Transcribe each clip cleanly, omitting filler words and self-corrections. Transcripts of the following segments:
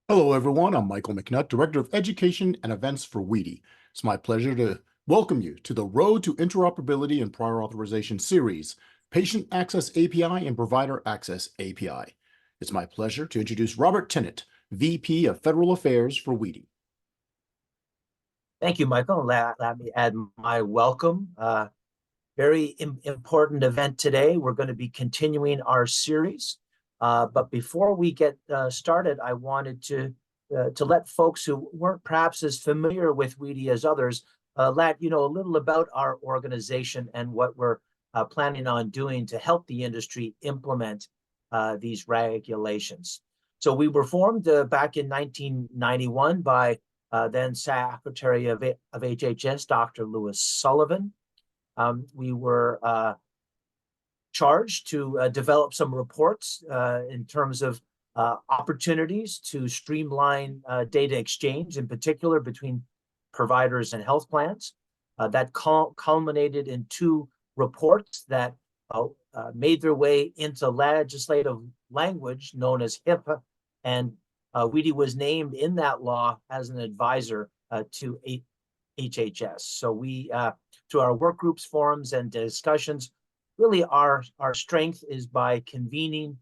Hello, everyone. I'm Michael McNutt, Director of Education and Events for WEDI. It's my pleasure to welcome you to the Road to Interoperability and Prior Authorization series, Patient Access API and Provider Access API. It's my pleasure to introduce Robert Tennant, VP of Federal Affairs for WEDI. Thank you, Michael. Let me add my welcome. Very important event today. We're going to be continuing our series. But before we get started, I wanted to let folks who weren't perhaps as familiar with WEDI as others, let you know a little about our organization and what we're planning on doing to help the industry implement these regulations. So we were formed back in 1991 by then Secretary of HHS, Dr. Lewis Sullivan. We were charged to develop some reports in terms of opportunities to streamline data exchange, in particular between providers and health plans. That culminated in two reports that made their way into legislative language known as HIPAA, and WEDI was named in that law as an advisor to HHS. So we, through our work groups, forums, and discussions, really our strength is by convening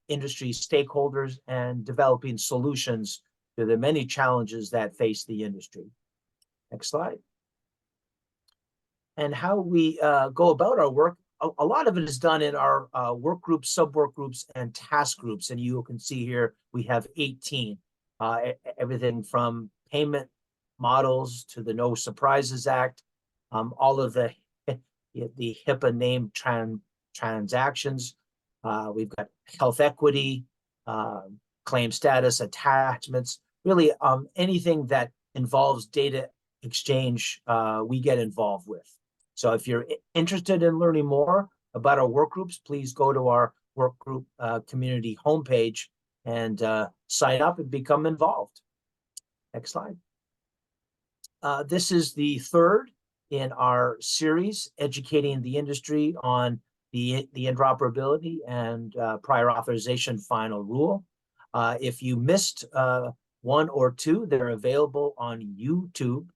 industry stakeholders and developing solutions to the many challenges that face the industry. Next slide. And how we go about our work, a lot of it is done in our work groups, sub-work groups, and task groups. And you can see here we have 18, everything from payment models to the No Surprises Act, all of the HIPAA named transactions. We've got health equity, claim status, attachments, really anything that involves data exchange, we get involved with. So if you're interested in learning more about our work groups, please go to our work group community homepage and sign up and become involved. Next slide. This is the third in our series, educating the industry on the interoperability and prior authorization final rule. If you missed one or two, they're available on YouTube.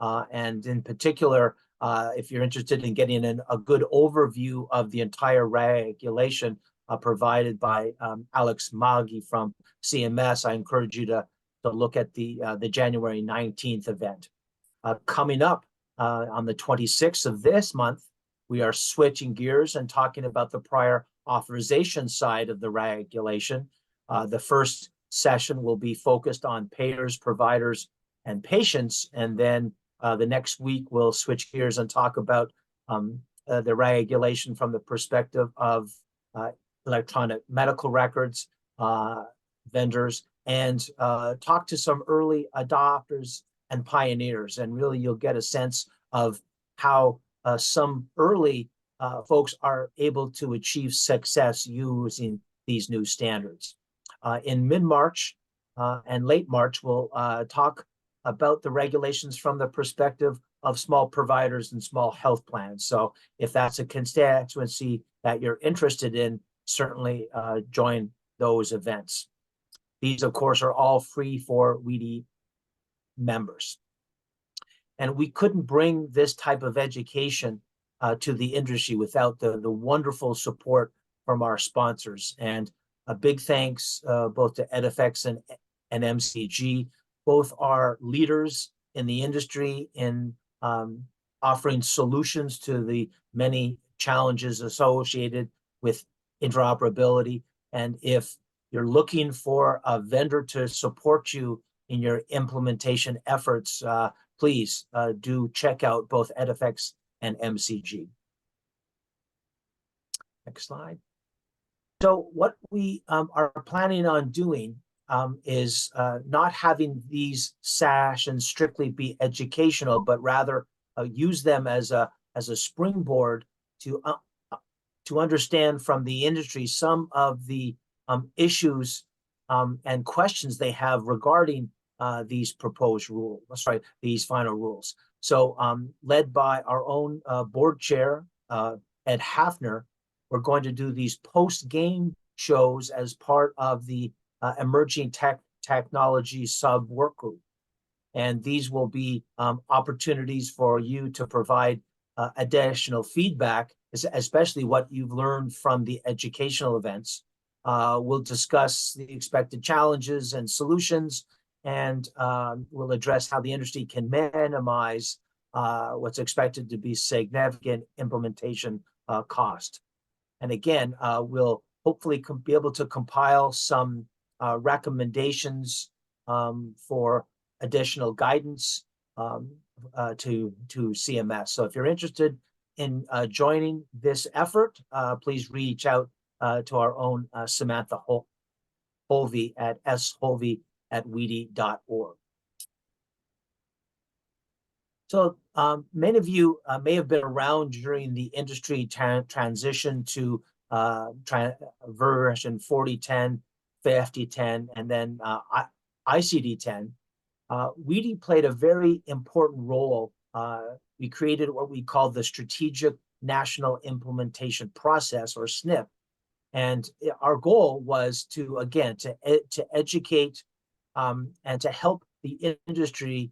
And in particular, if you're interested in getting a good overview of the entire regulation provided by Alex Maggi from CMS, I encourage you to look at the January 19th event. Coming up on the 26th of this month, we are switching gears and talking about the prior authorization side of the regulation. The first session will be focused on payers, providers, and patients, and then the next week we'll switch gears and talk about the regulation from the perspective of electronic medical records, vendors, and talk to some early adopters and pioneers. And really you'll get a sense of how some early folks are able to achieve success using these new standards. In mid-March and late March, we'll talk about the regulations from the perspective of small providers and small health plans. So if that's a constituency that you're interested in, certainly join those events. These, of course, are all free for WEDI members. And we couldn't bring this type of education to the industry without the wonderful support from our sponsors. And a big thanks both to EdFX and MCG. Both are leaders in the industry in offering solutions to the many challenges associated with interoperability. And if you're looking for a vendor to support you in your implementation efforts, please do check out both EdFX and MCG. Next slide. So what we are planning on doing is not having these sessions strictly be educational, but rather use them as a springboard to understand from the industry some of the issues and questions they have regarding these proposed rules, these final rules. So led by our own board chair, Ed Hafner, we're going to do these post-game shows as part of the Emerging Tech technology sub work group. And these will be opportunities for you to provide additional feedback, especially what you've learned from the educational events. We'll discuss the expected challenges and solutions, and we'll address how the industry can minimize what's expected to be significant implementation cost. And again, we'll hopefully be able to compile some recommendations for additional guidance to CMS. So if you're interested in joining this effort, please reach out to our own Samantha Holvey at sholvey@weedy.org. So many of you may have been around during the industry transition to version 4010, 5010, and then ICD-10. Weedy played a very important role. We created what we call the Strategic National Implementation Process, or SNIP. And our goal was to, again, to educate and to help the industry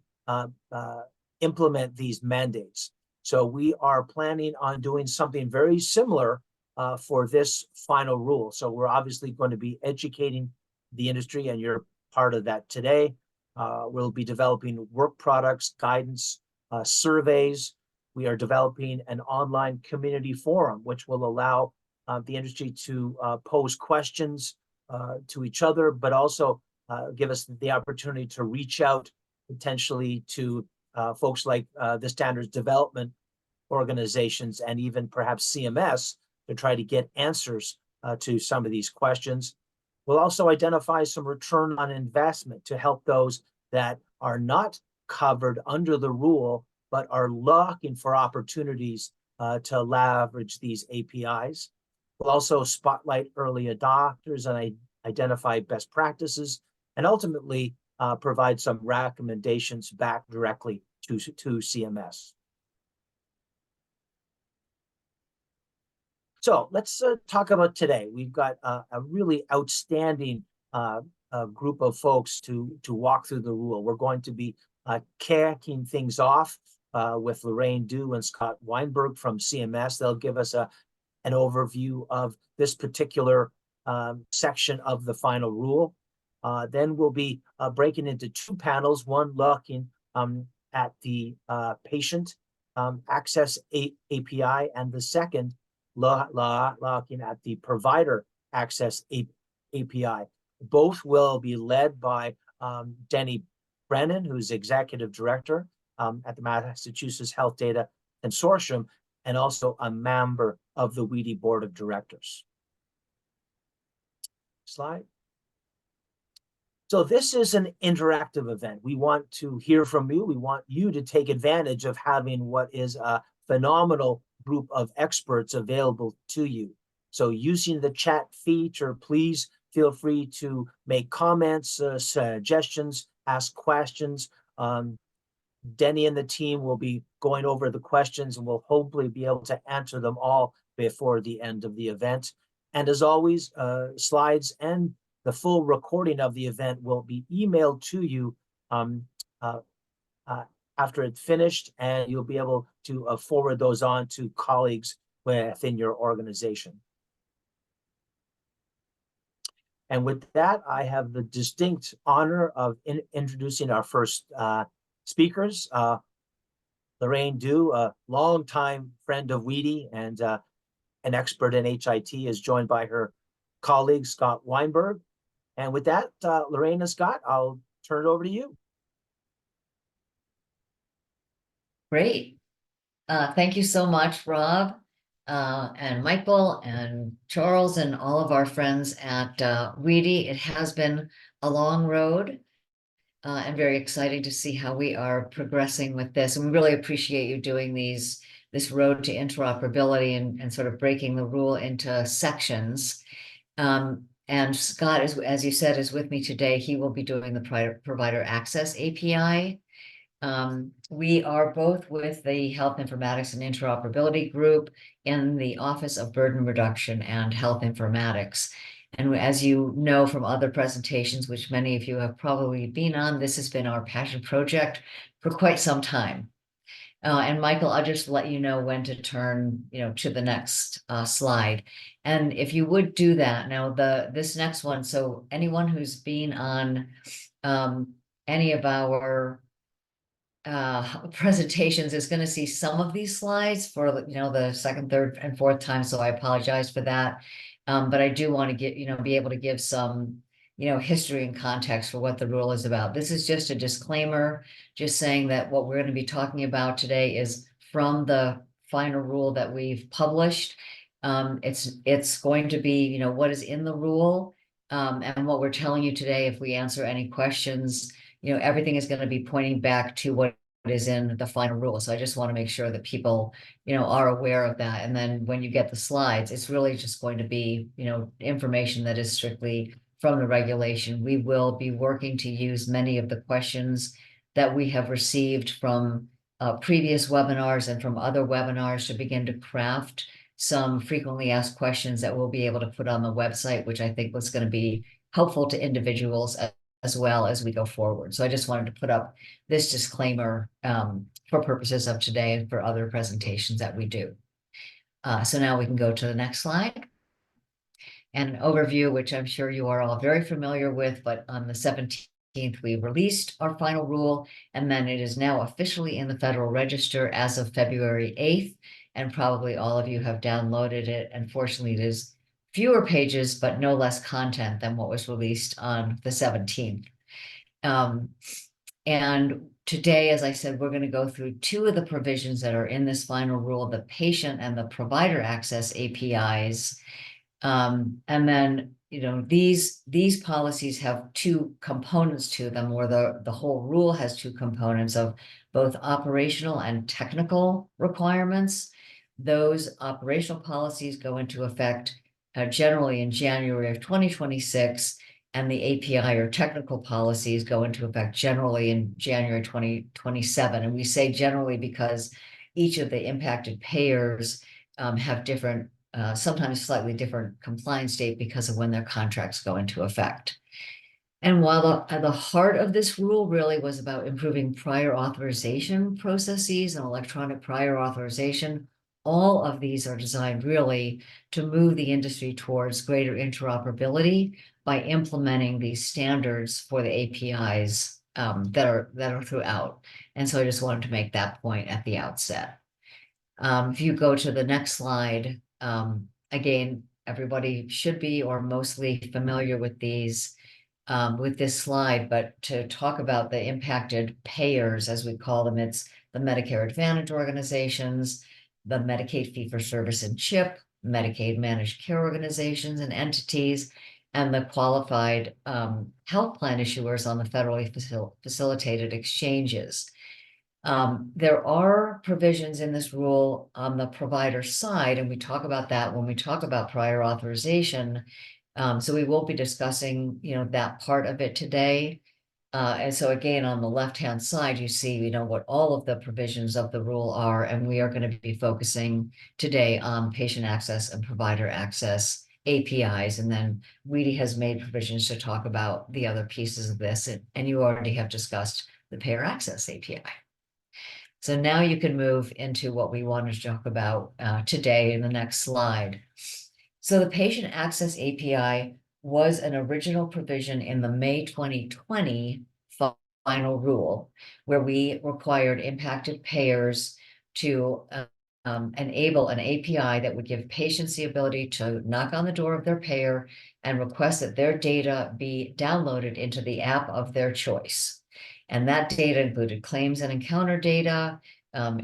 implement these mandates. So we are planning on doing something very similar for this final rule. So we're obviously going to be educating the industry, and you're part of that today. We'll be developing work products, guidance, surveys. We are developing an online community forum, which will allow the industry to pose questions to each other, but also give us the opportunity to reach out potentially to folks like the standards development organizations and even perhaps CMS to try to get answers to some of these questions. We'll also identify some return on investment to help those that are not covered under the rule, but are looking for opportunities to leverage these APIs. We'll also spotlight early adopters and identify best practices, and ultimately provide some recommendations back directly to CMS. So let's talk about today. We've got a really outstanding group of folks to walk through the rule. We're going to be kicking things off with Lorraine Dew and Scott Weinberg from CMS. They'll give us an overview of this particular section of the final rule. Then we'll be breaking into two panels, one looking at the patient access API, and the second looking at the provider access API. Both will be led by Denny Brennan, who's Executive Director at the Massachusetts Health Data Consortium, and also a member of the Weedy Board of Directors. Slide. So this is an interactive event. We want to hear from you. We want you to take advantage of having what is a phenomenal group of experts available to you. So using the chat feature, please feel free to make comments, suggestions, ask questions. Denny and the team will be going over the questions, and we'll hopefully be able to answer them all before the end of the event. And as always, slides and the full recording of the event will be emailed to you after it's finished, and you'll be able to forward those on to colleagues within your organization. And with that, I have the distinct honor of introducing our first speakers. Lorraine Dew, a longtime friend of Weedy and an expert in HIT, is joined by her colleague, Scott Weinberg. And with that, Lorraine and Scott, I'll turn it over to you. Great. Thank you so much, Rob, and Michael and Charles and all of our friends at Weedy. It has been a long road and very exciting to see how we are progressing with this. And we really appreciate you doing this road to interoperability and sort of breaking the rule into sections. And Scott, as you said, is with me today. He will be doing the provider access API. We are both with the Health Informatics and Interoperability Group in the Office of Burden Reduction and Health Informatics. And as you know from other presentations, which many of you have probably been on, this has been our passion project for quite some time. And Michael, I'll just let you know when to turn, to the next slide. And if you would do that now, this next one. So anyone who's been on any of our presentations is going to see some of these slides for the second, third, and fourth time. So I apologize for that. But I do want to be able to give some history and context for what the rule is about. This is just a disclaimer, just saying that what we're going to be talking about today is from the final rule that we've published. It's going to be, what is in the rule, and what we're telling you today. If we answer any questions, everything is going to be pointing back to what is in the final rule. So I just want to make sure that people, are aware of that. And then when you get the slides, it's really just going to be, information that is strictly from the regulation. We will be working to use many of the questions that we have received from previous webinars and from other webinars to begin to craft some frequently asked questions that we'll be able to put on the website, which I think was going to be helpful to individuals as well as we go forward. So I just wanted to put up this disclaimer for purposes of today and for other presentations that we do. So now we can go to the next slide. And an overview, which I'm sure you are all very familiar with, but on the 17th, we released our final rule, and then it is now officially in the Federal Register as of February 8th, and probably all of you have downloaded it. Unfortunately, it is fewer pages, but no less content than what was released on the 17th. And today, as I said, we're going to go through two of the provisions that are in this final rule, the patient and the provider access APIs. And then, these policies have two components to them, or the whole rule has two components of both operational and technical requirements. Those operational policies go into effect generally in January of 2026, and the API or technical policies go into effect generally in January 2027. And we say generally because each of the impacted payers have different, sometimes slightly different compliance date because of when their contracts go into effect. And while the heart of this rule really was about improving prior authorization processes and electronic prior authorization, all of these are designed really to move the industry towards greater interoperability by implementing these standards for the APIs that are throughout. And so I just wanted to make that point at the outset. If you go to the next slide, again, everybody should be or mostly familiar with these, with this slide, but to talk about the impacted payers, as we call them, it's the Medicare Advantage organizations, the Medicaid fee-for-service and CHIP, Medicaid managed care organizations and entities, and the qualified health plan issuers on the federally facilitated exchanges. There are provisions in this rule on the provider side, and we talk about that when we talk about prior authorization. So we will be discussing, that part of it today. And so again, on the left-hand side, you see, what all of the provisions of the rule are, and we are going to be focusing today on patient access and provider access APIs. And then Weedy has made provisions to talk about the other pieces of this, and you already have discussed the payer access API. So now you can move into what we want to talk about today in the next slide. So the patient access API was an original provision in the May 2020 final rule, where we required impacted payers to enable an API that would give patients the ability to knock on the door of their payer and request that their data be downloaded into the app of their choice. And that data included claims and encounter data,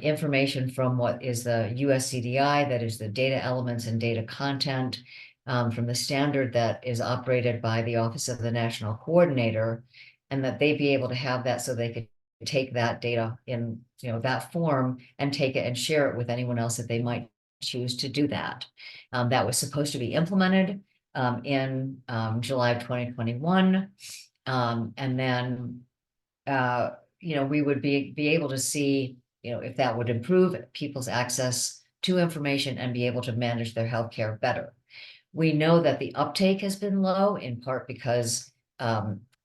information from what is the USCDI, that is the data elements and data content, from the standard that is operated by the Office of the National Coordinator, and that they be able to have that so they could take that data in that form and take it and share it with anyone else that they might choose to do that. That was supposed to be implemented in July of 2021. And then we would be able to see if that would improve people's access to information and be able to manage their healthcare better. We know that the uptake has been low, in part because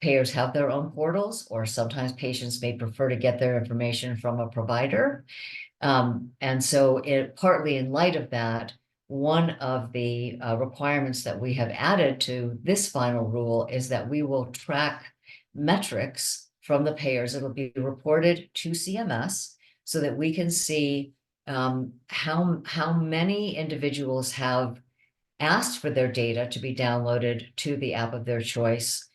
payers have their own portals, or sometimes patients may prefer to get their information from a provider. And so partly in light of that, one of the requirements that we have added to this final rule is that we will track metrics from the payers. It'll be reported to CMS so that we can see how many individuals have asked for their data to be downloaded to the app of their choice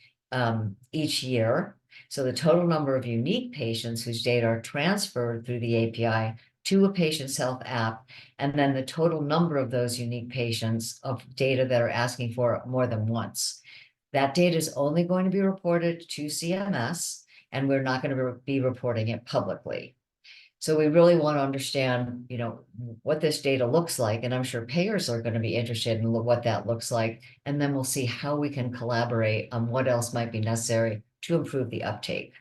each year. So the total number of unique patients whose data are transferred through the API to a patient's health app, and then the total number of those unique patients of data that are asking for it more than once. That data is only going to be reported to CMS, and we're not going to be reporting it publicly. So we really want to understand, what this data looks like, and I'm sure payers are going to be interested in what that looks like, and then we'll see how we can collaborate on what else might be necessary to improve the uptake.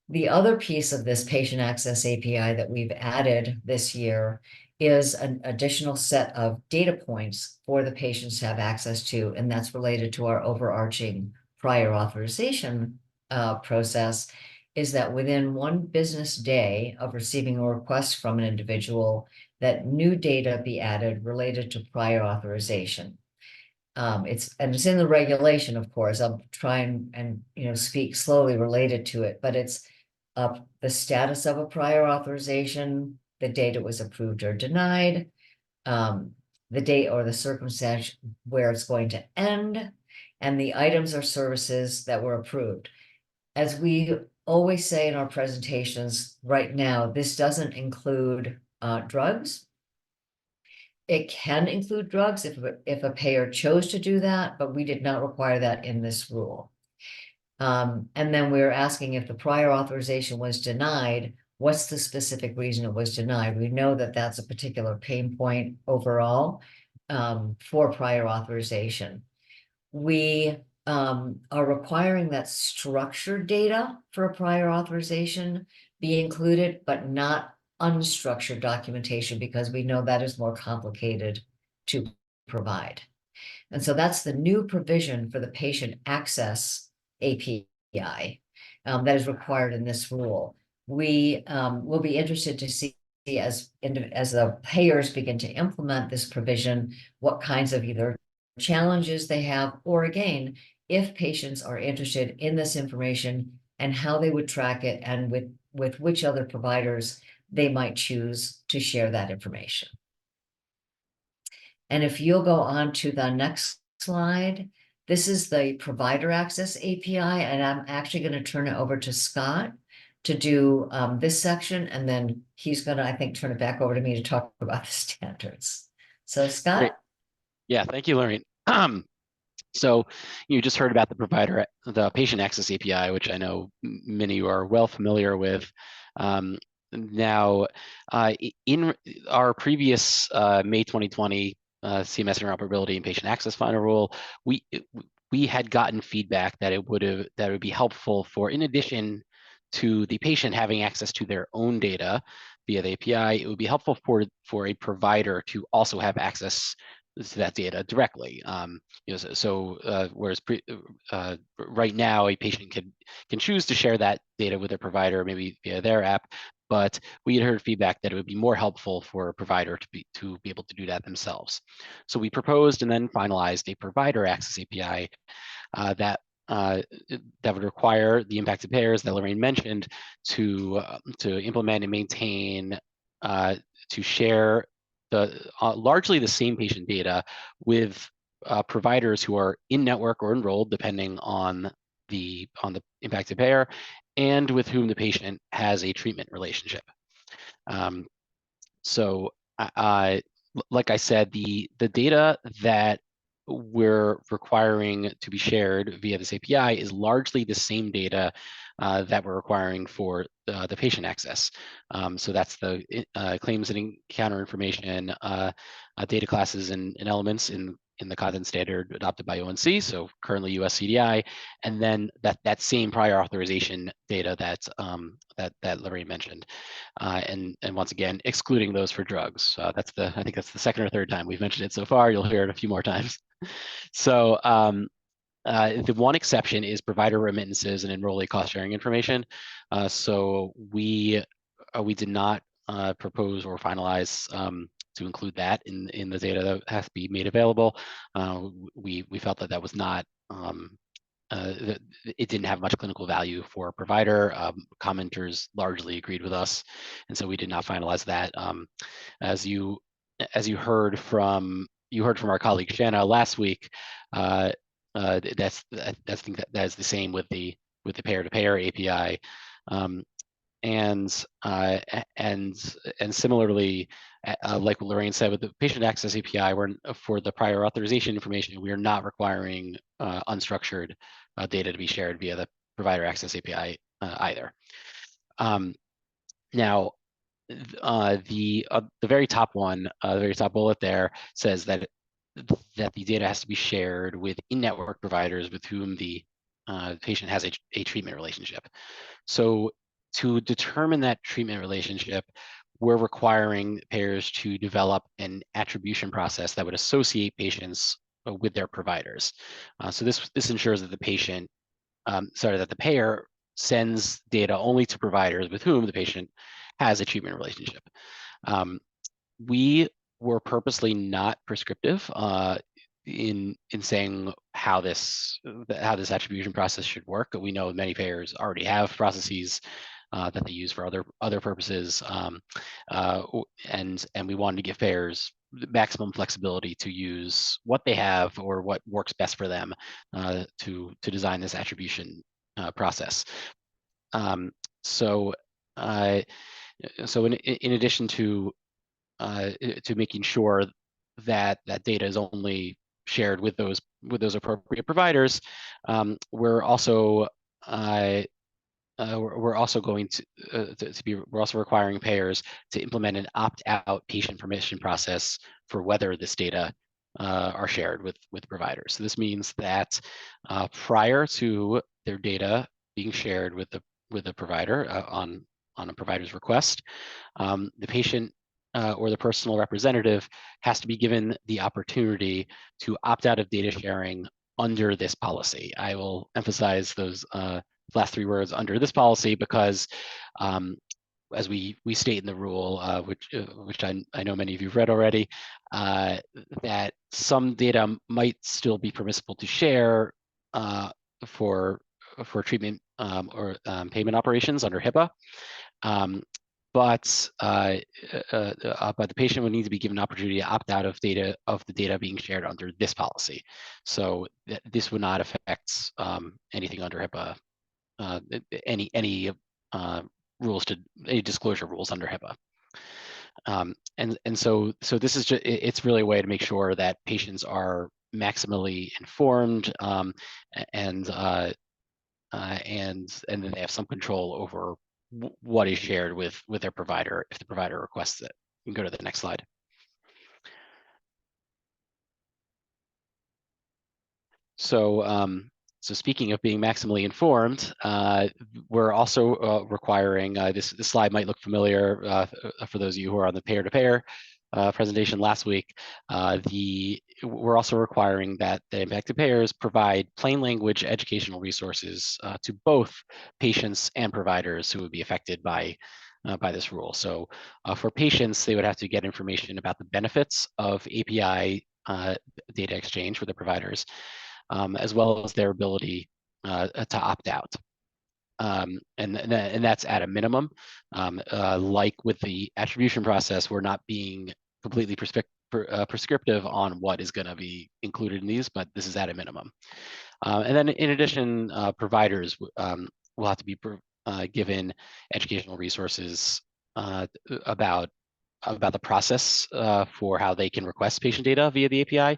The other piece of this patient access API that we've added this year is an additional set of data points for the patients to have access to, and that's related to our overarching prior authorization process, is that within one business day of receiving a request from an individual, that new data be added related to prior authorization. It's in the regulation, of course. I'll try and speak slowly related to it, but it's the status of a prior authorization, the date it was approved or denied, the date or the circumstance where it's going to end, and the items or services that were approved. As we always say in our presentations right now, this doesn't include drugs. It can include drugs if a payer chose to do that, but we did not require that in this rule. And then we're asking if the prior authorization was denied, what's the specific reason it was denied? We know that that's a particular pain point overall for prior authorization. We are requiring that structured data for a prior authorization be included, but not unstructured documentation, because we know that is more complicated to provide. And so that's the new provision for the patient access API that is required in this rule. We will be interested to see as the payers begin to implement this provision, what kinds of either challenges they have, or again, if patients are interested in this information and how they would track it, and with which other providers they might choose to share that information. And if you'll go on to the next slide, this is the provider access API, and I'm actually going to turn it over to Scott to do this section, and then he's going to, I think, turn it back over to me to talk about the standards. So Scott? Great. Yeah, thank you, Lorraine. So you just heard about the patient access API, which I know many of you are well familiar with. Now, in our previous May 2020 CMS Interoperability and Patient Access Final Rule, we had gotten feedback that it would be helpful for, in addition to the patient having access to their own data via the API, it would be helpful for a provider to also have access to that data directly. Whereas right now a patient can choose to share that data with their provider, maybe via their app, but we had heard feedback that it would be more helpful for a provider to be able to do that themselves. So we proposed and then finalized a provider access API that would require the impacted payers that Lorraine mentioned to implement and maintain, to share largely the same patient data with providers who are in network or enrolled, depending on the impacted payer, and with whom the patient has a treatment relationship. Like I said, the data that we're requiring to be shared via this API is largely the same data that we're requiring for the patient access. So that's the claims and encounter information, data classes and elements in in the content standard adopted by ONC, so currently US CDI, and then that same prior authorization data that Lorraine mentioned, and once again excluding those for drugs. I think that's the second or third time we've mentioned it so far. You'll hear it a few more times. So the one exception is provider remittances and enrollee cost sharing information. So we did not propose or finalize to include that in the data that has to be made available. We felt that was not it didn't have much clinical value for a provider. Commenters largely agreed with us, and so we did not finalize that. As you heard from our colleague Shanna last week, that's I think that is the same with the payer-to-payer API, and similarly, like what Lorraine said with the patient access API, for the prior authorization information, we are not requiring unstructured data to be shared via the provider access API either. Now, the very top one, the very top bullet there says that the data has to be shared with in-network providers with whom the patient has a treatment relationship. So to determine that treatment relationship, we're requiring payers to develop an attribution process that would associate patients with their providers. So this ensures that the payer sends data only to providers with whom the patient has a treatment relationship. We were purposely not prescriptive in saying how this attribution process should work. We know many payers already have processes that they use for other purposes, and we wanted to give payers maximum flexibility to use what they have or what works best for them to design this attribution process. So in addition to making sure that data is only shared with those appropriate providers, we're also requiring payers to implement an opt-out patient permission process for whether this data are shared with providers. So this means that prior to their data being shared with the provider on a provider's request, the patient or the personal representative has to be given the opportunity to opt out of data sharing under this policy. I will emphasize those last three words, under this policy, because as we state in the rule, which I know many of you've read already, that some data might still be permissible to share for treatment or payment operations under HIPAA. But the patient would need to be given an opportunity to opt out of the data being shared under this policy. So this would not affect anything under HIPAA, any disclosure rules under HIPAA. And so this is it's really a way to make sure that patients are maximally informed and then they have some control over what is shared with their provider if the provider requests it. You can go to the next slide. So speaking of being maximally informed, we're also requiring, this slide might look familiar for those of you who are on the payer-to-payer presentation last week. We're also requiring that the impacted payers provide plain language educational resources to both patients and providers who would be affected by this rule. So for patients, they would have to get information about the benefits of API data exchange with the providers, as well as their ability to opt out. And that's at a minimum. Like with the attribution process, we're not being completely prescriptive on what is going to be included in these, but this is at a minimum. And then in addition, providers will have to be given educational resources about the process for how they can request patient data via the API,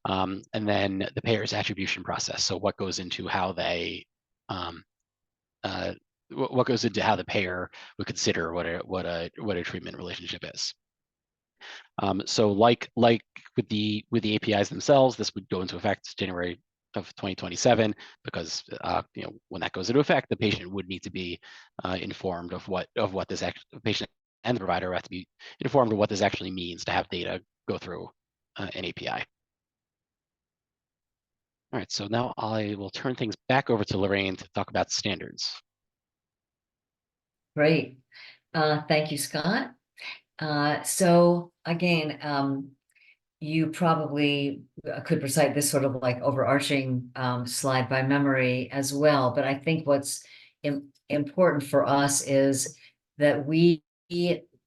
and then the payer's attribution process. So what goes into how they what goes into how the payer would consider what a treatment relationship is. So like with the APIs themselves, this would go into effect January of 2027, because when that goes into effect, the patient would need to be informed of what this patient and the provider have to be informed of what this actually means to have data go through an API. All right, so now I will turn things back over to Lorraine to talk about standards. Great. Thank you, Scott. So again, you probably could recite this sort of like overarching slide by memory as well. But I think what's important for us is that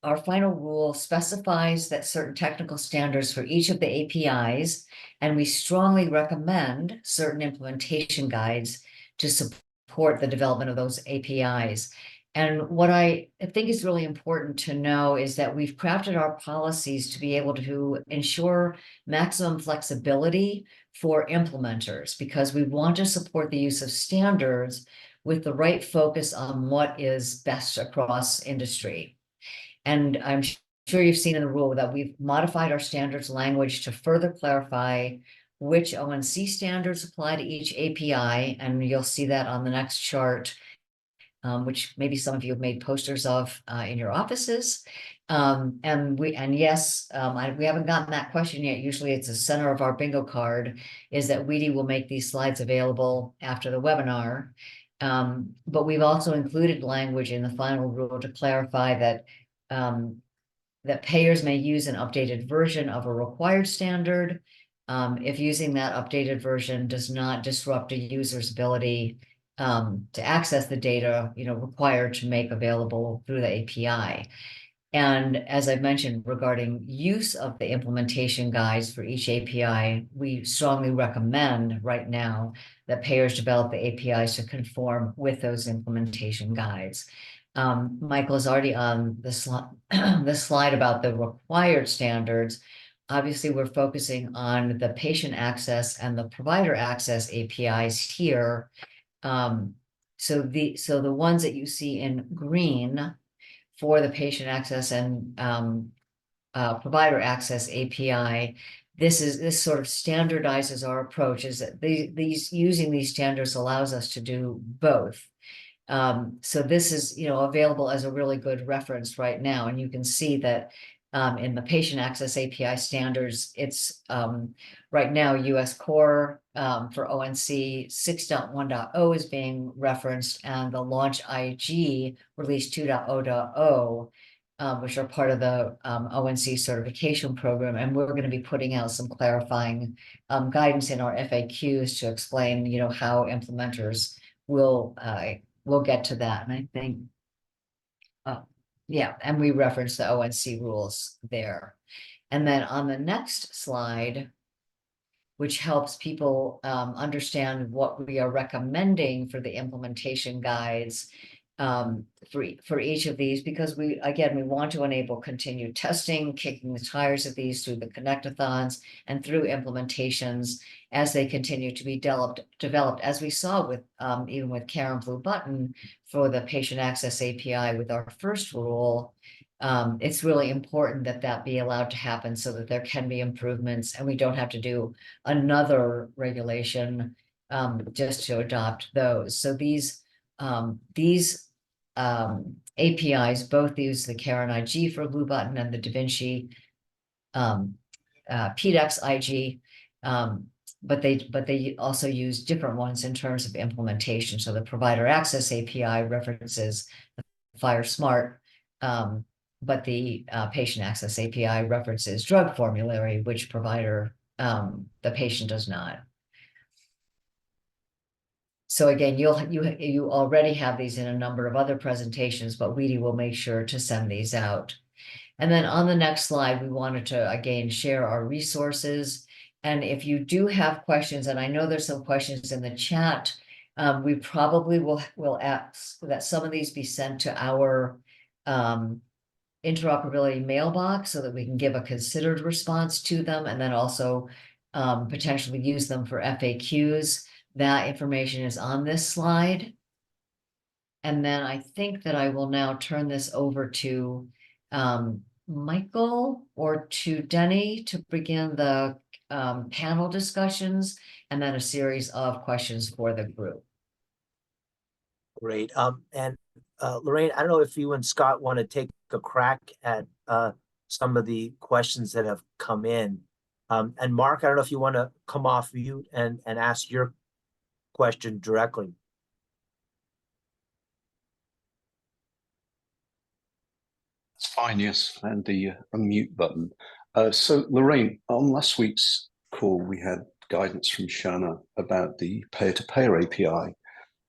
our final rule specifies that certain technical standards for each of the APIs, and we strongly recommend certain implementation guides to support the development of those APIs. And what I think is really important to know is that we've crafted our policies to be able to ensure maximum flexibility for implementers, because we want to support the use of standards with the right focus on what is best across industry. And I'm sure you've seen in the rule that we've modified our standards language to further clarify which ONC standards apply to each API, and you'll see that on the next chart. Which maybe some of you have made posters of in your offices. We haven't gotten that question yet. Usually it's the center of our bingo card, is that Weedy will make these slides available after the webinar. But we've also included language in the final rule to clarify that that payers may use an updated version of a required standard if using that updated version does not disrupt a user's ability to access the data, required to make available through the API. And as I mentioned, regarding use of the implementation guides for each API, we strongly recommend right now that payers develop the APIs to conform with those implementation guides. Michael is already on the slide about the required standards. Obviously, we're focusing on the patient access and the provider access APIs here. So the ones that you see in green for the patient access and provider access API, this sort of standardizes our approach, is that using these standards allows us to do both. So this is available as a really good reference right now, and you can see that in the patient access API standards, it's right now US Core for ONC 6.1.0 is being referenced, and the Launch IG release 2.0.0, which are part of the ONC certification program. And we're going to be putting out some clarifying guidance in our FAQs to explain, how implementers will get to that. And I think, yeah, and we reference the ONC rules there. And then on the next slide, which helps people understand what we are recommending for the implementation guides for each of these, because we want to enable continued testing, kicking the tires of these through the connectathons and through implementations as they continue to be developed, as we saw with even with Karen Blue Button for the patient access API with our first rule. It's really important that be allowed to happen so that there can be improvements, and we don't have to do another regulation just to adopt those. So these APIs both use the Karen IG for Blue Button and the DaVinci PDEX IG, but they also use different ones in terms of implementation. So the provider access API references the FireSmart, but the patient access API references drug formulary, which provider the patient does not. So again, you already have these in a number of other presentations, but Weedy will make sure to send these out. And then on the next slide, we wanted to again share our resources. And if you do have questions, and I know there's some questions in the chat, we probably will ask that some of these be sent to our interoperability mailbox so that we can give a considered response to them, and then also potentially use them for FAQs. That information is on this slide. And then I think that I will now turn this over to Michael or to Denny to begin the panel discussions and then a series of questions for the group. Great. And Lorraine, I don't know if you and Scott want to take a crack at some of the questions that have come in. And Mark, I don't know if you want to come off mute and ask your question directly. That's fine, yes, and the unmute button. So Lorraine, on last week's call, we had guidance from Shana about the peer-to-payer API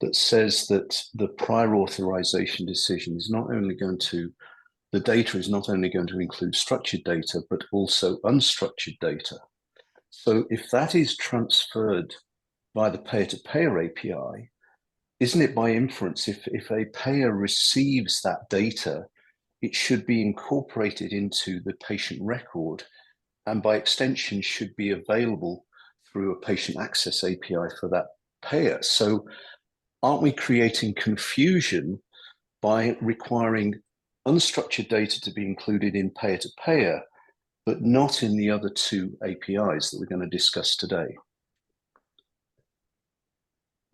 that says that the prior authorization decision is not only going to, the data is not only going to include structured data, but also unstructured data. So if that is transferred by the peer-to-payer API, isn't it by inference, if a payer receives that data, it should be incorporated into the patient record and by extension should be available through a patient access API for that payer. So aren't we creating confusion by requiring unstructured data to be included in payer-to-payer, but not in the other two APIs that we're going to discuss today?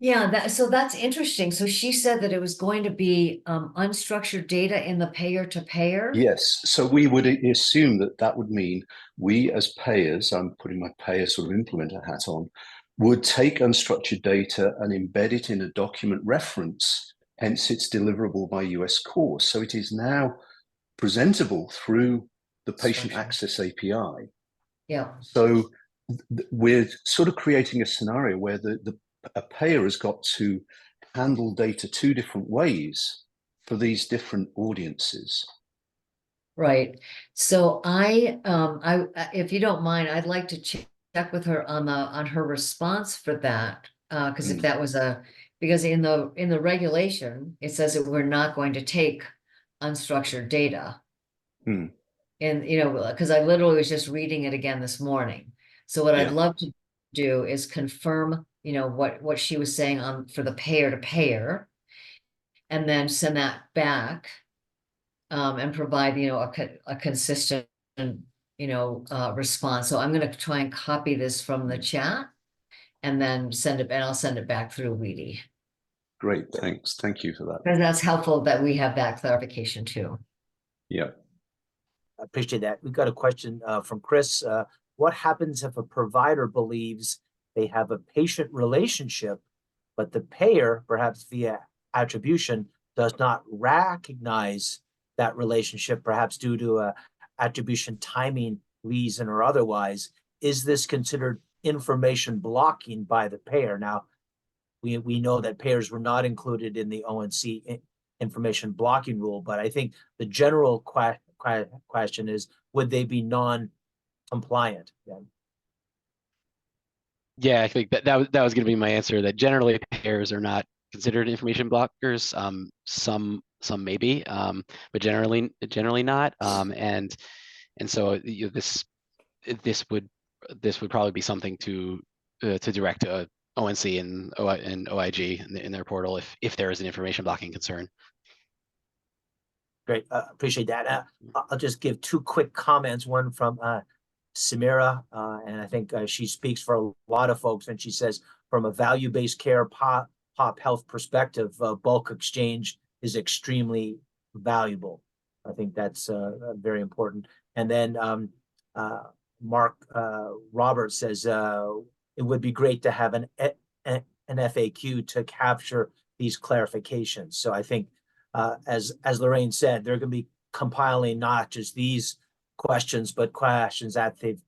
Yeah, so that's interesting. So she said that it was going to be unstructured data in the payer-to-payer? Yes, so we would assume that that would mean we as payers, I'm putting my payer sort of implementer hat on, would take unstructured data and embed it in a document reference, hence it's deliverable by US core. So it is now presentable through the patient access API. Yeah. So we're sort of creating a scenario where a payer has got to handle data two different ways for these different audiences. Right. So I, if you don't mind, I'd like to check with her on her response for that. Because if that was because in the regulation, it says that we're not going to take unstructured data. And, because I literally was just reading it again this morning. So what I'd love to do is confirm, what she was saying for the payer-to-payer, and then send that back. And provide, a consistent, response. So I'm going to try and copy this from the chat and then I'll send it back through Weedy. Great, thanks. Thank you for that. Because that's helpful that we have that clarification too. Yeah. I appreciate that. We've got a question from Chris. What happens if a provider believes they have a patient relationship, but the payer, perhaps via attribution, does not recognize that relationship, perhaps due to a attribution timing reason or otherwise? Is this considered information blocking by the payer? Now, we know that payers were not included in the ONC information blocking rule, but I think the general question is, would they be non-compliant? Yeah, I think that was going to be my answer, that generally payers are not considered information blockers. Some maybe, but generally not. And so this would probably be something to direct to ONC and OIG in their portal if there is an information blocking concern. Great, appreciate that. I'll just give two quick comments. One from Samira, and I think she speaks for a lot of folks, and she says, from a value-based care pop health perspective, bulk exchange is extremely valuable. I think that's very important. And then Mark Roberts says it would be great to have an FAQ to capture these clarifications. So I think, as Lorraine said, they're going to be compiling not just these questions, but questions that they've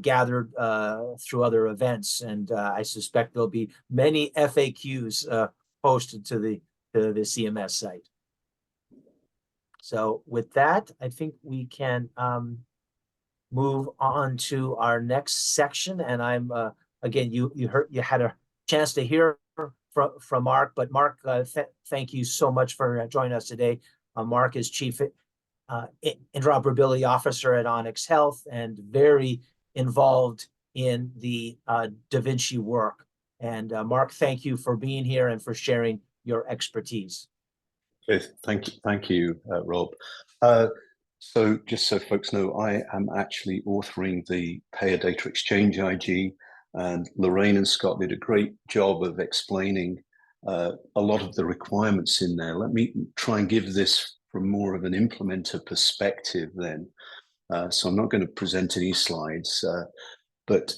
gathered through other events, and I suspect there'll be many FAQs posted to the CMS site. So with that, I think we can move on to our next section. And I'm again, you had a chance to hear from Mark, but Mark, thank you so much for joining us today. Mark is Chief Interoperability Officer at Onyx Health and very involved in the Da Vinci work. And Mark, thank you for being here and for sharing your expertise. Okay, thank you, Rob. So just so folks know, I am actually authoring the Payer Data Exchange IG, and Lorraine and Scott did a great job of explaining a lot of the requirements in there. Let me try and give this from more of an implementer perspective then. So I'm not going to present any slides, but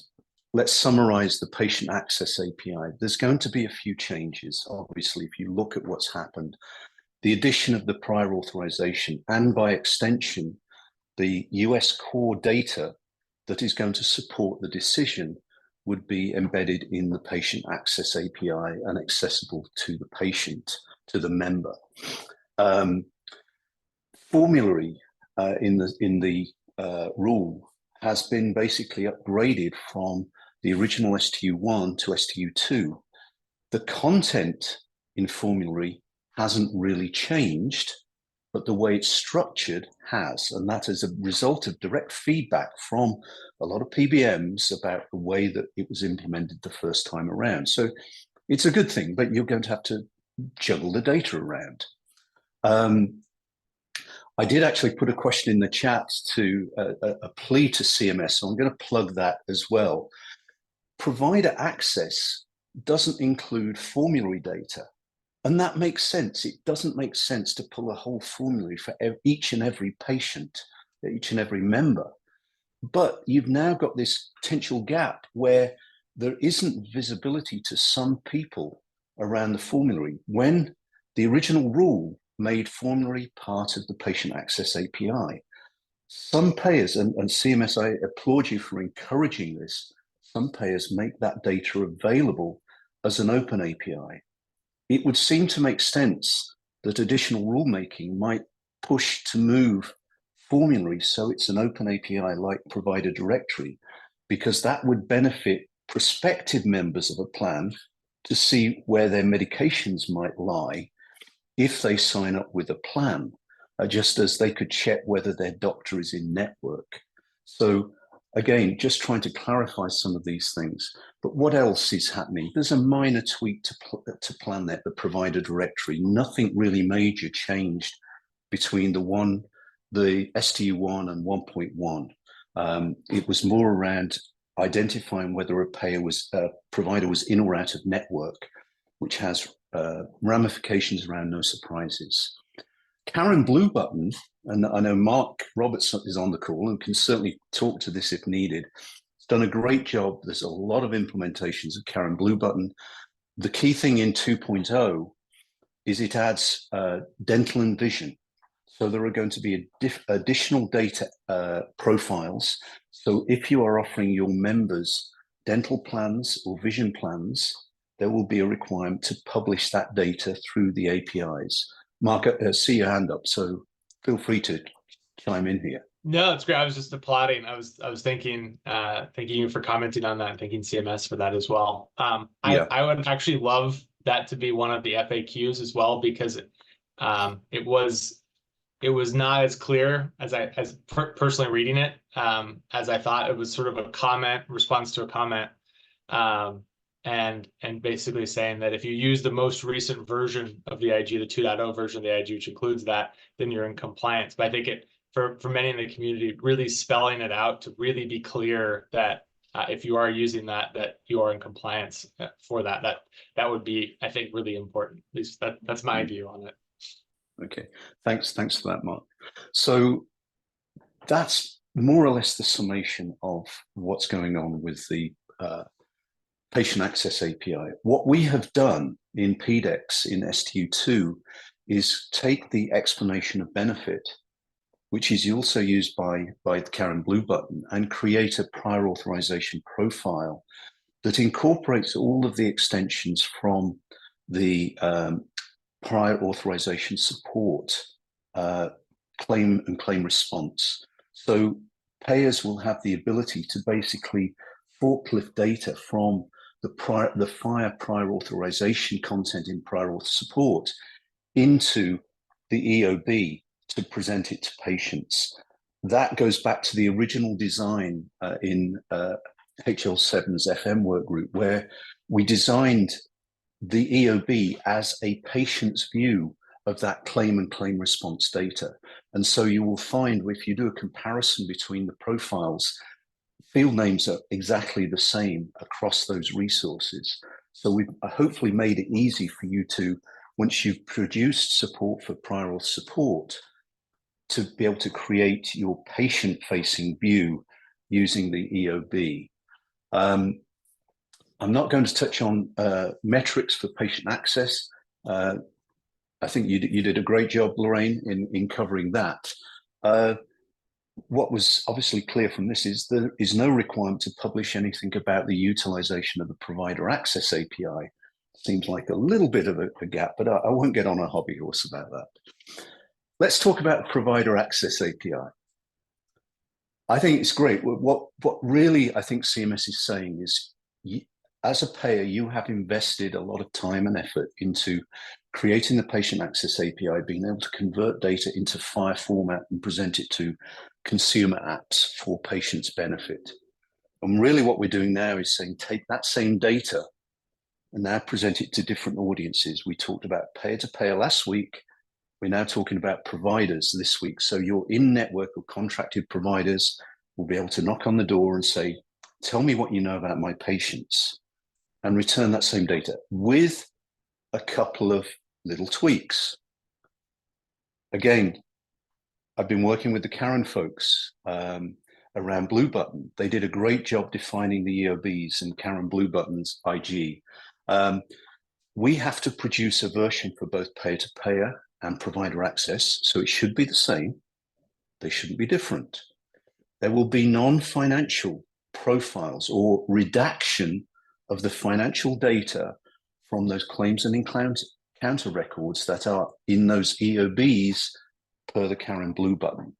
let's summarize the patient access API. There's going to be a few changes, obviously, if you look at what's happened. The addition of the prior authorization, and by extension, the US core data that is going to support the decision would be embedded in the patient access API and accessible to the patient, to the member. Formulary in the rule has been basically upgraded from the original STU1 to STU2. The content in formulary hasn't really changed, but the way it's structured has, and that is a result of direct feedback from a lot of PBMs about the way that it was implemented the first time around. So it's a good thing, but you're going to have to juggle the data around. I did actually put a question in the chat to a plea to CMS, so I'm going to plug that as well. Provider access doesn't include formulary data. And that makes sense. It doesn't make sense to pull a whole formulary for each and every patient, each and every member. But you've now got this potential gap where there isn't visibility to some people around the formulary when the original rule made formulary part of the patient access API. Some payers, and CMS, I applaud you for encouraging this, some payers make that data available as an open API. It would seem to make sense that additional rulemaking might push to move formulary so it's an open API like Provider Directory, because that would benefit prospective members of a plan to see where their medications might lie if they sign up with a plan, just as they could check whether their doctor is in network. So again, just trying to clarify some of these things. But what else is happening? There's a minor tweak to PlanNet, the Provider Directory. Nothing really major changed between the STU1 and 1.1. It was more around identifying whether a provider was in or out of network, which has ramifications around no surprises. Karen Blue Button, and I know Mark Robertson is on the call and can certainly talk to this if needed. It's done a great job. There's a lot of implementations of Karen Blue Button. The key thing in 2.0 is it adds dental and vision. So there are going to be additional data profiles. So if you are offering your members dental plans or vision plans, there will be a requirement to publish that data through the APIs. Mark, I see your hand up, so feel free to chime in here. No, it's great. I was just applauding. I was thanking you for commenting on that and thanking CMS for that as well. I would actually love that to be one of the FAQs as well, because it was not as clear as personally reading it as I thought. It was sort of a response to a comment. And basically saying that if you use the most recent version of the IG, the 2.0 version of the IG, which includes that, then you're in compliance. But I think for many in the community, really spelling it out to really be clear that if you are using that you are in compliance for that would be, I think, really important. At least that's my view on it. Okay, thanks for that, Mark. So that's more or less the summation of what's going on with the Patient Access API. What we have done in PDEX in STU2 is take the explanation of benefit, which is also used by the Karen Blue Button, and create a prior authorization profile that incorporates all of the extensions from the prior authorization support, claim and claim response. So payers will have the ability to basically forklift data from the prior authorization content in prior auth support into the EOB to present it to patients. That goes back to the original design in HL7's FM work group, where we designed the EOB as a patient's view of that claim and claim response data. And so you will find if you do a comparison between the profiles, field names are exactly the same across those resources. So we've hopefully made it easy for you to, once you've produced support for prior auth support, to be able to create your patient-facing view using the EOB. I'm not going to touch on metrics for patient access. I think you did a great job, Lorraine, in covering that. What was obviously clear from this is there is no requirement to publish anything about the utilization of the provider access API. Seems like a little bit of a gap, but I won't get on a hobby horse about that. Let's talk about provider access API. I think it's great. What really I think CMS is saying is, as a payer, you have invested a lot of time and effort into creating the patient access API, being able to convert data into FHIR format and present it to consumer apps for patients' benefit. And really what we're doing now is saying, take that same data and now present it to different audiences. We talked about payer-to-payer last week. We're now talking about providers this week. So your in-network or contracted providers will be able to knock on the door and say, tell me what you know about my patients, and return that same data with a couple of little tweaks. Again, I've been working with the Karen folks around Blue Button. They did a great job defining the EOBs and Karen Blue Button's IG. We have to produce a version for both payer-to-payer and provider access, so it should be the same. They shouldn't be different. There will be non-financial profiles or redaction of the financial data from those claims and encounter records that are in those EOBs per the Karen Blue Button.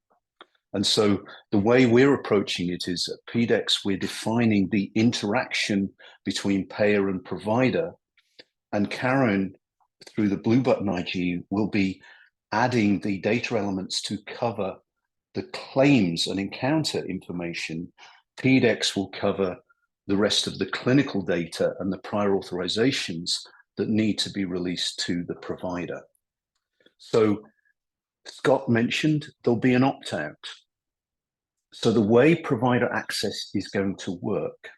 And so the way we're approaching it is at PDEX, we're defining the interaction between payer and provider, and Karen, through the Blue Button IG, will be adding the data elements to cover the claims and encounter information. PDEX will cover the rest of the clinical data and the prior authorizations that need to be released to the provider. So Scott mentioned there'll be an opt-out. So the way provider access is going to work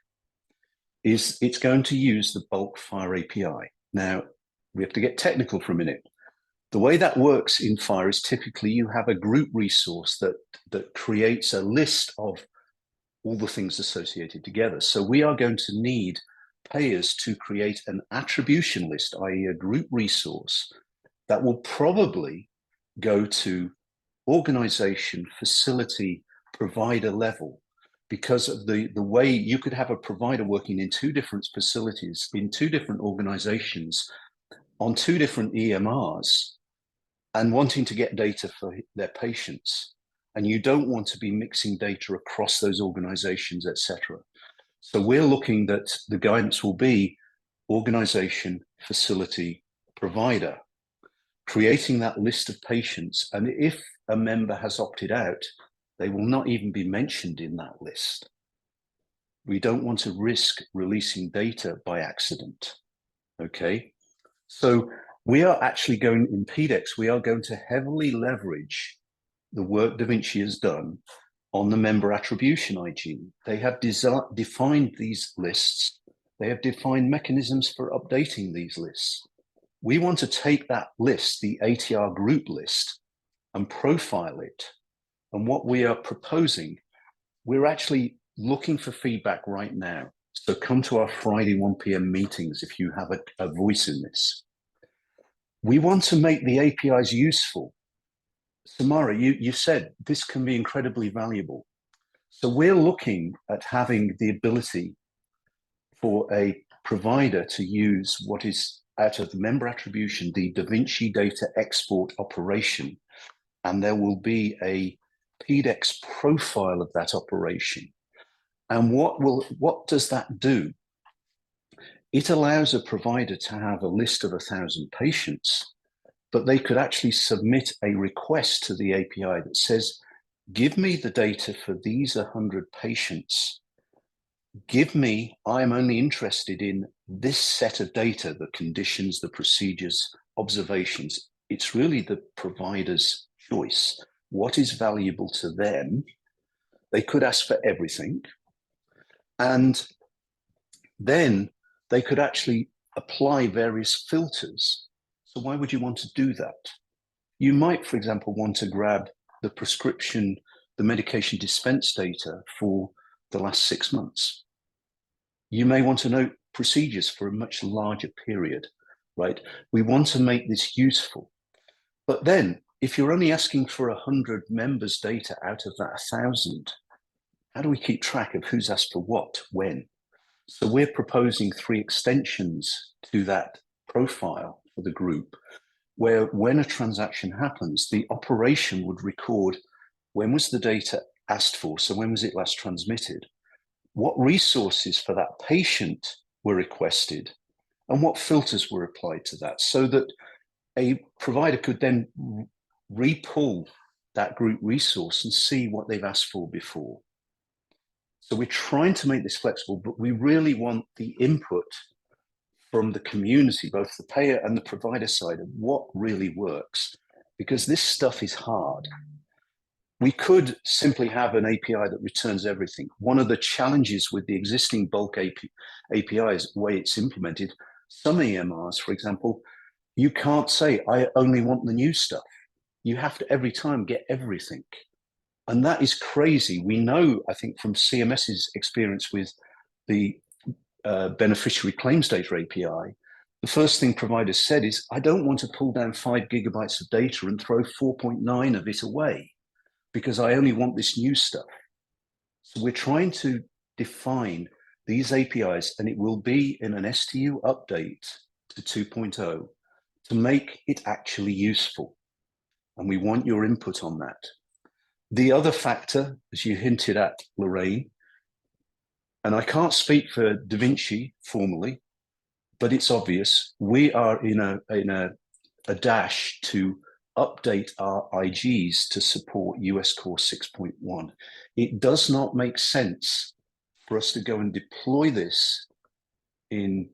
is it's going to use the bulk FHIR API. Now, we have to get technical for a minute. The way that works in FHIR is typically you have a group resource that creates a list of all the things associated together. So we are going to need payers to create an attribution list, i.e. a group resource that will probably go to organization, facility, provider level, because of the way you could have a provider working in two different facilities, in two different organizations, on two different EMRs, and wanting to get data for their patients. And you don't want to be mixing data across those organizations, etc. So we're looking that the guidance will be organization, facility, provider, creating that list of patients. And if a member has opted out, they will not even be mentioned in that list. We don't want to risk releasing data by accident, okay? So we are actually going, in PDEX, we are going to heavily leverage the work Da Vinci has done on the member attribution IG. They have defined these lists. They have defined mechanisms for updating these lists. We want to take that list, the ATR group list, and profile it. And what we are proposing, we're actually looking for feedback right now. So come to our Friday 1 p.m. meetings if you have a voice in this. We want to make the APIs useful. Samara, you said this can be incredibly valuable. So we're looking at having the ability for a provider to use what is out of the member attribution, the Da Vinci data export operation, and there will be a PDEX profile of that operation. And what does that do? It allows a provider to have a list of 1,000 patients, but they could actually submit a request to the API that says, give me the data for these 100 patients. I'm only interested in this set of data, the conditions, the procedures, observations. It's really the provider's choice. what is valuable to them. They could ask for everything. And then they could actually apply various filters. So why would you want to do that? You might, for example, want to grab the prescription, the medication dispense data for the last 6 months. You may want to know procedures for a much larger period, right? We want to make this useful. But then, if you're only asking for 100 members' data out of that 1,000, how do we keep track of who's asked for what, when? So we're proposing 3 extensions to that profile for the group, where when a transaction happens, the operation would record when was the data asked for, so when was it last transmitted, what resources for that patient were requested, and what filters were applied to that, so that a provider could then re-pull that group resource and see what they've asked for before. So we're trying to make this flexible, but we really want the input from the community, both the payer and the provider side, of what really works, because this stuff is hard. We could simply have an API that returns everything. One of the challenges with the existing bulk APIs, the way it's implemented, some EMRs, for example, you can't say, I only want the new stuff. You have to every time get everything. And that is crazy. We know, I think, from CMS's experience with the beneficiary claims data API, the first thing providers said is, I don't want to pull down 5 gigabytes of data and throw 4.9 of it away because I only want this new stuff. So we're trying to define these APIs, and it will be in an STU update to 2.0 to make it actually useful. And we want your input on that. The other factor, as you hinted at, Lorraine, and I can't speak for Da Vinci formally, but it's obvious, we are in a dash to update our IGs to support US Core 6.1. It does not make sense for us to go and deploy this in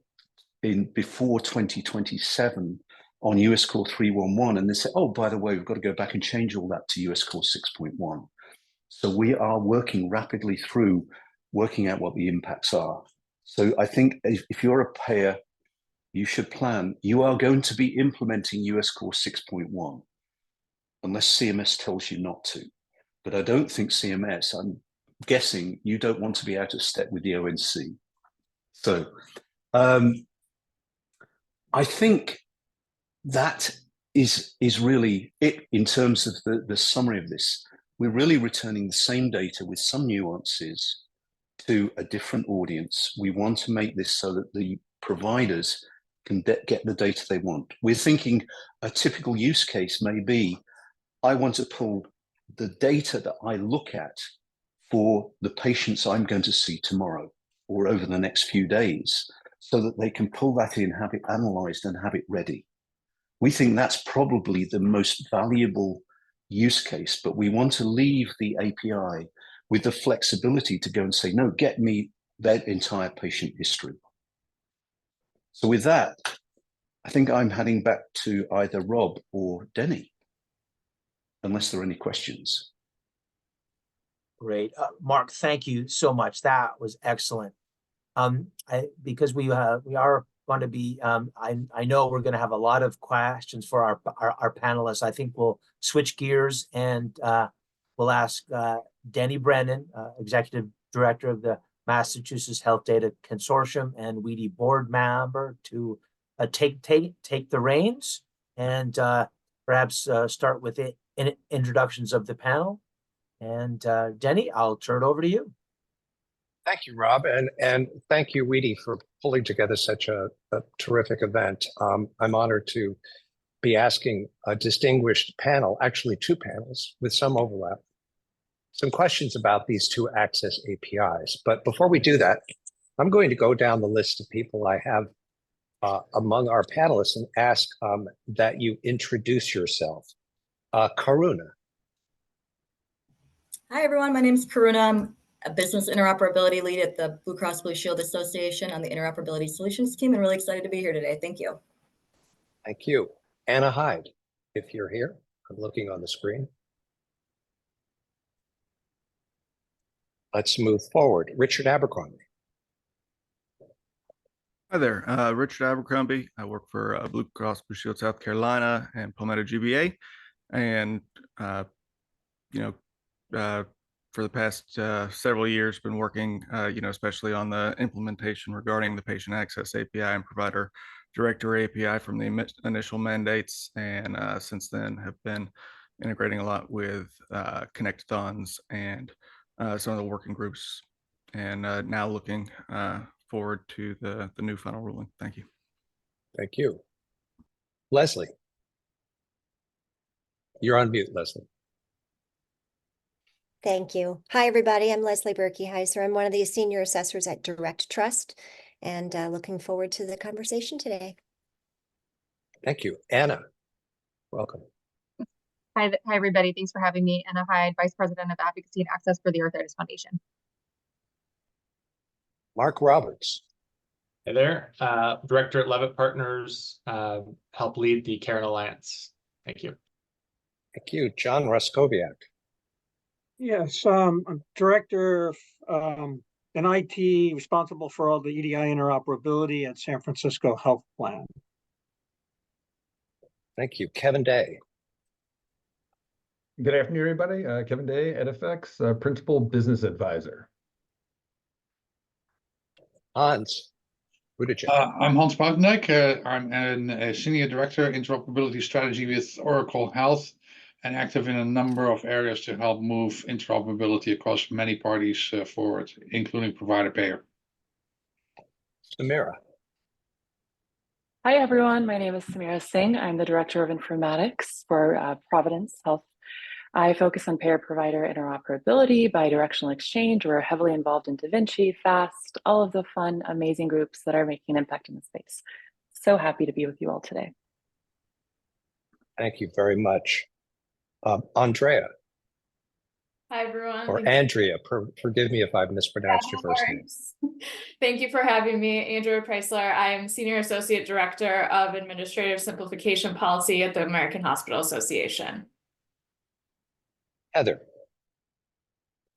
before 2027 on US Core 3.1 and then say, oh, by the way, we've got to go back and change all that to US Core 6.1. So we are working rapidly through working out what the impacts are. So I think if you're a payer, you should plan. You are going to be implementing US Core 6.1 unless CMS tells you not to. But I don't think CMS, I'm guessing you don't want to be out of step with the ONC. So I think that is really it in terms of the summary of this. We're really returning the same data with some nuances to a different audience. We want to make this so that the providers can get the data they want. We're thinking a typical use case may be, I want to pull the data that I look at for the patients I'm going to see tomorrow or over the next few days, so that they can pull that in, have it analyzed and have it ready. We think that's probably the most valuable use case, but we want to leave the API with the flexibility to go and say, no, get me that entire patient history. So with that, I think I'm heading back to either Rob or Denny, unless there are any questions. Great. Mark, thank you so much. That was excellent. Because we are going to be, I know we're going to have a lot of questions for our panelists. I think we'll switch gears and we'll ask Denny Brennan, Executive Director of the Massachusetts Health Data Consortium and WEDI board member, to take the reins and perhaps start with introductions of the panel. And Denny, I'll turn it over to you. Thank you, Rob, and thank you, WEDI, for pulling together such a terrific event. I'm honored to be asking a distinguished panel, actually 2 panels with some overlap, some questions about these 2 access APIs. But before we do that, I'm going to go down the list of people I have among our panelists and ask that you introduce yourself. Karuna. Hi, everyone. My name is Karuna. I'm a business interoperability lead at the Blue Cross Blue Shield Association on the Interoperability Solutions team, and really excited to be here today. Thank you. Thank you. Anna Hyde, if you're here, I'm looking on the screen. let's move forward. Richard Abercrombie. Hi there, Richard Abercrombie. I work for Blue Cross Blue Shield South Carolina and Palmetto GBA, and for the past several years, been working, especially on the implementation regarding the Patient Access API and Provider Directory API from the initial mandates, and since then have been integrating a lot with connectathons and some of the working groups, and now looking forward to the new final ruling. Thank you. Thank you. Leslie. You're on mute, Leslie. Thank you. Hi, everybody. I'm Leslie Berkey-Heiser. I'm one of the senior assessors at Direct Trust, and looking forward to the conversation today. Thank you. Anna, welcome. Hi, everybody. Thanks for having me. Anna Hyde, Vice President of Advocacy and Access for the Arthritis Foundation. Mark Roberts. Hey there, Director at Levitt Partners, help lead the Karen Alliance. Thank you. Thank you. John Roskowiak. Yes, I'm Director in IT, responsible for all the EDI interoperability at San Francisco Health Plan. Thank you. Kevin Day. Good afternoon, everybody. Kevin Day, EdFX, Principal Business Advisor. Hans Budacek. I'm Hans Buitendijk. I'm a Senior Director, Interoperability Strategy with Oracle Health, and active in a number of areas to help move interoperability across many parties forward, including provider payer. Samira. Hi, everyone. My name is Samira Singh. I'm the Director of Informatics for Providence Health. I focus on payer-provider interoperability, bidirectional exchange. We're heavily involved in DaVinci, FAST, all of the fun, amazing groups that are making an impact in the space. So happy to be with you all today. Thank you very much. Andrea. Hi, everyone. Or Andrea, forgive me if I've mispronounced your first name. Thank you for having me, Andrea Preisler. I'm Senior Associate Director of Administrative Simplification Policy at the American Hospital Association. Heather.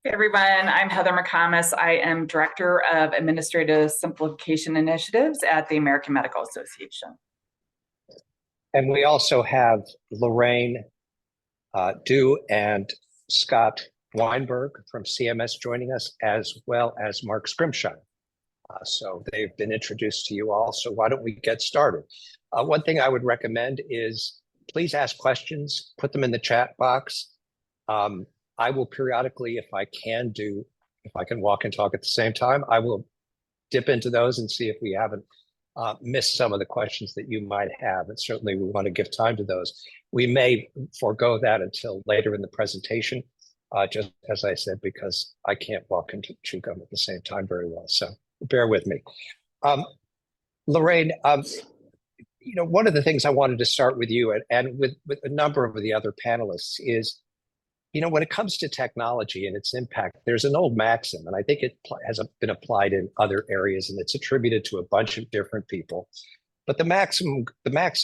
Hey, everyone. I'm Heather McComas. I am Director of Administrative Simplification Initiatives at the American Medical Association. And we also have Lorraine Dew and Scott Weinberg from CMS joining us, as well as Mark Scrimshire. So they've been introduced to you all. So why don't we get started? One thing I would recommend is please ask questions, put them in the chat box. I will periodically, if I can walk and talk at the same time, I will dip into those and see if we haven't missed some of the questions that you might have. And certainly we want to give time to those. We may forego that until later in the presentation, just as I said, because I can't walk and chew gum at the same time very well. So bear with me. Lorraine, one of the things I wanted to start with you and with a number of the other panelists is, when it comes to technology and its impact, there's an old maxim, and I think it has been applied in other areas, and it's attributed to a bunch of different people. But the maxim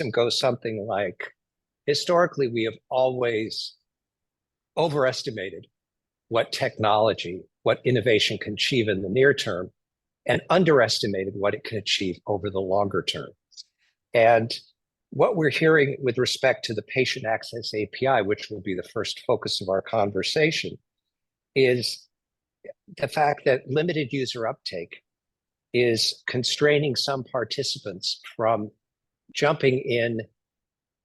goes something like, historically, we have always overestimated what innovation can achieve in the near term, and underestimated what it can achieve over the longer term. And what we're hearing with respect to the Patient Access API, which will be the first focus of our conversation, is the fact that limited user uptake is constraining some participants from jumping in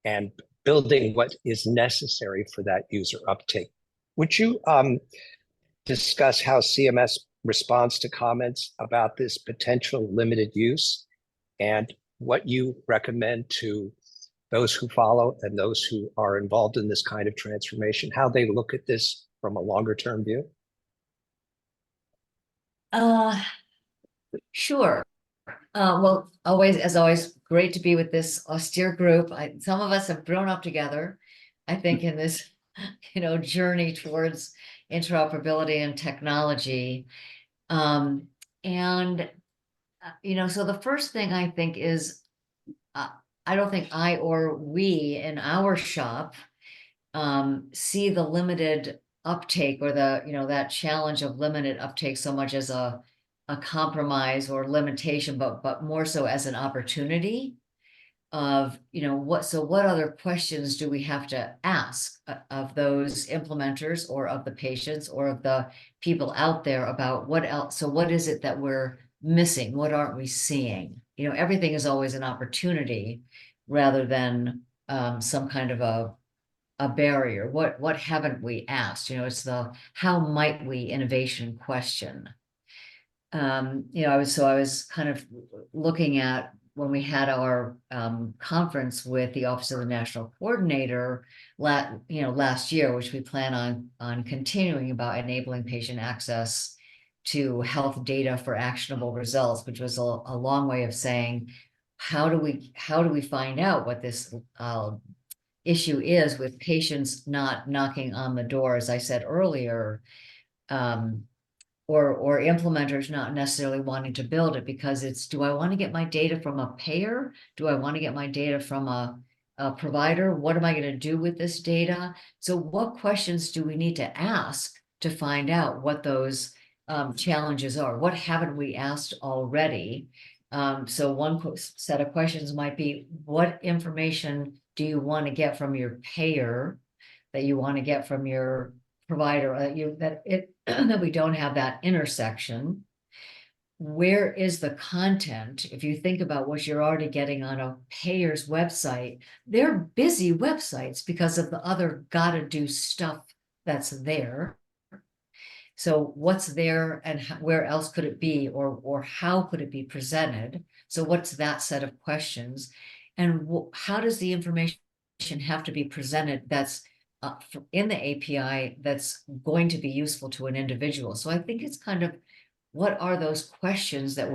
and building what is necessary for that user uptake. Would you discuss how CMS responds to comments about this potential limited use and what you recommend to those who follow and those who are involved in this kind of transformation, how they look at this from a longer term view? Sure. Well, as always, great to be with this austere group. Some of us have grown up together, I think, in this, journey towards interoperability and technology. So the first thing I think is, I don't think I or we in our shop see the limited uptake or that challenge of limited uptake so much as a compromise or limitation, but more so as an opportunity of, what other questions do we have to ask of those implementers or of the patients or of the people out there about what else? So what is it that we're missing? What aren't we seeing? Everything is always an opportunity rather than some kind of a barrier. What haven't we asked? It's the how might we innovation question. I was kind of looking at when we had our conference with the Office of the National Coordinator last year, which we plan on continuing, about enabling patient access to health data for actionable results, which was a long way of saying, how do we find out what this issue is with patients not knocking on the door, as I said earlier, or implementers not necessarily wanting to build it because it's, do I want to get my data from a payer? Do I want to get my data from a provider? What am I going to do with this data? So what questions do we need to ask to find out what those challenges are? What haven't we asked already? So one set of questions might be, what information do you want to get from your payer that you want to get from your provider, that we don't have that intersection? Where is the content? If you think about what you're already getting on a payer's website, they're busy websites because of the other gotta do stuff that's there. So what's there and where else could it be, or how could it be presented? So what's that set of questions? And how does the information have to be presented that's in the API that's going to be useful to an individual? So I think it's kind of, what are those questions that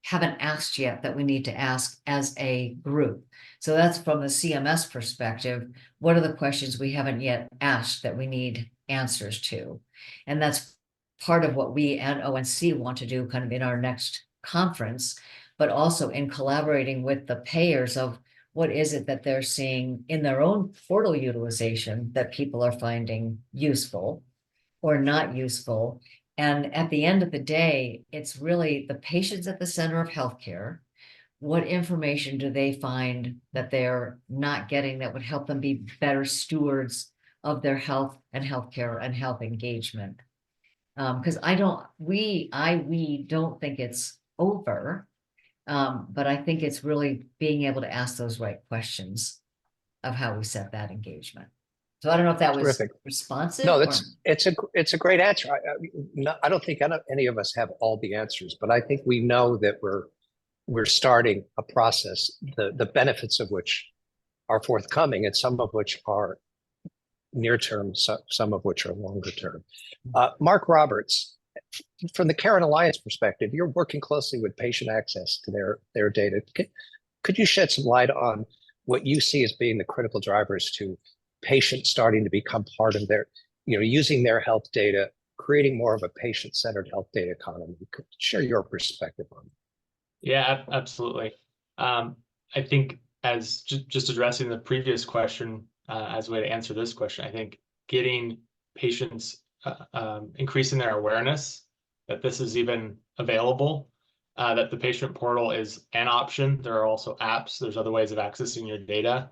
haven't asked yet that we need to ask as a group? So that's from the CMS perspective. What are the questions we haven't yet asked that we need answers to? And that's part of what we and ONC want to do kind of in our next conference, but also in collaborating with the payers of what is it that they're seeing in their own portal utilization that people are finding useful or not useful. And at the end of the day, it's really the patients at the center of healthcare. What information do they find that they're not getting that would help them be better stewards of their health and healthcare and health engagement? Because we don't think it's over. But I think it's really being able to ask those right questions of how we set that engagement. So I don't know if that was responsive. No, it's a great answer. I don't think any of us have all the answers, but I think we know that we're starting a process, the benefits of which are forthcoming, and some of which are near term, some of which are longer term. Mark Roberts, from the Caring Alliance perspective, you're working closely with patient access to their data. Could you shed some light on what you see as being the critical drivers to patients starting to become part of their, using their health data, creating more of a patient-centered health data economy? Could you share your perspective on that? Yeah, absolutely. I think as just addressing the previous question as a way to answer this question, I think getting patients increasing their awareness that this is even available, that the patient portal is an option. There are also apps. There's other ways of accessing your data,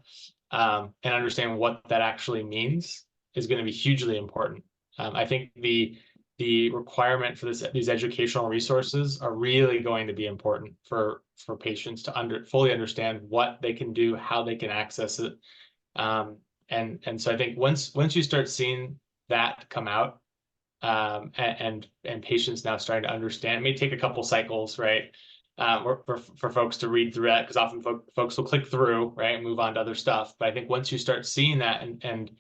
and understanding what that actually means is going to be hugely important. I think the requirement for these educational resources are really going to be important for patients to fully understand what they can do, how they can access it. And so I think once you start seeing that come out, and patients now starting to understand, it may take a couple cycles, right? For folks to read through that, because often folks will click through, right, and move on to other stuff. But I think once you start seeing that and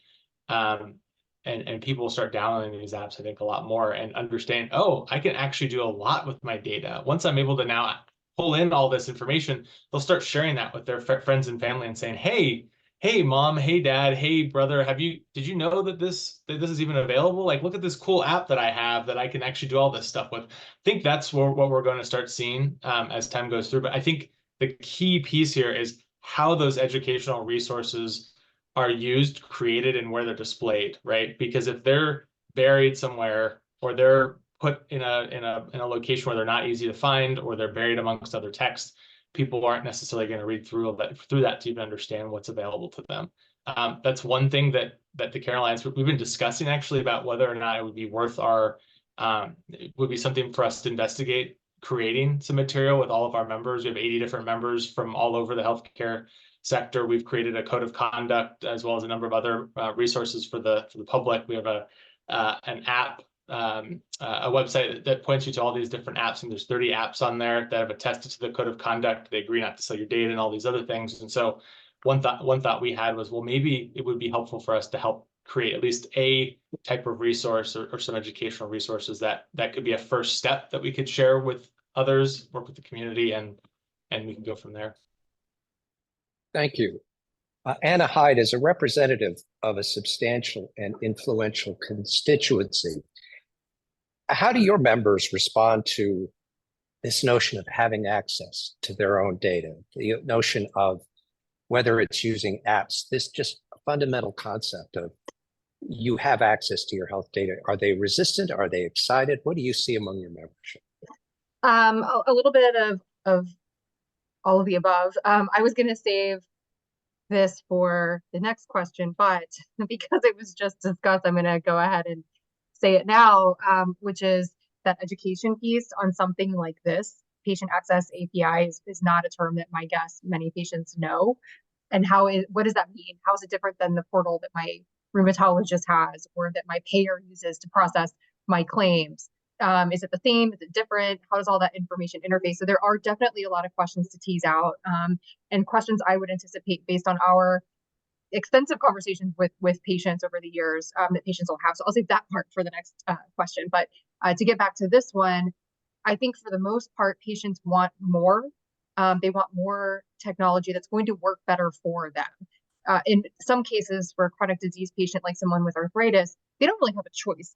people start downloading these apps, I think a lot more, and understand, oh, I can actually do a lot with my data. Once I'm able to now pull in all this information, they'll start sharing that with their friends and family and saying, hey mom, hey dad, hey brother, did you know that this is even available? Like, look at this cool app that I have that I can actually do all this stuff with. I think that's what we're going to start seeing as time goes through. But I think the key piece here is how those educational resources are used, created, and where they're displayed, right? Because if they're buried somewhere, or they're put in a location where they're not easy to find, or they're buried amongst other text, people aren't necessarily going to read through that to even understand what's available to them. That's one thing that the Care Alliance, we've been discussing actually about whether or not it would be worth it would be something for us to investigate creating some material with all of our members. We have 80 different members from all over the healthcare sector. We've created a code of conduct as well as a number of other resources for the public. We have an app, a website that points you to all these different apps, and there's 30 apps on there that have attested to the code of conduct. They agree not to sell your data and all these other things. And so one thought we had was, well, maybe it would be helpful for us to help create at least a type of resource or some educational resources that could be a first step that we could share with others, work with the community, and we can go from there. Thank you. Anna Hyde is a representative of a substantial and influential constituency. How do your members respond to this notion of having access to their own data, the notion of whether it's using apps, this just fundamental concept of you have access to your health data? Are they resistant? Are they excited? What do you see among your membership? A little bit of all of the above. I was going to save this for the next question, but because it was just discussed, I'm going to go ahead and say it now, which is that education piece on something like this. Patient access API is not a term that my guess many patients know. And what does that mean? How is it different than the portal that my rheumatologist has or that my payer uses to process my claims? Is it the same? Is it different? How does all that information interface? So there are definitely a lot of questions to tease out, and questions I would anticipate based on our extensive conversations with patients over the years that patients will have. So I'll save that part for the next question. But to get back to this one, I think for the most part, patients want more. They want more technology that's going to work better for them. In some cases, for a chronic disease patient, like someone with arthritis, they don't really have a choice.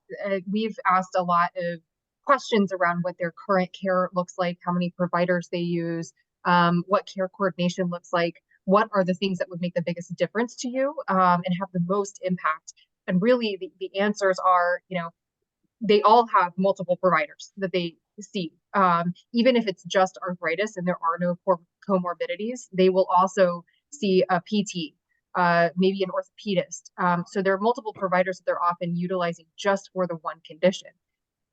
We've asked a lot of questions around what their current care looks like, how many providers they use, what care coordination looks like, what are the things that would make the biggest difference to you and have the most impact. And really, the answers are, they all have multiple providers that they see. Even if it's just arthritis and there are no comorbidities, they will also see a PT, maybe an orthopedist. So there are multiple providers that they're often utilizing just for the one condition.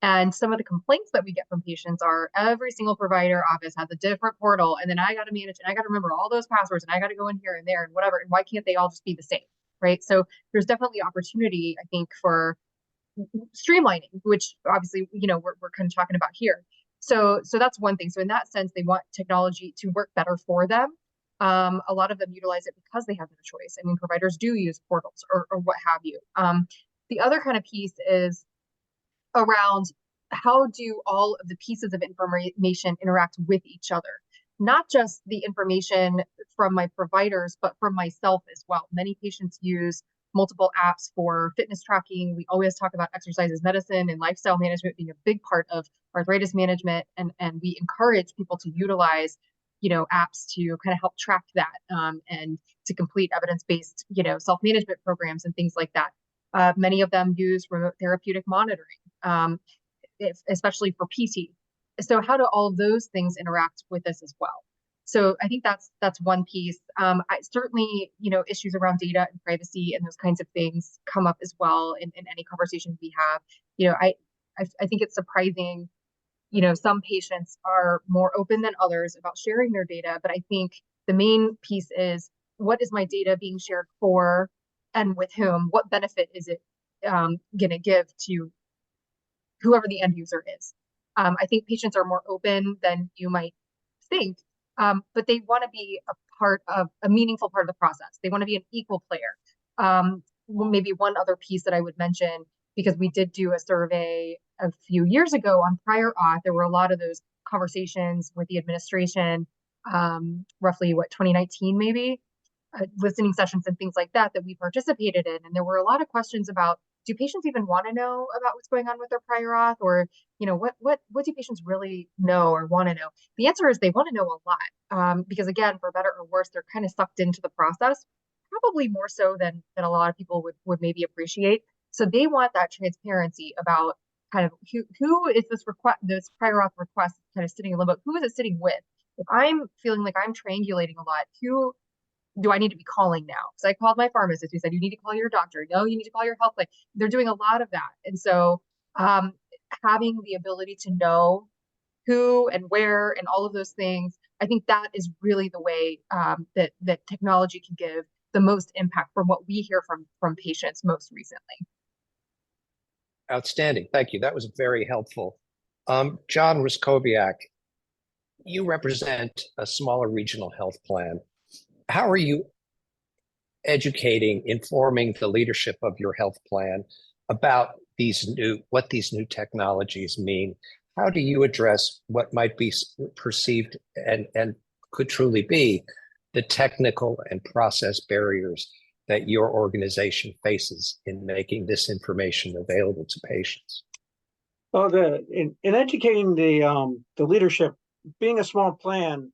And some of the complaints that we get from patients are every single provider office has a different portal, and then I got to manage and I got to remember all those passwords and I got to go in here and there and whatever. And why can't they all just be the same, right? So there's definitely opportunity, I think, for streamlining, which obviously, we're kind of talking about here. So that's one thing. So in that sense, they want technology to work better for them. A lot of them utilize it because they have no choice. I mean, providers do use portals or what have you. The other kind of piece is around how do all of the pieces of information interact with each other? Not just the information from my providers, but from myself as well. Many patients use multiple apps for fitness tracking. We always talk about exercise as medicine and lifestyle management being a big part of arthritis management. And we encourage people to utilize, apps to kind of help track that and to complete evidence-based, self-management programs and things like that. Many of them use remote therapeutic monitoring, especially for PT. So how do all of those things interact with this as well? So I think that's one piece. Certainly, issues around data and privacy and those kinds of things come up as well in any conversation we have. I think it's surprising, some patients are more open than others about sharing their data, but I think the main piece is, what is my data being shared for and with whom? What benefit is it going to give to whoever the end user is? I think patients are more open than you might think, but they want to be a meaningful part of the process. They want to be an equal player. Maybe one other piece that I would mention, because we did do a survey a few years ago on prior auth, there were a lot of those conversations with the administration, roughly 2019 maybe, listening sessions and things like that we participated in. And there were a lot of questions about, do patients even want to know about what's going on with their prior auth? Or, what do patients really know or want to know? The answer is they want to know a lot, because again, for better or worse, they're kind of sucked into the process, probably more so than a lot of people would maybe appreciate. So they want that transparency about kind of who is this prior auth request kind of sitting in limbo? Who is it sitting with? If I'm feeling like I'm triangulating a lot, who do I need to be calling now? Because I called my pharmacist who said, you need to call your doctor. No, you need to call your health plan. They're doing a lot of that. And so having the ability to know who and where and all of those things, I think that is really the way that technology can give the most impact from what we hear from patients most recently. Outstanding. Thank you. That was very helpful. John Ruskowiak, you represent a smaller regional health plan. How are you educating, informing the leadership of your health plan about what these new technologies mean? How do you address what might be perceived and could truly be the technical and process barriers that your organization faces in making this information available to patients? Well, in educating the leadership, being a small plan,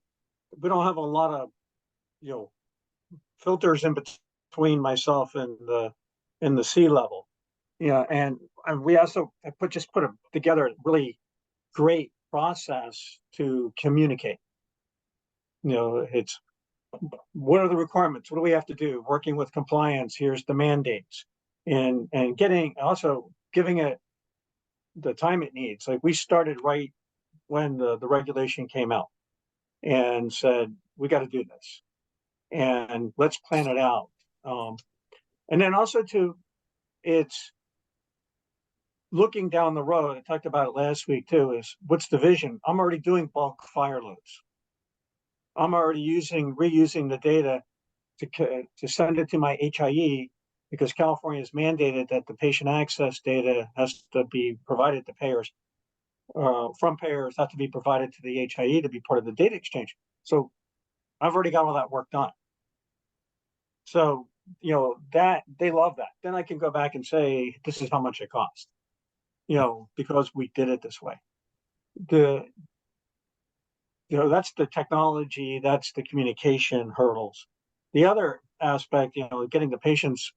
we don't have a lot of filters in between myself and the C level. And we also put together a really great process to communicate. It's what are the requirements? What do we have to do? Working with compliance, here's the mandates, and giving it the time it needs. Like we started right when the regulation came out and said, we got to do this and let's plan it out. And then also it's looking down the road. I talked about it last week too, is what's the vision? I'm already doing bulk fire loads. I'm already reusing the data to send it to my HIE because California has mandated that the patient access data has to be provided to payers, from payers, have to be provided to the HIE to be part of the data exchange. So I've already got all that work done. So, that they love that. Then I can go back and say, this is how much it cost, because we did it this way. That's the technology, that's the communication hurdles. The other aspect, getting the patients,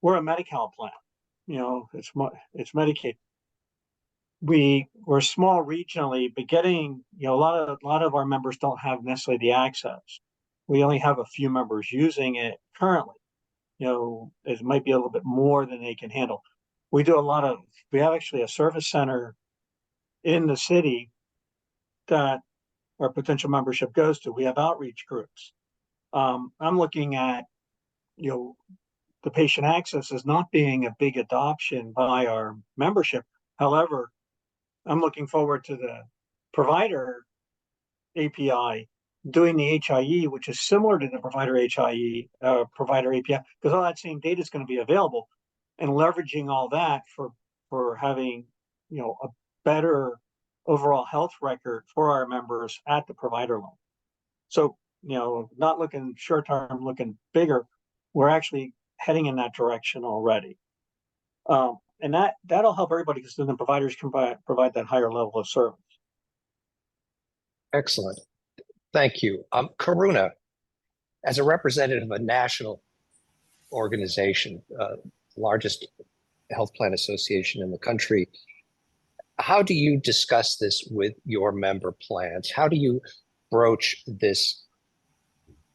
we're a Medi-Cal plan, it's Medicaid. We're small regionally, but getting, a lot of our members don't have necessarily the access. We only have a few members using it currently. It might be a little bit more than they can handle. We have actually a service center in the city that our potential membership goes to. We have outreach groups. I'm looking at, the patient access as not being a big adoption by our membership. However, I'm looking forward to the provider API doing the HIE, which is similar to the provider API, because all that same data is going to be available, and leveraging all that for having, a better overall health record for our members at the provider level. So, not looking short term, looking bigger, we're actually heading in that direction already. And that'll help everybody because then the providers can provide that higher level of service. Excellent. Thank you. Karuna, as a representative of a national organization, largest health plan association in the country, how do you discuss this with your member plans? How do you broach this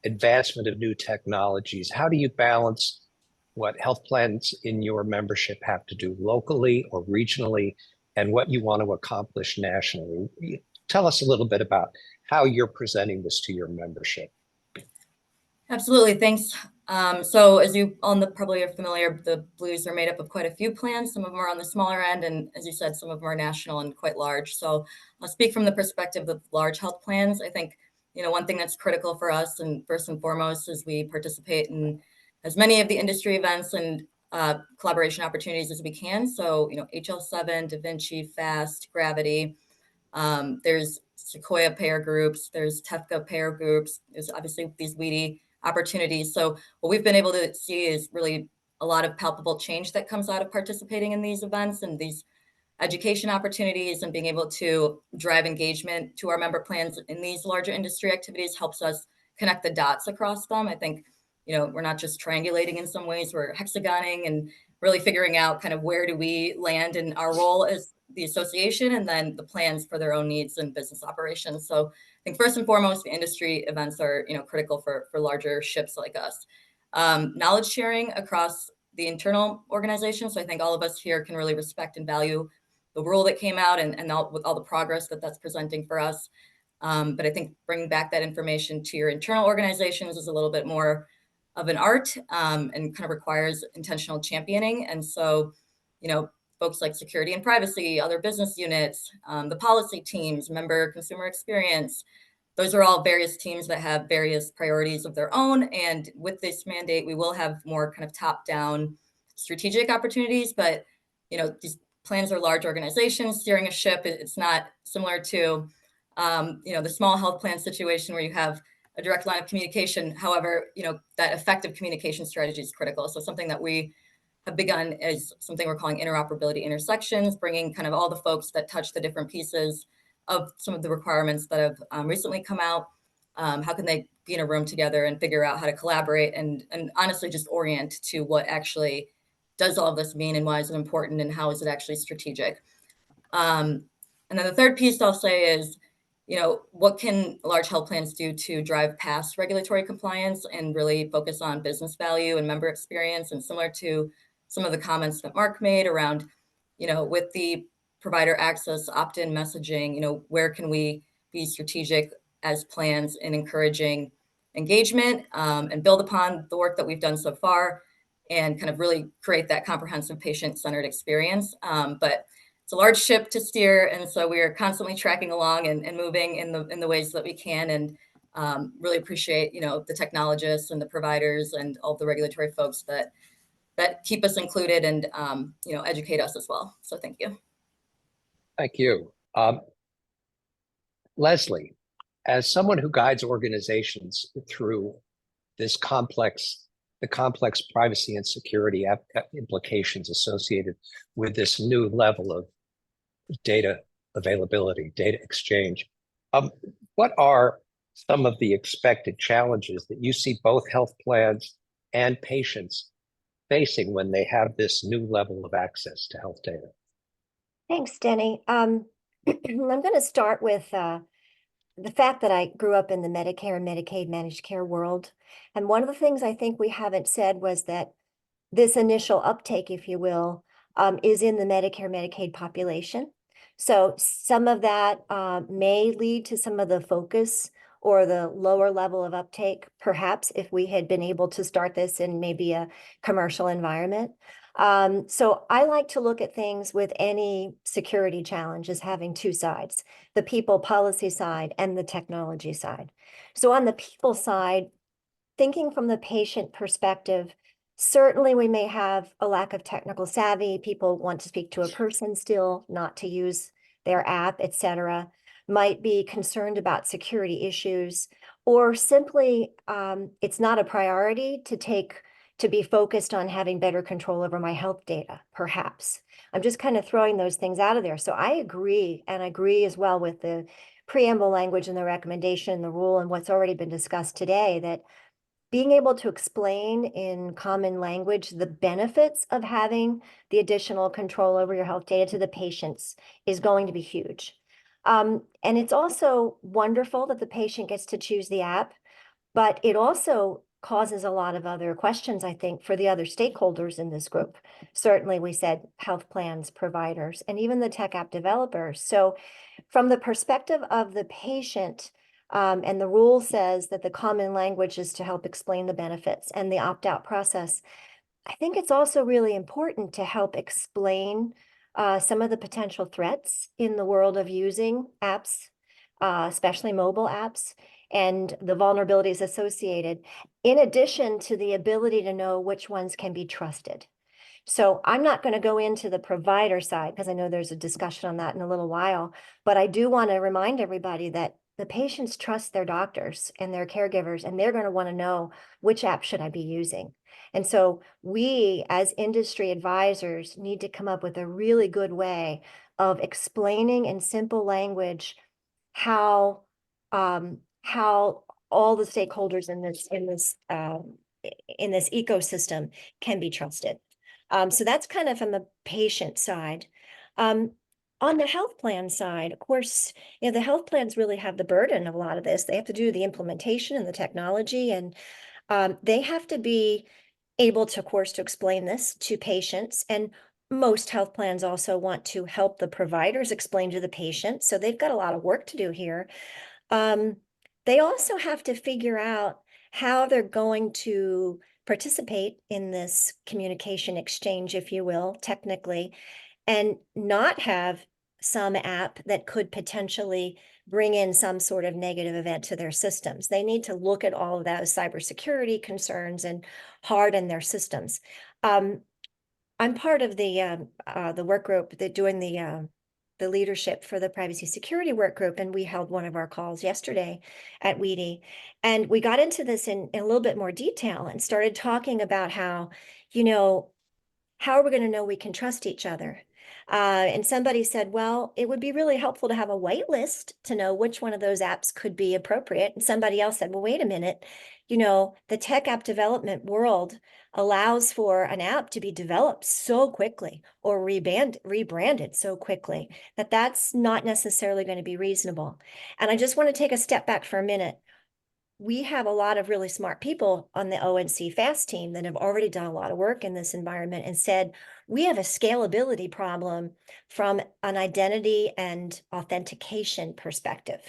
advancement of new technologies? How do you balance what health plans in your membership have to do locally or regionally and what you want to accomplish nationally? Tell us a little bit about how you're presenting this to your membership. Absolutely, thanks. So as you all probably are familiar, the Blues are made up of quite a few plans. Some of them are on the smaller end, and as you said, some of them are national and quite large. So I'll speak from the perspective of large health plans. I think, one thing that's critical for us, and first and foremost, is we participate in as many of the industry events and collaboration opportunities as we can. So, HL7, Da Vinci, FAST, Gravity. There's Sequoia payer groups. There's TEFCA payer groups. There's obviously these WEDI opportunities. So what we've been able to see is really a lot of palpable change that comes out of participating in these events and these education opportunities, and being able to drive engagement to our member plans in these larger industry activities helps us connect the dots across them. I think, we're not just triangulating in some ways, we're hexagoning and really figuring out kind of where do we land in our role as the association, and then the plans for their own needs and business operations. So I think first and foremost, the industry events are, critical for larger ships like us. Knowledge sharing across the internal organization. So I think all of us here can really respect and value the rule that came out and with all the progress that's presenting for us. But I think bringing back that information to your internal organizations is a little bit more of an art, and kind of requires intentional championing. And so, folks like security and privacy, other business units, the policy teams, member consumer experience, those are all various teams that have various priorities of their own. And with this mandate, we will have more kind of top-down strategic opportunities. But, these plans are large organizations steering a ship. It's not similar to, the small health plan situation where you have a direct line of communication. However, that effective communication strategy is critical. So something that we have begun is something we're calling interoperability intersections, bringing kind of all the folks that touch the different pieces of some of the requirements that have recently come out. How can they be in a room together and figure out how to collaborate and honestly just orient to what actually does all of this mean and why is it important and how is it actually strategic? And then the third piece I'll say is, what can large health plans do to drive past regulatory compliance and really focus on business value and member experience? And similar to some of the comments that Mark made around, with the provider access opt-in messaging, where can we be strategic as plans in encouraging engagement, and build upon the work that we've done so far and kind of really create that comprehensive patient-centered experience. But it's a large ship to steer, and so we are constantly tracking along and moving in the ways that we can, and really appreciate the technologists and the providers and all the regulatory folks that keep us included and educate us as well. So thank you. Thank you. Leslie, as someone who guides organizations through the complex privacy and security implications associated with this new level of data availability, data exchange, what are some of the expected challenges that you see both health plans and patients facing when they have this new level of access to health data? Thanks, Denny. I'm going to start with the fact that I grew up in the Medicare and Medicaid managed care world. And one of the things I think we haven't said was that this initial uptake, if you will, is in the Medicare Medicaid population. So some of that may lead to some of the focus or the lower level of uptake, perhaps if we had been able to start this in maybe a commercial environment. So I like to look at things with any security challenge as having two sides, the people policy side and the technology side. So on the people side, thinking from the patient perspective, certainly we may have a lack of technical savvy. People want to speak to a person still, not to use their app, et cetera, might be concerned about security issues, or simply it's not a priority to be focused on having better control over my health data, perhaps. I'm just kind of throwing those things out of there. So I agree, and I agree as well with the preamble language and the recommendation, the rule, and what's already been discussed today, that being able to explain in common language the benefits of having the additional control over your health data to the patients is going to be huge. And it's also wonderful that the patient gets to choose the app, but it also causes a lot of other questions, I think, for the other stakeholders in this group. Certainly, we said health plans, providers, and even the tech app developers. So from the perspective of the patient, and the rule says that the common language is to help explain the benefits and the opt-out process, I think it's also really important to help explain some of the potential threats in the world of using apps, especially mobile apps, and the vulnerabilities associated, in addition to the ability to know which ones can be trusted. So I'm not going to go into the provider side because I know there's a discussion on that in a little while, but I do want to remind everybody that the patients trust their doctors and their caregivers, and they're going to want to know which app should I be using. And so we, as industry advisors, need to come up with a really good way of explaining in simple language how all the stakeholders in this ecosystem can be trusted. So that's kind of from the patient side. On the health plan side, of course, the health plans really have the burden of a lot of this. They have to do the implementation and the technology, and they have to be able to, of course, to explain this to patients. And most health plans also want to help the providers explain to the patient. So they've got a lot of work to do here. They also have to figure out how they're going to participate in this communication exchange, if you will, technically, and not have some app that could potentially bring in some sort of negative event to their systems. They need to look at all of those cybersecurity concerns and harden their systems. I'm part of the work group that doing the leadership for the privacy security work group, and we held one of our calls yesterday at WEDI, and we got into this in a little bit more detail and started talking about how, how are we going to know we can trust each other? And somebody said, well, it would be really helpful to have a white list to know which one of those apps could be appropriate. And somebody else said, well, wait a minute, the tech app development world allows for an app to be developed so quickly or rebranded so quickly that that's not necessarily going to be reasonable. And I just want to take a step back for a minute. We have a lot of really smart people on the ONC FAST team that have already done a lot of work in this environment and said, we have a scalability problem from an identity and authentication perspective.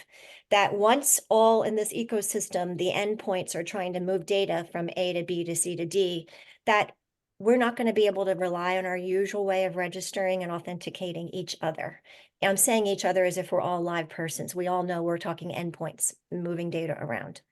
That once all in this ecosystem, the endpoints are trying to move data from A to B to C to D, that we're not going to be able to rely on our usual way of registering and authenticating each other. I'm saying each other as if we're all live persons. We all know we're talking endpoints, moving data around.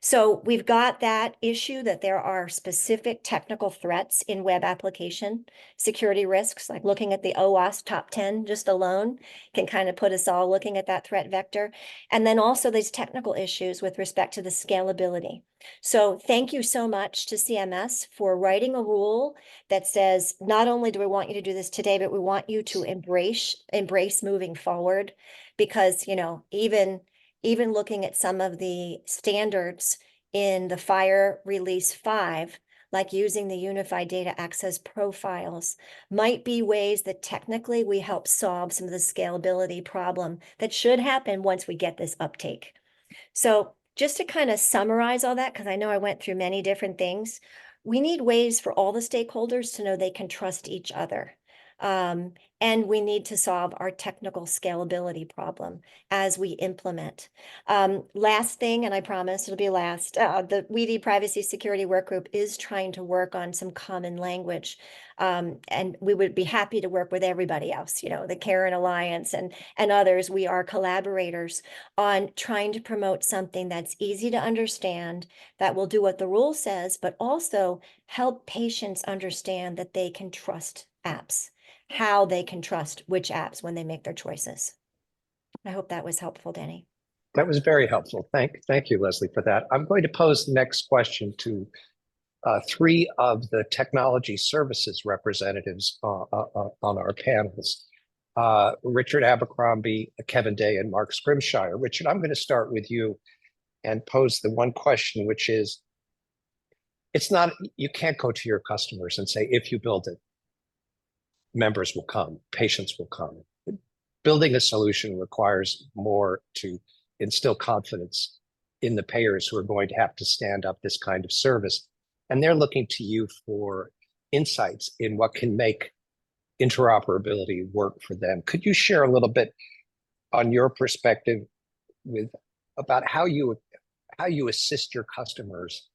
So we've got that issue that there are specific technical threats in web application security risks, like looking at the OWASP top 10 just alone can kind of put us all looking at that threat vector. And then also these technical issues with respect to the scalability. So thank you so much to CMS for writing a rule that says, not only do we want you to do this today, but we want you to embrace moving forward, because, even looking at some of the standards in the FHIR Release 5, like using the Unified Data Access Profiles, might be ways that technically we help solve some of the scalability problem that should happen once we get this uptake. So just to kind of summarize all that, because I know I went through many different things, we need ways for all the stakeholders to know they can trust each other. And we need to solve our technical scalability problem as we implement. Last thing, and I promise it'll be last, the WEDI Privacy Security Work Group is trying to work on some common language. And we would be happy to work with everybody else, the Karen Alliance and others. We are collaborators on trying to promote something that's easy to understand, that will do what the rule says, but also help patients understand that they can trust apps, how they can trust which apps when they make their choices. I hope that was helpful, Denny. That was very helpful. Thank you, Leslie, for that. I'm going to pose the next question to three of the technology services representatives on our panels. Richard Abercrombie, Kevin Day, and Mark Scrimshire. Richard, I'm going to start with you and pose the one question, which is, you can't go to your customers and say, if you build it, members will come, patients will come. Building a solution requires more to instill confidence in the payers who are going to have to stand up this kind of service. And they're looking to you for insights in what can make interoperability work for them. Could you share a little bit on your perspective about how you assist your customers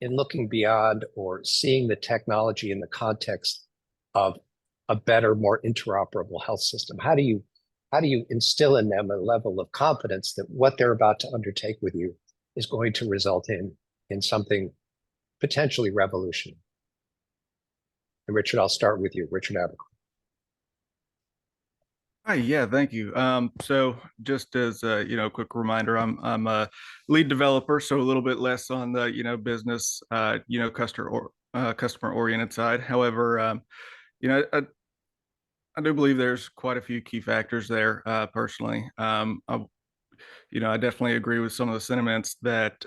in looking beyond or seeing the technology in the context of a better, more interoperable health system? How do you instill in them a level of confidence that what they're about to undertake with you is going to result in something potentially revolutionary? And Richard, I'll start with you, Richard Abercrombie. Hi, yeah, thank you. So just as a quick reminder, I'm a lead developer, so a little bit less on the business customer oriented side. However, I do believe there's quite a few key factors there. Personally, I definitely agree with some of the sentiments that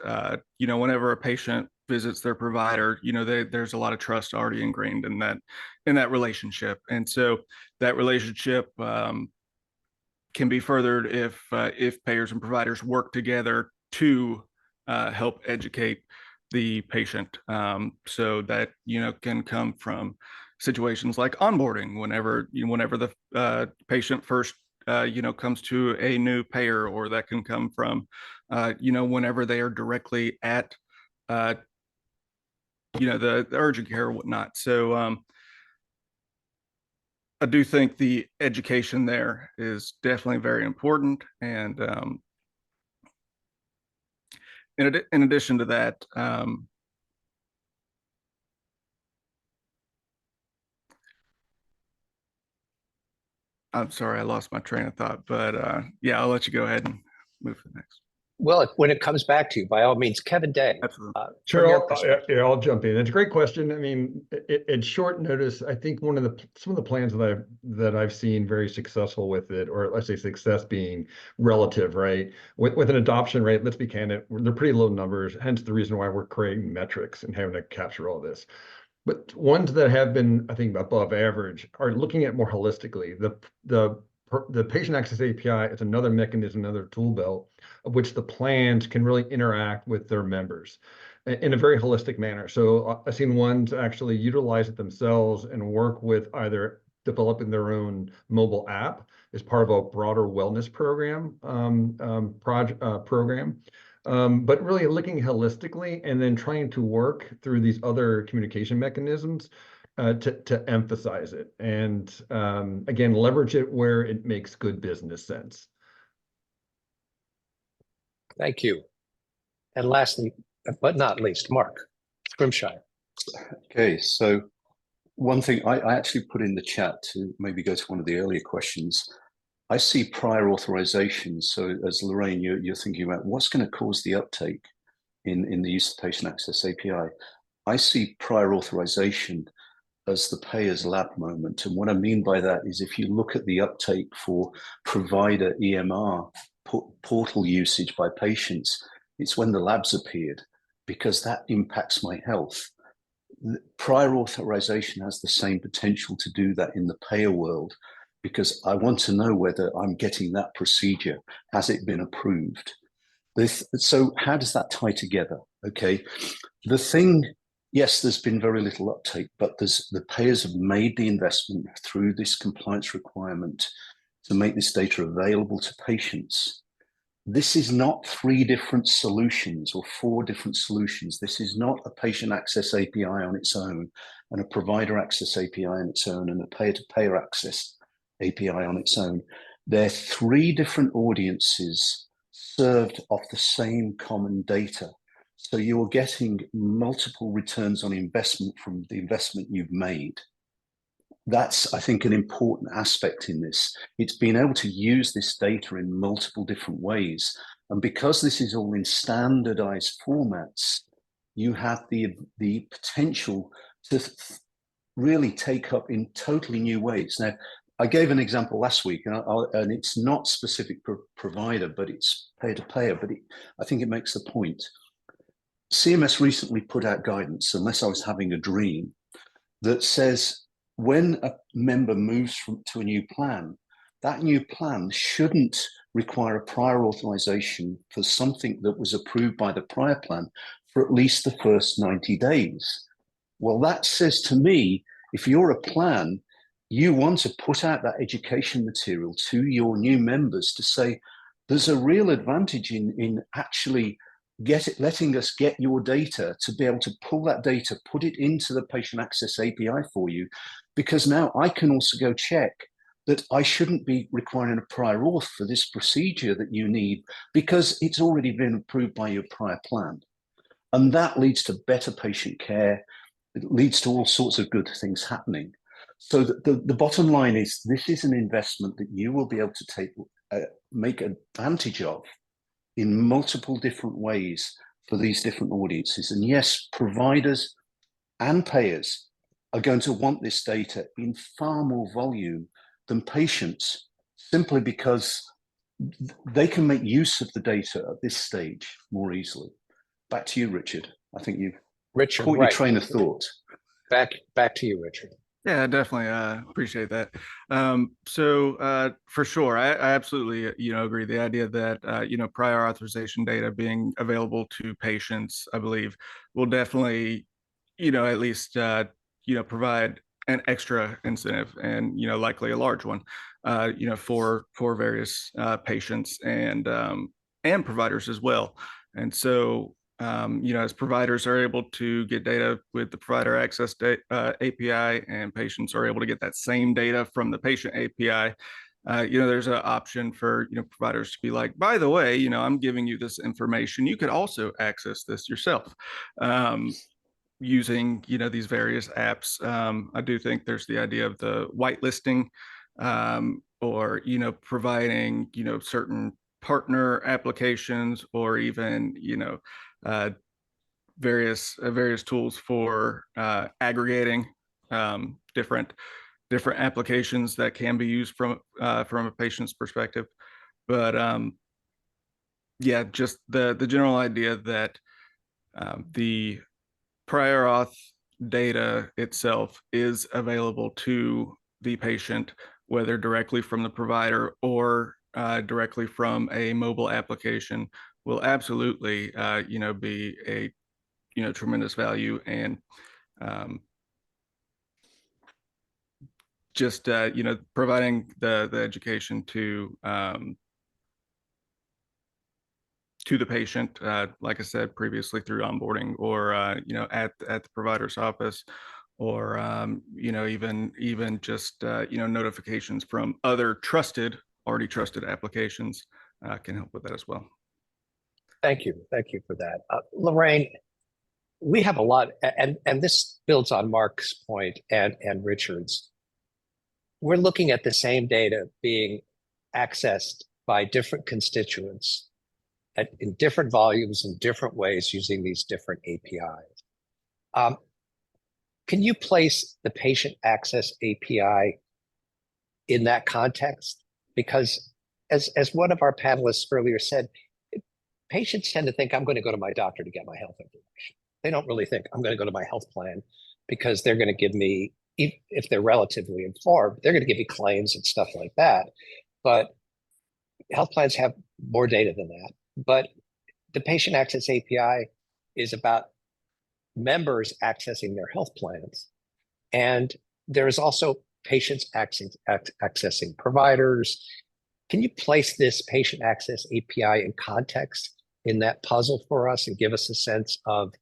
whenever a patient visits their provider, there's a lot of trust already ingrained in that relationship. And so that relationship can be furthered if payers and providers work together to help educate the patient. So that can come from situations like onboarding, whenever the patient first comes to a new payer, or that can come from whenever they are directly at the urgent care or whatnot. So I do think the education there is definitely very important. And in addition to that, I'm sorry, I lost my train of thought, but yeah, I'll let you go ahead and move to the next. Well, when it comes back to you, by all means, Kevin Day. Absolutely. Sure, I'll jump in. It's a great question. I mean, at short notice, I think some of the plans that I've seen very successful with it, or let's say success being relative, right? With an adoption rate, let's be candid, they're pretty low numbers. Hence the reason why we're creating metrics and having to capture all this. But ones that have been, I think, above average are looking at more holistically. The patient access API is another mechanism, another tool belt of which the plans can really interact with their members in a very holistic manner. So I've seen ones actually utilize it themselves and work with either developing their own mobile app as part of a broader wellness program, but really looking holistically and then trying to work through these other communication mechanisms to emphasize it and again, leverage it where it makes good business sense. Thank you. And lastly, but not least, Mark Scrimshire. Okay, so one thing I actually put in the chat to maybe go to one of the earlier questions. I see prior authorizations. So as Lorraine, you're thinking about what's going to cause the uptake in the use of patient access API. I see prior authorization as the payer's lab moment. And what I mean by that is if you look at the uptake for provider EMR portal usage by patients, it's when the labs appeared, because that impacts my health. Prior authorization has the same potential to do that in the payer world, because I want to know whether I'm getting that procedure. Has it been approved? So how does that tie together? Okay, the thing, yes, there's been very little uptake, but the payers have made the investment through this compliance requirement to make this data available to patients. This is not 3 different solutions or 4 different solutions. This is not a patient access API on its own and a provider access API on its own and a payer-to-payer access API on its own. They're 3 different audiences served off the same common data. So you're getting multiple returns on investment from the investment you've made. That's, I think, an important aspect in this. It's being able to use this data in multiple different ways. And because this is all in standardized formats, you have the potential to really take up in totally new ways. Now, I gave an example last week, and it's not specific provider, but it's payer-to-payer, but I think it makes the point. CMS recently put out guidance, unless I was having a dream, that says when a member moves to a new plan, that new plan shouldn't require a prior authorization for something that was approved by the prior plan for at least the first 90 days. Well, that says to me, if you're a plan, you want to put out that education material to your new members to say, there's a real advantage in actually letting us get your data, to be able to pull that data, put it into the patient access API for you, because now I can also go check that I shouldn't be requiring a prior auth for this procedure that you need, because it's already been approved by your prior plan. And that leads to better patient care. It leads to all sorts of good things happening. So the bottom line is, this is an investment that you will be able to make advantage of in multiple different ways for these different audiences. And yes, providers and payers are going to want this data in far more volume than patients, simply because they can make use of the data at this stage more easily. Back to you, Richard. I think you've Richard, Caught your right. train of thought. Back to you, Richard. Yeah, definitely. Appreciate that. For sure, I absolutely, agree. The idea that, prior authorization data being available to patients, I believe, will definitely, at least, provide an extra incentive and, likely a large one, for various patients and providers as well. And so, as providers are able to get data with the provider access API, and patients are able to get that same data from the patient API, there's an option for, providers to be like, by the way, I'm giving you this information. You could also access this yourself. Using, these various apps. I do think there's the idea of the whitelisting, or, providing, certain partner applications, or even, various tools for aggregating different applications that can be used from a patient's perspective. But yeah, just the general idea that the prior auth data itself is available to the patient, whether directly from the provider or directly from a mobile application, will absolutely, be a, tremendous value. And just, providing the education to the patient, like I said previously, through onboarding, or at the provider's office, or even just notifications from other already trusted applications can help with that as well. Thank you for that, Lorraine. We have a lot, and this builds on Mark's point and Richard's. We're looking at the same data being accessed by different constituents in different volumes, in different ways, using these different APIs. Can you place the patient access API in that context? Because as one of our panelists earlier said, patients tend to think, I'm going to go to my doctor to get my health information. They don't really think, I'm going to go to my health plan because they're going to give me, if they're relatively informed, they're going to give me claims and stuff like that. But health plans have more data than that. But the patient access API is about members accessing their health plans. And there is also patients accessing providers. Can you place this patient access API in context in that puzzle for us and give us a sense of,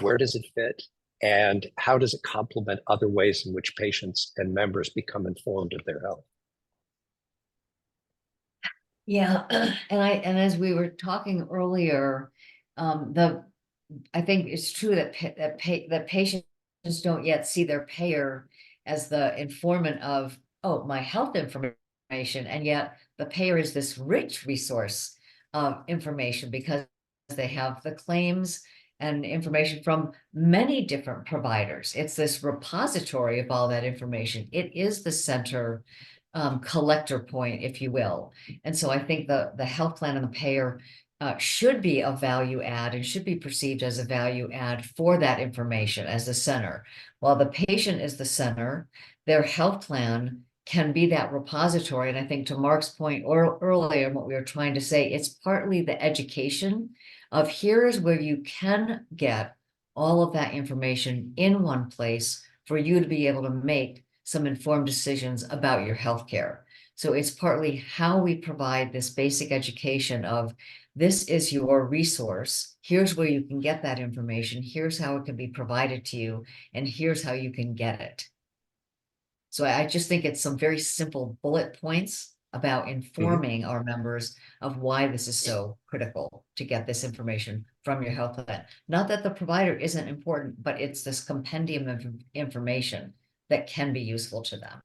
where does it fit and how does it complement other ways in which patients and members become informed of their health? Yeah, and as we were talking earlier, I think it's true that patients don't yet see their payer as the informant of, oh, my health information, and yet the payer is this rich resource of information because they have the claims and information from many different providers. It's this repository of all that information. It is the center collector point, if you will. And so I think the health plan and the payer should be a value add and should be perceived as a value add for that information as the center. While the patient is the center, their health plan can be that repository. And I think to Mark's point earlier, what we were trying to say, it's partly the education of here's where you can get all of that information in one place for you to be able to make some informed decisions about your healthcare. So it's partly how we provide this basic education of this is your resource. Here's where you can get that information. Here's how it can be provided to you. And here's how you can get it. So I just think it's some very simple bullet points about informing our members of why this is so critical to get this information from your health plan. Not that the provider isn't important, but it's this compendium of information that can be useful to them.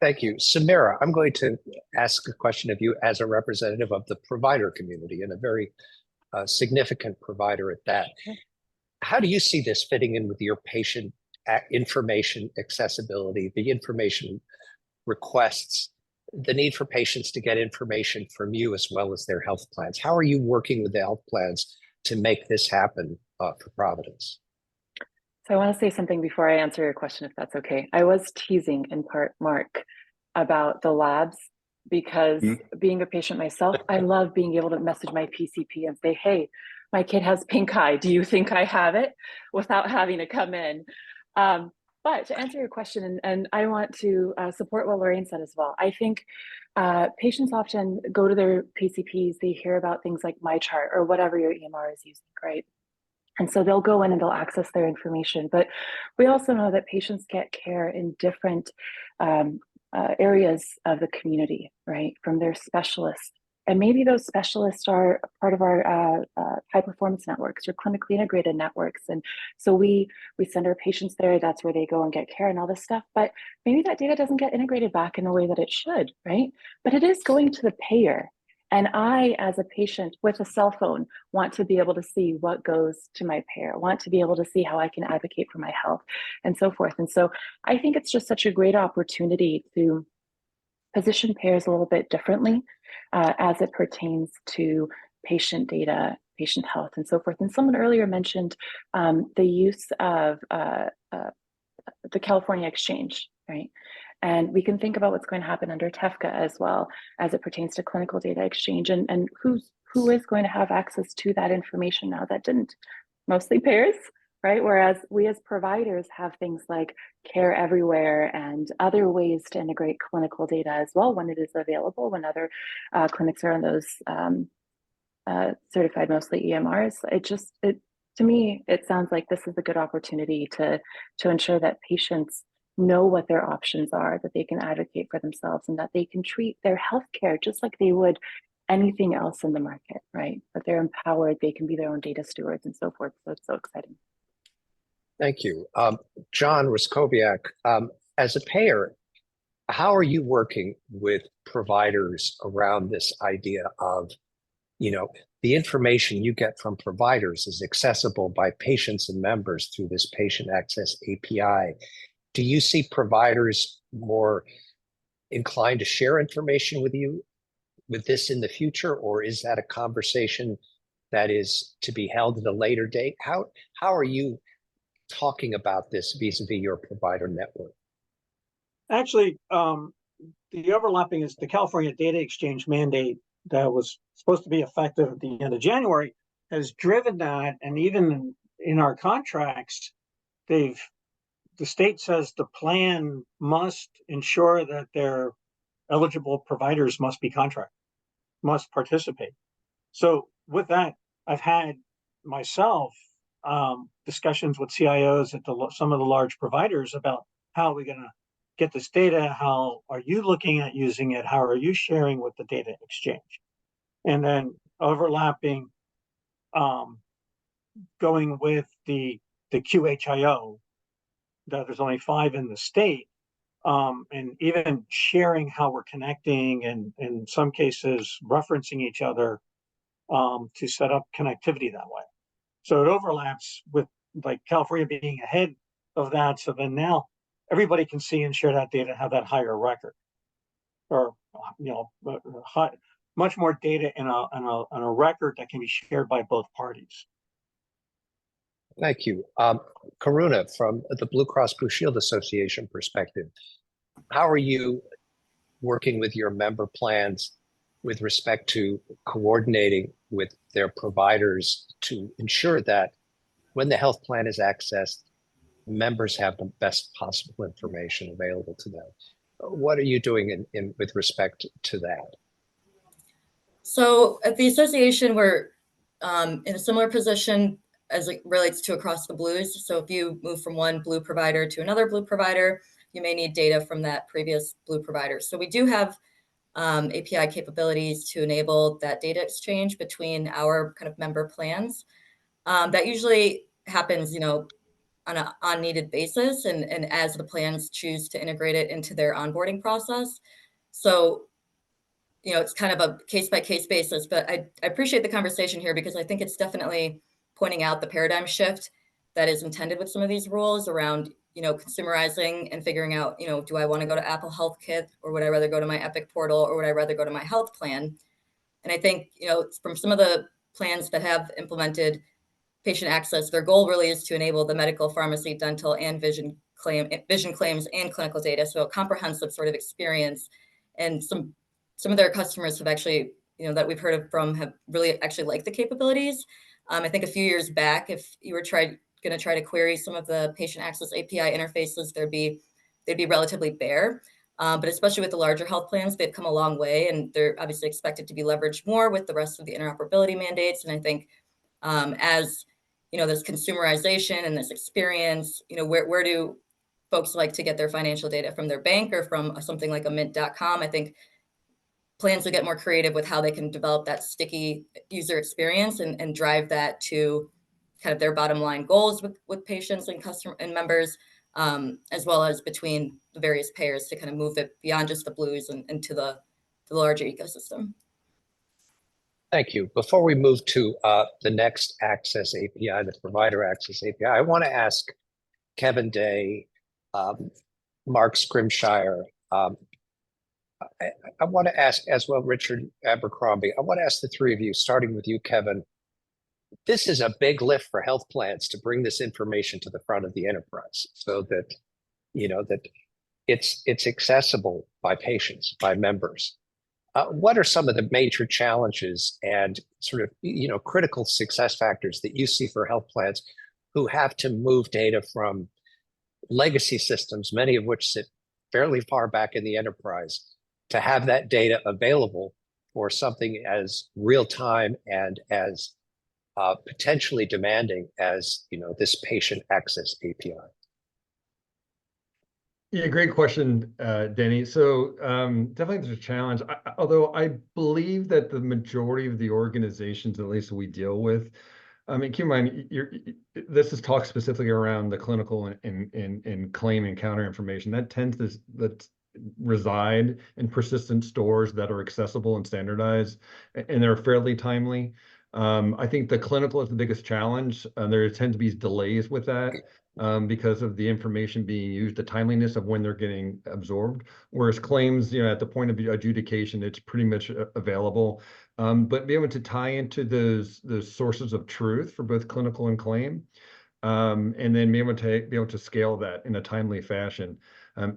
Thank you. Samira, I'm going to ask a question of you as a representative of the provider community and a very significant provider at that. How do you see this fitting in with your patient information accessibility, the information requests, the need for patients to get information from you as well as their health plans? How are you working with the health plans to make this happen for Providence? So I want to say something before I answer your question, if that's okay. I was teasing in part, Mark, about the labs because being a patient myself, I love being able to message my PCP and say, hey, my kid has pink eye. Do you think I have it? Without having to come in. But to answer your question, and I want to support what Lorraine said as well. I think patients often go to their PCPs, they hear about things like MyChart or whatever your EMR is using, right? And so they'll go in and they'll access their information. But we also know that patients get care in different areas of the community, right? From their specialists. And maybe those specialists are part of our high performance networks or clinically integrated networks. And so we send our patients there, that's where they go and get care and all this stuff. But maybe that data doesn't get integrated back in the way that it should, right? But it is going to the payer. And I, as a patient with a cell phone, want to be able to see what goes to my payer, want to be able to see how I can advocate for my health and so forth. And so I think it's just such a great opportunity to position payers a little bit differently as it pertains to patient data, patient health, and so forth. And someone earlier mentioned the use of the California exchange, right? And we can think about what's going to happen under TEFCA as well as it pertains to clinical data exchange and who is going to have access to that information now that didn't. Mostly payers, right? Whereas we as providers have things like Care Everywhere and other ways to integrate clinical data as well when it is available, when other clinics are on those certified mostly EMRs. To me, it sounds like this is a good opportunity to ensure that patients know what their options are, that they can advocate for themselves and that they can treat their healthcare just like they would anything else in the market, right? That they're empowered, they can be their own data stewards and so forth. So it's so exciting. Thank you. John Raskowiak, as a payer, how are you working with providers around this idea of, the information you get from providers is accessible by patients and members through this patient access API? Do you see providers more inclined to share information with you with this in the future, or is that a conversation that is to be held at a later date? How are you talking about this vis-a-vis your provider network? Actually, the overlapping is the California Data Exchange mandate that was supposed to be effective at the end of January has driven that. And even in our contracts, the state says the plan must ensure that their eligible providers must be contracted, must participate. So with that, I've had myself discussions with CIOs at some of the large providers about how are we going to get this data? How are you looking at using it? How are you sharing with the data exchange? And then overlapping, going with the QHIO, that there's only 5 in the state, and even sharing how we're connecting and in some cases referencing each other to set up connectivity that way. So it overlaps with like California being ahead of that. So then now everybody can see and share that data, have that higher record, or much more data in a record that can be shared by both parties. Thank you. Karuna, from the Blue Cross Blue Shield Association perspective, how are you working with your member plans with respect to coordinating with their providers to ensure that when the health plan is accessed, members have the best possible information available to them? What are you doing with respect to that? So at the association, we're in a similar position as it relates to across the Blues. So if you move from one Blue provider to another Blue provider, you may need data from that previous Blue provider. So we do have API capabilities to enable that data exchange between our kind of member plans. That usually happens, on an on-needed basis and as the plans choose to integrate it into their onboarding process. So, it's kind of a case-by-case basis, but I appreciate the conversation here because I think it's definitely pointing out the paradigm shift that is intended with some of these rules around, consumerizing and figuring out, do I want to go to Apple Health Kit or would I rather go to my Epic portal or would I rather go to my health plan? And I think, from some of the plans that have implemented patient access, their goal really is to enable the medical, pharmacy, dental, and vision claims and clinical data. So a comprehensive sort of experience. And some of their customers have actually, that we've heard of from, have really actually liked the capabilities. I think a few years back, if you were going to try to query some of the patient access API interfaces, they'd be relatively bare. But especially with the larger health plans, they've come a long way, and they're obviously expected to be leveraged more with the rest of the interoperability mandates. And I think as this consumerization and this experience, where do folks like to get their financial data, from their bank or from something like a mint.com? I think plans will get more creative with how they can develop that sticky user experience and drive that to kind of their bottom line goals with patients and customer and members, as well as between the various payers to kind of move it beyond just the Blues and into the larger ecosystem. Thank you. Before we move to the next Access API, the Provider Access API, I want to ask Kevin Day, Mark Scrimshire, I want to ask as well, Richard Abercrombie, I want to ask the three of you, starting with you, Kevin. This is a big lift for health plans to bring this information to the front of the enterprise so that, that it's accessible by patients, by members. What are some of the major challenges and sort of, critical success factors that you see for health plans who have to move data from legacy systems, many of which sit fairly far back in the enterprise, to have that data available for something as real-time and as potentially demanding as this patient access API? Yeah, great question, Danny. So definitely there's a challenge. Although I believe that the majority of the organizations, at least we deal with, I mean, keep in mind, this is talk specifically around the clinical and claim encounter information that tends to reside in persistent stores that are accessible and standardized, and they're fairly timely. I think the clinical is the biggest challenge. There tend to be delays with that because of the information being used, the timeliness of when they're getting absorbed. Whereas claims, at the point of adjudication, it's pretty much available. But be able to tie into those sources of truth for both clinical and claim, and then be able to scale that in a timely fashion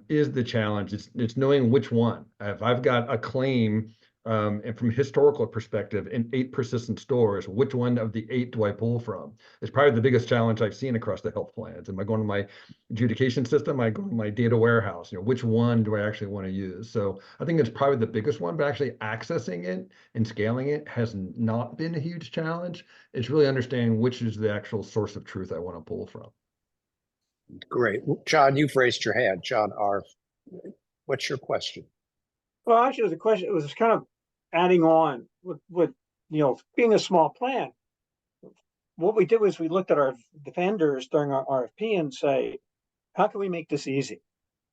is the challenge. It's knowing which one. If I've got a claim, and from a historical perspective, in 8 persistent stores, which one of the 8 do I pull from? It's probably the biggest challenge I've seen across the health plans. Am I going to my adjudication system? Am I going to my data warehouse? Which one do I actually want to use? So I think it's probably the biggest one, but actually accessing it and scaling it has not been a huge challenge. It's really understanding which is the actual source of truth I want to pull from. Great. John, you've raised your hand. John R., what's your question? Well, actually, the question, it was kind of adding on with being a small plan. What we did was we looked at our vendors during our RFP and say, how can we make this easy?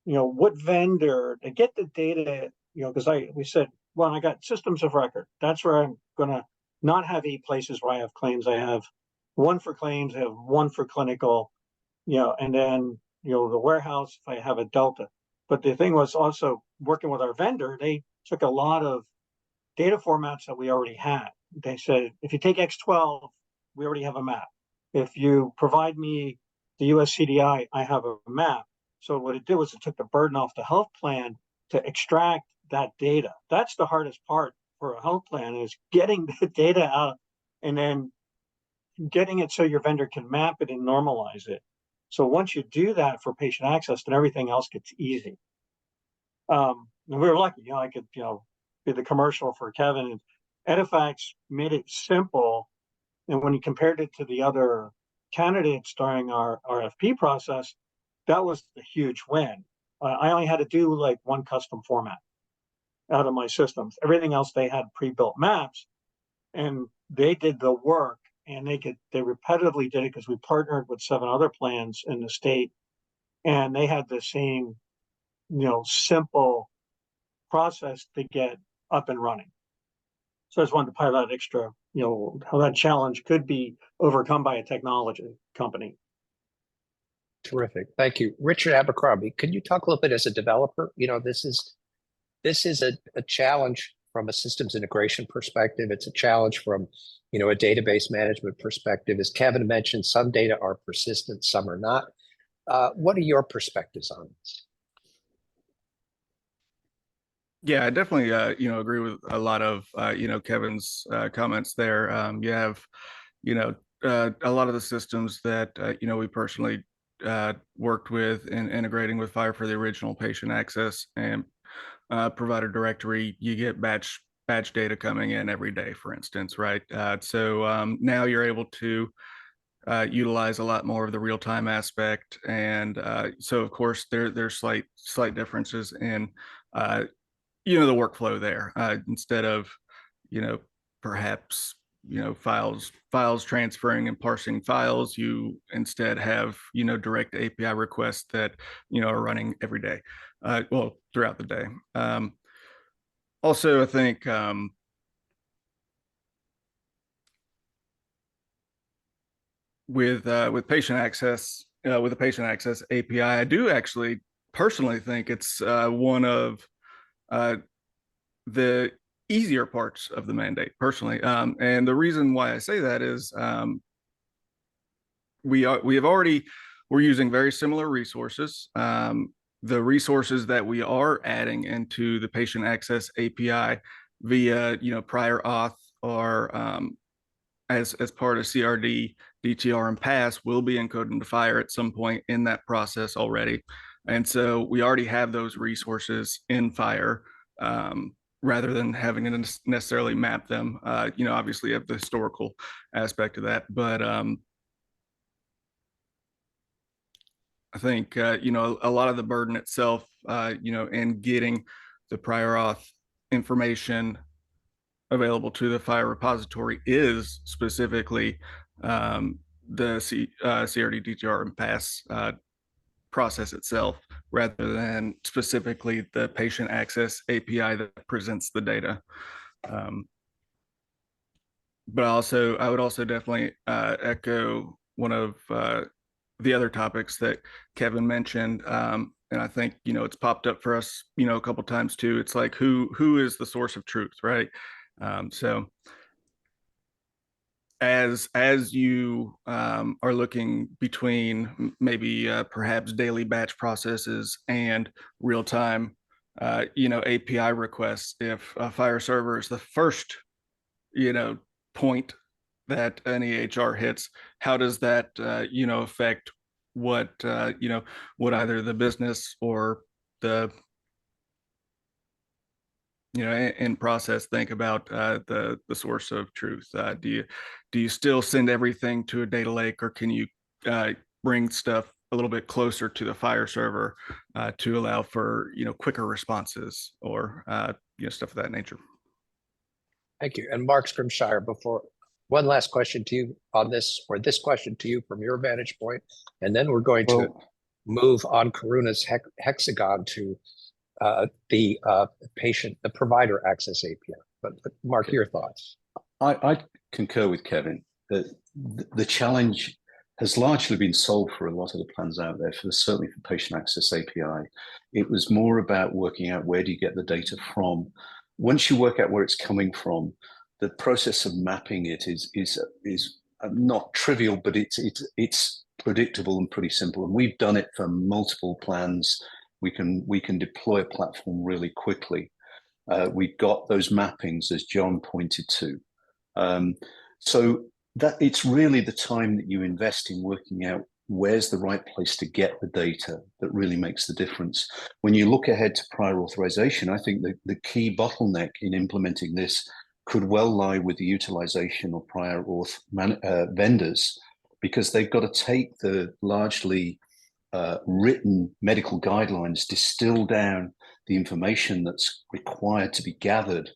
What vendor to get the data, because we said, well, I got systems of record. That's where I'm going to not have 8 places where I have claims. I have one for claims, I have one for clinical, and then, the warehouse, if I have a Delta. But the thing was also working with our vendor, they took a lot of data formats that we already had. They said, if you take X12, we already have a map. If you provide me the US CDI, I have a map. So what it did was it took the burden off the health plan to extract that data. That's the hardest part for a health plan, is getting the data out and then getting it so your vendor can map it and normalize it. So once you do that for patient access, then everything else gets easy. And we were lucky, I could, be the commercial for Kevin. And Edifax made it simple. And when you compared it to the other candidates during our RFP process, that was a huge win. I only had to do like one custom format out of my systems. Everything else, they had pre-built maps, and they did the work. And they repetitively did it because we partnered with 7 other plans in the state, and they had the same, simple process to get up and running. So I just wanted to highlight extra, how that challenge could be overcome by a technology company. Terrific. Thank you. Richard Abercrombie, could you talk a little bit as a developer? This is a challenge from a systems integration perspective. It's a challenge from a database management perspective. As Kevin mentioned, some data are persistent, some are not. What are your perspectives on this? Yeah, I definitely, agree with a lot of, Kevin's comments there. You have, a lot of the systems that, we personally worked with in integrating with Fire for the original patient access and provider directory. You get batch data coming in every day, for instance, right? So now you're able to utilize a lot more of the real-time aspect, and so of course there's slight differences in the workflow there. Instead of perhaps files transferring and parsing files, you instead have direct API requests that are running every day, well, throughout the day. Also, I think with patient access, with the patient access API, I do actually personally think it's one of the easier parts of the mandate personally. And the reason why I say that is we're using very similar resources. The resources that we are adding into the patient access API via prior auth or as part of CRD, DTR, and PASS will be encoded into Fire at some point in that process already. And so we already have those resources in Fire, rather than having to necessarily map them. Obviously you have the historical aspect of that, but I think, a lot of the burden itself, in getting the prior auth information available to the Fire repository is specifically the CRD, DTR, and PASS process itself, rather than specifically the patient access API that presents the data. But I would also definitely echo one of the other topics that Kevin mentioned. And I think, it's popped up for us, a couple times too. It's like, who is the source of truth, right? So as you are looking between maybe perhaps daily batch processes and real-time API requests, if a Fire server is the first point that an EHR hits, how does that affect what what either the business or the in process think about the source of truth? Do you still send everything to a data lake, or can you bring stuff a little bit closer to the Fire server to allow for quicker responses or stuff of that nature? Thank you. And Mark Scrimshire, before one last question to you on this, or this question to you from your vantage point, and then we're going to move on Karuna's hexagon to the provider access API. But Mark, your thoughts. I concur with Kevin that the challenge has largely been solved for a lot of the plans out there, certainly for patient access API. It was more about working out where do you get the data from. Once you work out where it's coming from, the process of mapping it is not trivial, but it's predictable and pretty simple. And we've done it for multiple plans. We can deploy a platform really quickly. We've got those mappings, as John pointed to. So that it's really the time that you invest in working out where's the right place to get the data that really makes the difference. When you look ahead to prior authorization, I think the key bottleneck in implementing this could well lie with the utilization of prior auth vendors, because they've got to take the largely written medical guidelines, distill down the information that's required to be gathered,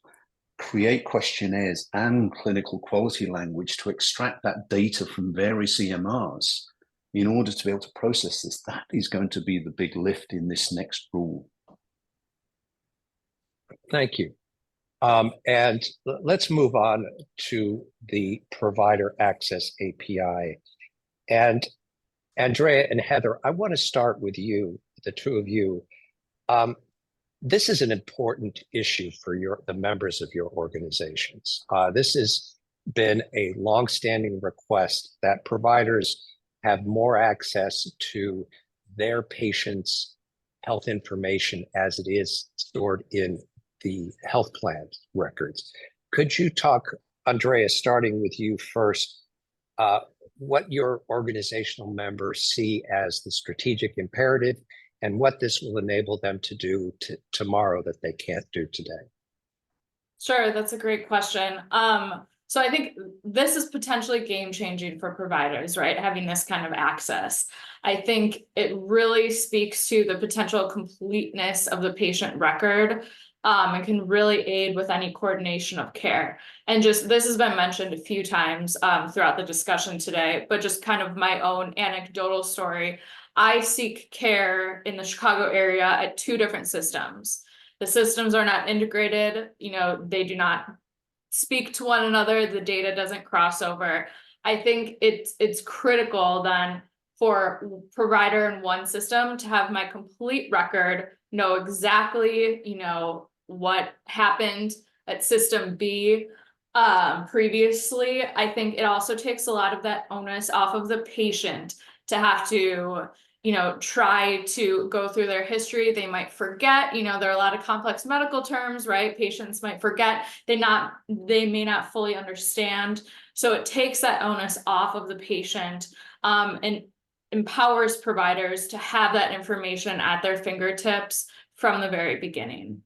create questionnaires and clinical quality language to extract that data from various EMRs in order to be able to process this. That is going to be the big lift in this next rule. Thank you. And let's move on to the provider access API. And Andrea and Heather, I want to start with you, the two of you. This is an important issue for the members of your organizations. This is been a longstanding request that providers have more access to their patients' health information as it is stored in the health plan records. Could you talk, Andrea, starting with you first, what your organizational members see as the strategic imperative and what this will enable them to do tomorrow that they can't do today? Sure, that's a great question. So I think this is potentially game changing for providers, right? Having this kind of access. I think it really speaks to the potential completeness of the patient record, and can really aid with any coordination of care. And just, this has been mentioned a few times throughout the discussion today, but just kind of my own anecdotal story. I seek care in the Chicago area at 2 different systems. The systems are not integrated, they do not speak to one another, the data doesn't cross over. I think it's critical then for provider in one system to have my complete record, know exactly, what happened at system B previously. I think it also takes a lot of that onus off of the patient to have to try to go through their history. They might forget, there are a lot of complex medical terms, right? Patients might forget, they may not fully understand. So it takes that onus off of the patient, and empowers providers to have that information at their fingertips from the very beginning.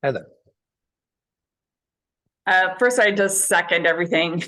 Heather. First, I just second everything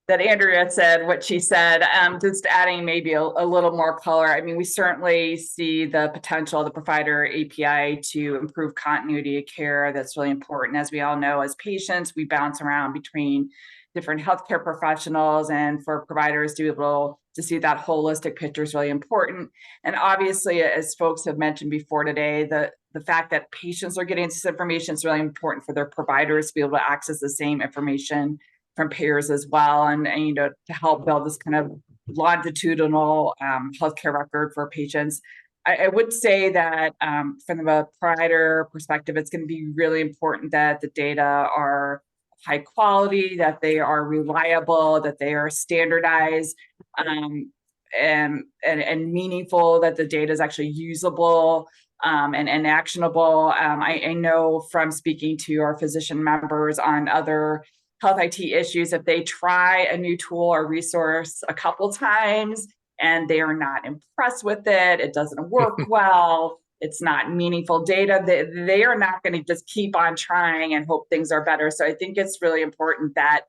that Andrea said, what she said, just adding maybe a little more color. I mean, we certainly see the potential of the provider API to improve continuity of care. That's really important. As we all know, as patients, we bounce around between different healthcare professionals, and for providers to be able to see that holistic picture is really important. And obviously, as folks have mentioned before today, the fact that patients are getting this information is really important for their providers to be able to access the same information from payers as well, and to help build this kind of longitudinal healthcare record for patients. I would say that from a provider perspective, it's going to be really important that the data are high quality, that they are reliable, that they are standardized, and meaningful, that the data is actually usable and actionable. I know from speaking to our physician members on other health IT issues, if they try a new tool or resource a couple times and they are not impressed with it, it doesn't work well, it's not meaningful data, they are not going to just keep on trying and hope things are better. So I think it's really important that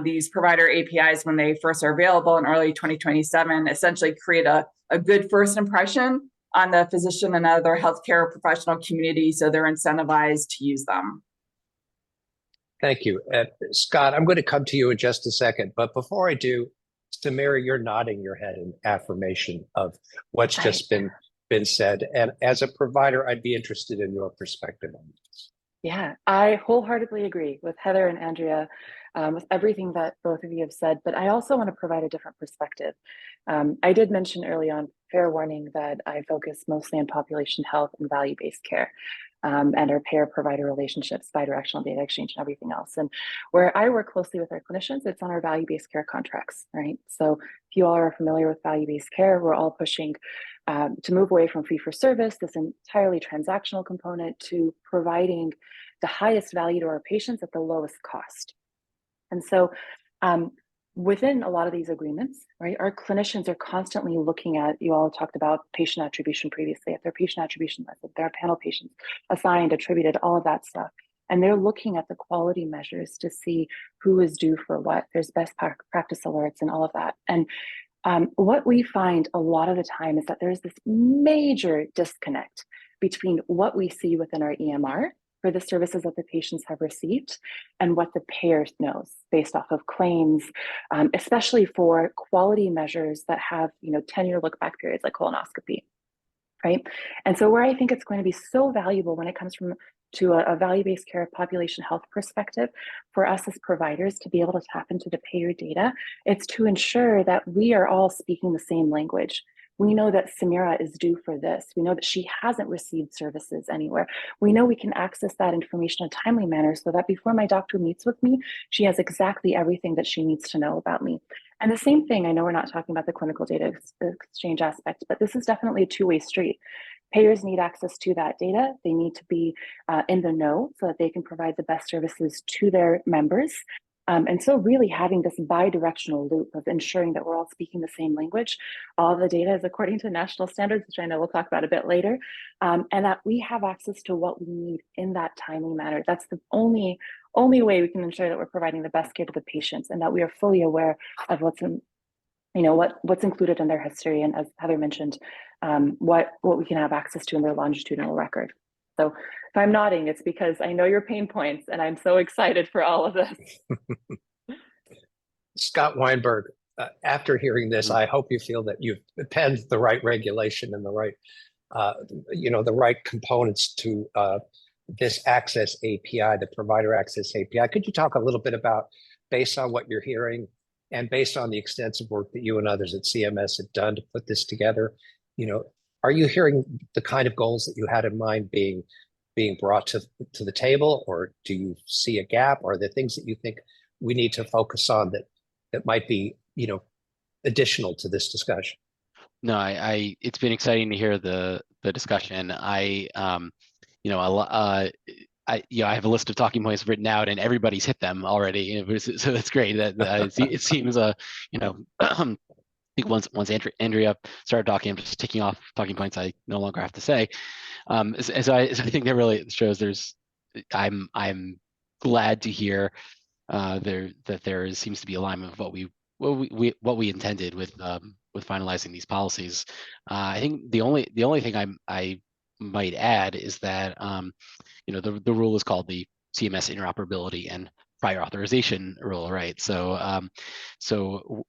these provider APIs, when they first are available in early 2027, essentially create a good first impression on the physician and other healthcare professional community, so they're incentivized to use them. Thank you. Scott, I'm going to come to you in just a second, but before I do, Samira, you're nodding your head in affirmation of what's just been said. And as a provider, I'd be interested in your perspective on this. Yeah, I wholeheartedly agree with Heather and Andrea, with everything that both of you have said, but I also want to provide a different perspective. I did mention early on, fair warning, that I focus mostly on population health and value-based care, and our payer-provider relationships, bidirectional data exchange, and everything else. And where I work closely with our clinicians, it's on our value-based care contracts, right? So if you all are familiar with value-based care, we're all pushing to move away from fee-for-service, this entirely transactional component, to providing the highest value to our patients at the lowest cost. And so within a lot of these agreements, right, our clinicians are constantly looking at, you all talked about patient attribution previously, at their patient attribution method, their panel patients assigned, attributed, all of that stuff. And they're looking at the quality measures to see who is due for what. There's best practice alerts and all of that. And what we find a lot of the time is that there's this major disconnect between what we see within our EMR for the services that the patients have received and what the payer knows based off of claims, especially for quality measures that have 10-year look back periods like colonoscopy, right? And so where I think it's going to be so valuable when it comes to a value-based care population health perspective for us as providers to be able to tap into the payer data, it's to ensure that we are all speaking the same language. We know that Samira is due for this. We know that she hasn't received services anywhere. We know we can access that information in a timely manner so that before my doctor meets with me, she has exactly everything that she needs to know about me. And the same thing, I know we're not talking about the clinical data exchange aspect, but this is definitely a two-way street. Payers need access to that data. They need to be in the know so that they can provide the best services to their members. And so really having this bi-directional loop of ensuring that we're all speaking the same language, all of the data is according to national standards, which I know we'll talk about a bit later, and that we have access to what we need in that timely manner. That's the only way we can ensure that we're providing the best care to the patients and that we are fully aware of what's included in their history. And as Heather mentioned, what we can have access to in their longitudinal record. So if I'm nodding, it's because I know your pain points and I'm so excited for all of this. Scott Weinberg, after hearing this, I hope you feel that you've penned the right regulation and the right, the right components to this access API, the provider access API. Could you talk a little bit about, based on what you're hearing and based on the extensive work that you and others at CMS have done to put this together, are you hearing the kind of goals that you had in mind being brought to the table, or do you see a gap? Or are there things that you think we need to focus on that might be, additional to this discussion? No, it's been exciting to hear the discussion. I have a list of talking points written out, and everybody's hit them already. So that's great. It seems I think once Andrea started talking, I'm just ticking off talking points I no longer have to say. So I think that really shows I'm glad to hear that there seems to be alignment with what we intended with finalizing these policies. I think the only thing I might add is that the rule is called the CMS interoperability and prior authorization rule, right? So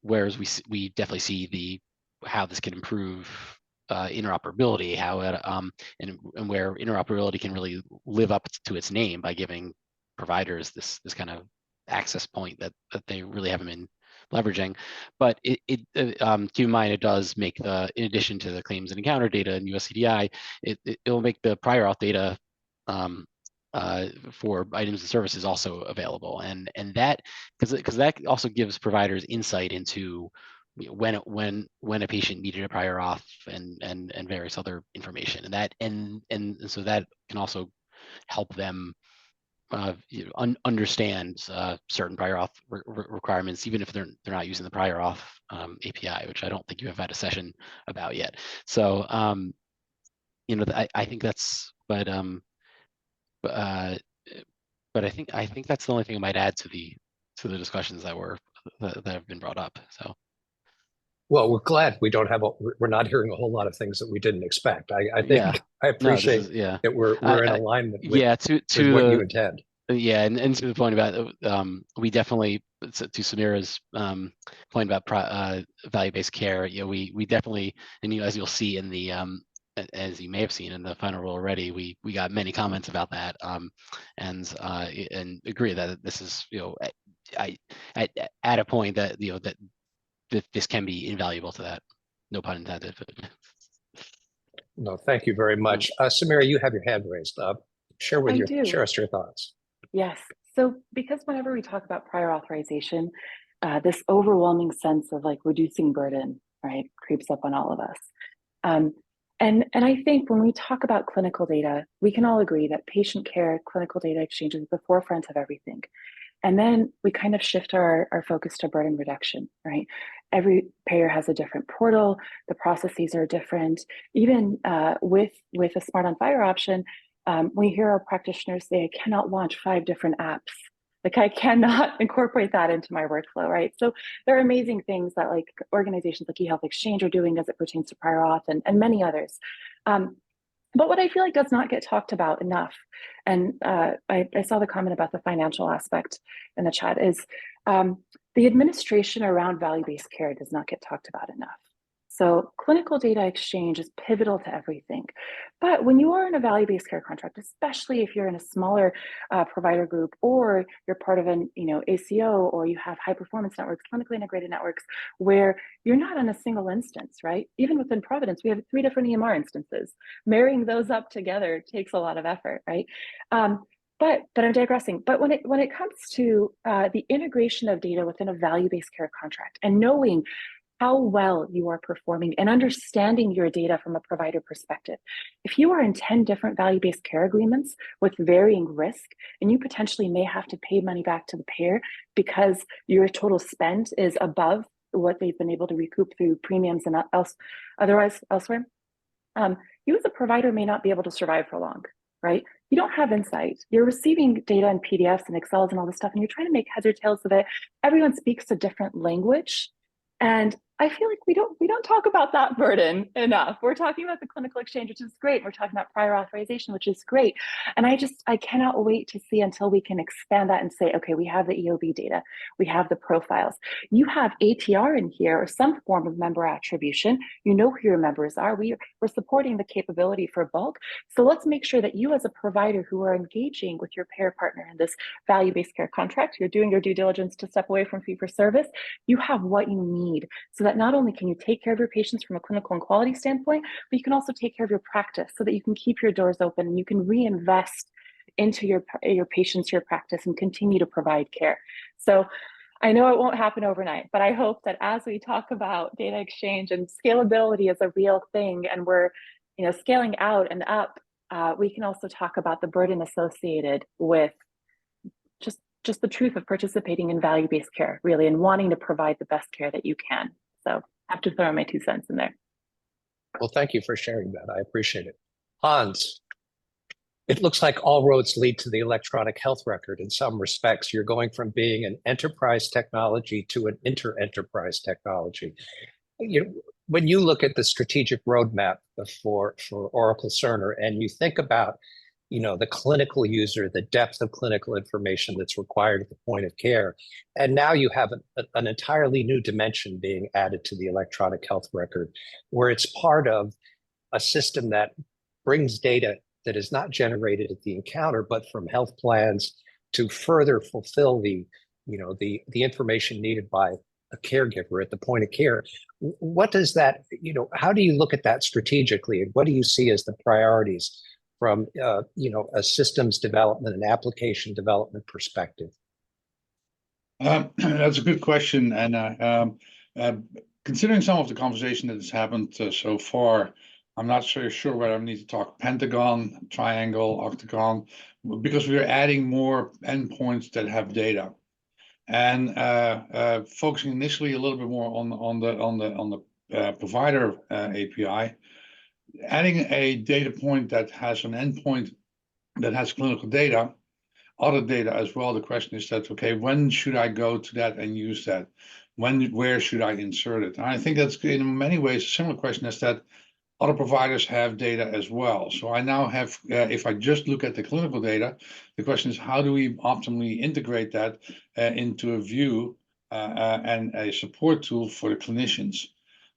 whereas we definitely see how this can improve interoperability, how it and where interoperability can really live up to its name by giving providers this kind of access point that they really haven't been leveraging. But keep in mind, it does make in addition to the claims and encounter data in USCDI, it will make the prior auth data for items and services also available, and that because that also gives providers insight into when a patient needed a prior auth and various other information, and so that can also help them understand certain prior auth requirements, even if they're not using the prior auth API, which I don't think you have had a session about yet. So I think that's but I think that's the only thing I might add to the discussions that have been brought up. So. Well, we're glad we're not hearing a whole lot of things that we didn't expect. I think I appreciate that we're in alignment with, with what you intend. Yeah, and to the point about we definitely, to Samira's point about value-based care, we definitely, and as you'll see in the as you may have seen in the final rule already, we got many comments about that, and agree that this is at a point that that this can be invaluable to that. No pun intended. No, thank you very much. Samira, you have your hand raised. Share us your thoughts. Yes. So because whenever we talk about prior authorization, this overwhelming sense of reducing burden, right, creeps up on all of us. And I think when we talk about clinical data, we can all agree that patient care, clinical data exchange is at the forefront of everything. And then we kind of shift our focus to burden reduction, right? Every payer has a different portal. The processes are different. Even with a Smart on Fire option, we hear our practitioners say, I cannot launch 5 different apps. I cannot incorporate that into my workflow, right? So there are amazing things that organizations like eHealth Exchange are doing as it pertains to prior auth and many others. But what I feel like does not get talked about enough, and I saw the comment about the financial aspect in the chat, is the administration around value-based care does not get talked about enough. So clinical data exchange is pivotal to everything. But when you are in a value-based care contract, especially if you're in a smaller provider group, or you're part of an ACO, or you have high performance networks, clinically integrated networks, where you're not on a single instance, right? Even within Providence, we have 3 different EMR instances. Marrying those up together takes a lot of effort, right? But I'm digressing. But when it comes to the integration of data within a value-based care contract and knowing how well you are performing and understanding your data from a provider perspective. If you are in 10 different value-based care agreements with varying risk, and you potentially may have to pay money back to the payer because your total spend is above what they've been able to recoup through premiums and elsewhere, you as a provider may not be able to survive for long, right? You don't have insight. You're receiving data in PDFs and Excels and all this stuff, and you're trying to make heads or tails of it. Everyone speaks a different language. And I feel like we don't talk about that burden enough. We're talking about the clinical exchange, which is great. We're talking about prior authorization, which is great. And I cannot wait to see until we can expand that and say, okay, we have the EOB data, we have the profiles. You have ATR in here or some form of member attribution. You know who your members are. We're supporting the capability for bulk. So let's make sure that you as a provider who are engaging with your payer partner in this value-based care contract, you're doing your due diligence to step away from fee-for-service, you have what you need so that not only can you take care of your patients from a clinical and quality standpoint, but you can also take care of your practice so that you can keep your doors open and you can reinvest into your patients, your practice, and continue to provide care. So I know it won't happen overnight, but I hope that as we talk about data exchange and scalability as a real thing, and we're scaling out and up, we can also talk about the burden associated with just the truth of participating in value-based care, really, and wanting to provide the best care that you can. So I have to throw my 2 cents in there. Well, thank you for sharing that. I appreciate it. Hans, it looks like all roads lead to the electronic health record. In some respects, you're going from being an enterprise technology to an inter-enterprise technology. When you look at the strategic roadmap for Oracle Cerner, and you think about the clinical user, the depth of clinical information that's required at the point of care. And now you have an entirely new dimension being added to the electronic health record, where it's part of a system that brings data that is not generated at the encounter, but from health plans to further fulfill the information needed by a caregiver at the point of care. What does that, how do you look at that strategically, and what do you see as the priorities from a systems development and application development perspective? That's a good question, and considering some of the conversation that has happened so far, I'm not so sure whether I need to talk pentagon, triangle, octagon, because we're adding more endpoints that have data, and focusing initially a little bit more on the provider API. Adding a data point that has an endpoint that has clinical data, other data as well. The question is that, okay, when should I go to that and use that? Where should I insert it? And I think that's in many ways a similar question as that other providers have data as well. So I now have, if I just look at the clinical data, the question is how do we optimally integrate that into a view and a support tool for the clinicians?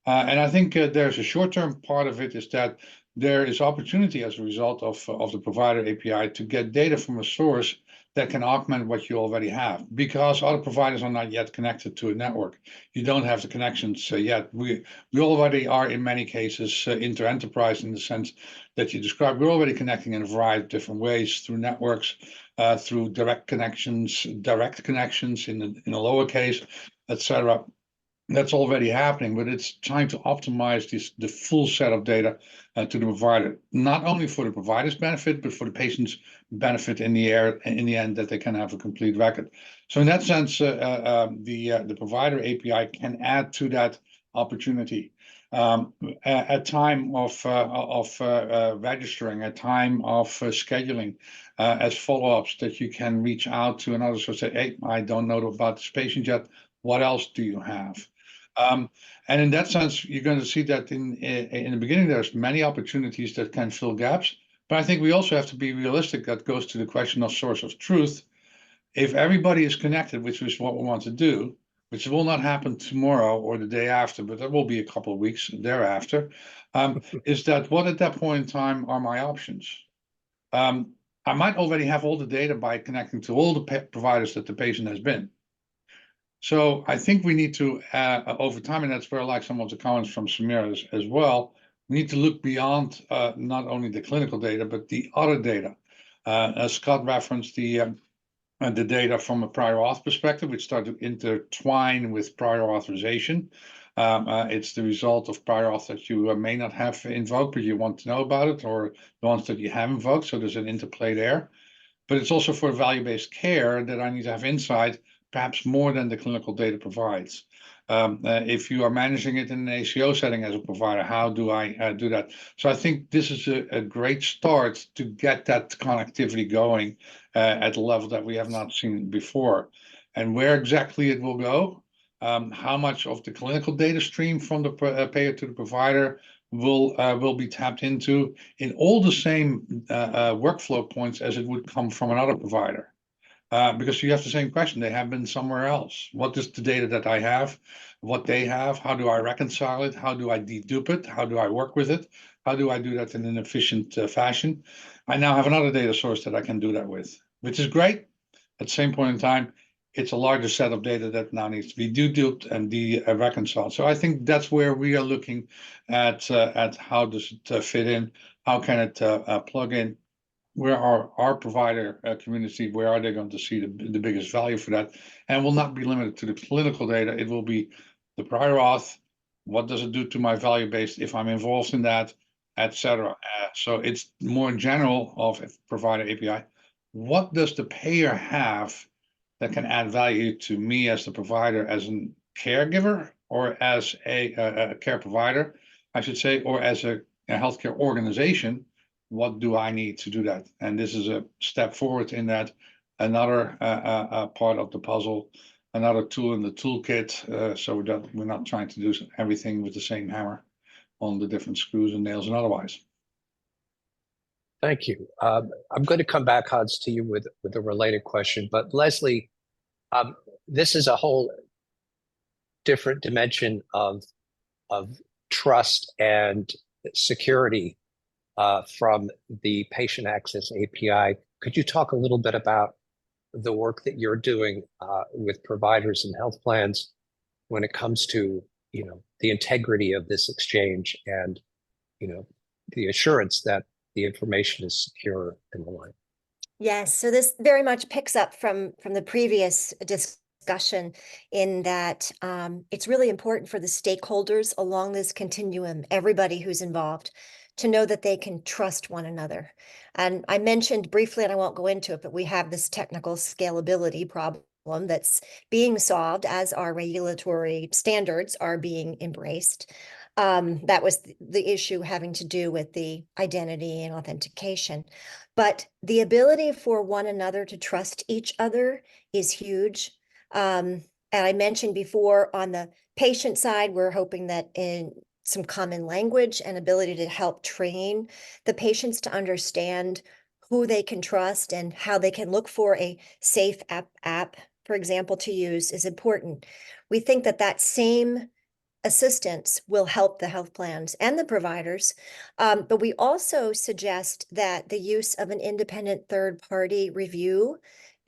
And I think there's a short-term part of it is that there is opportunity as a result of the provider API to get data from a source that can augment what you already have, because other providers are not yet connected to a network. You don't have the connections yet. We already are in many cases inter-enterprise in the sense that you described. We're already connecting in a variety of different ways through networks, through direct connections in a lower case, etc. That's already happening, but it's trying to optimize the full set of data to the provider, not only for the provider's benefit, but for the patient's benefit in the end, that they can have a complete record. So in that sense, the provider API can add to that opportunity. At time of registering, at time of scheduling, as follow-ups, that you can reach out to another source and say, hey, I don't know about this patient yet. What else do you have? And in that sense, you're going to see that in the beginning, there's many opportunities that can fill gaps. But I think we also have to be realistic. That goes to the question of source of truth. If everybody is connected, which is what we want to do, which will not happen tomorrow or the day after, but there will be a couple of weeks thereafter, is that what at that point in time are my options? I might already have all the data by connecting to all the providers that the patient has been. So I think we need to, over time, and that's where I like some of the comments from Samira as well, we need to look beyond not only the clinical data, but the other data. As Scott referenced the data from a prior auth perspective, which start to intertwine with prior authorization. It's the result of prior auth that you may not have invoked, but you want to know about it, or the ones that you have invoked. So there's an interplay there. But it's also for value-based care that I need to have insight, perhaps more than the clinical data provides. If you are managing it in an ACO setting as a provider, how do I do that? So I think this is a great start to get that connectivity going at a level that we have not seen before. And where exactly it will go, how much of the clinical data stream from the payer to the provider will be tapped into in all the same workflow points as it would come from another provider. Because you have the same question, they have been somewhere else. What is the data that I have, what they have, how do I reconcile it, how do I dedupe it, how do I work with it, how do I do that in an efficient fashion? I now have another data source that I can do that with, which is great. At the same point in time, it's a larger set of data that now needs to be deduped and reconciled. So I think that's where we are looking at how does it fit in, how can it plug in, where are our provider community, where are they going to see the biggest value for that? And will not be limited to the clinical data. It will be the prior auth, what does it do to my value-based if I'm involved in that, etc. So it's more general of provider API. What does the payer have that can add value to me as the provider, as a caregiver, or as a care provider, I should say, or as a healthcare organization? What do I need to do that? And this is a step forward in that, another part of the puzzle, another tool in the toolkit, so that we're not trying to do everything with the same hammer on the different screws and nails and otherwise. Thank you. I'm going to come back, Hans, to you with a related question. But Leslie, this is a whole different dimension of trust and security from the patient access API. Could you talk a little bit about the work that you're doing with providers and health plans when it comes to, the integrity of this exchange and, the assurance that the information is secure and the like? Yes, so this very much picks up from the previous discussion in that it's really important for the stakeholders along this continuum, everybody who's involved, to know that they can trust one another. And I mentioned briefly, and I won't go into it, but we have this technical scalability problem that's being solved as our regulatory standards are being embraced. That was the issue having to do with the identity and authentication. But the ability for one another to trust each other is huge. And I mentioned before on the patient side, we're hoping that in some common language and ability to help train the patients to understand who they can trust and how they can look for a safe app, for example, to use is important. We think that that same assistance will help the health plans and the providers. But we also suggest that the use of an independent third-party review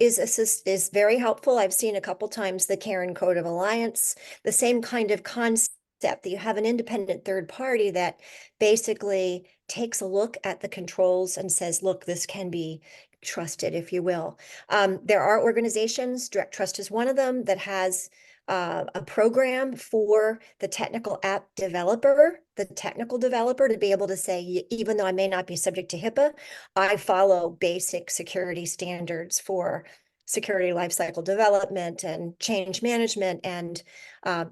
is very helpful. I've seen a couple times the Karen Code of Alliance, the same kind of concept that you have an independent third party that basically takes a look at the controls and says, look, this can be trusted, if you will. There are organizations, Direct Trust is one of them, that has a program for the technical app developer, the technical developer, to be able to say, even though I may not be subject to HIPAA, I follow basic security standards for security lifecycle development and change management, and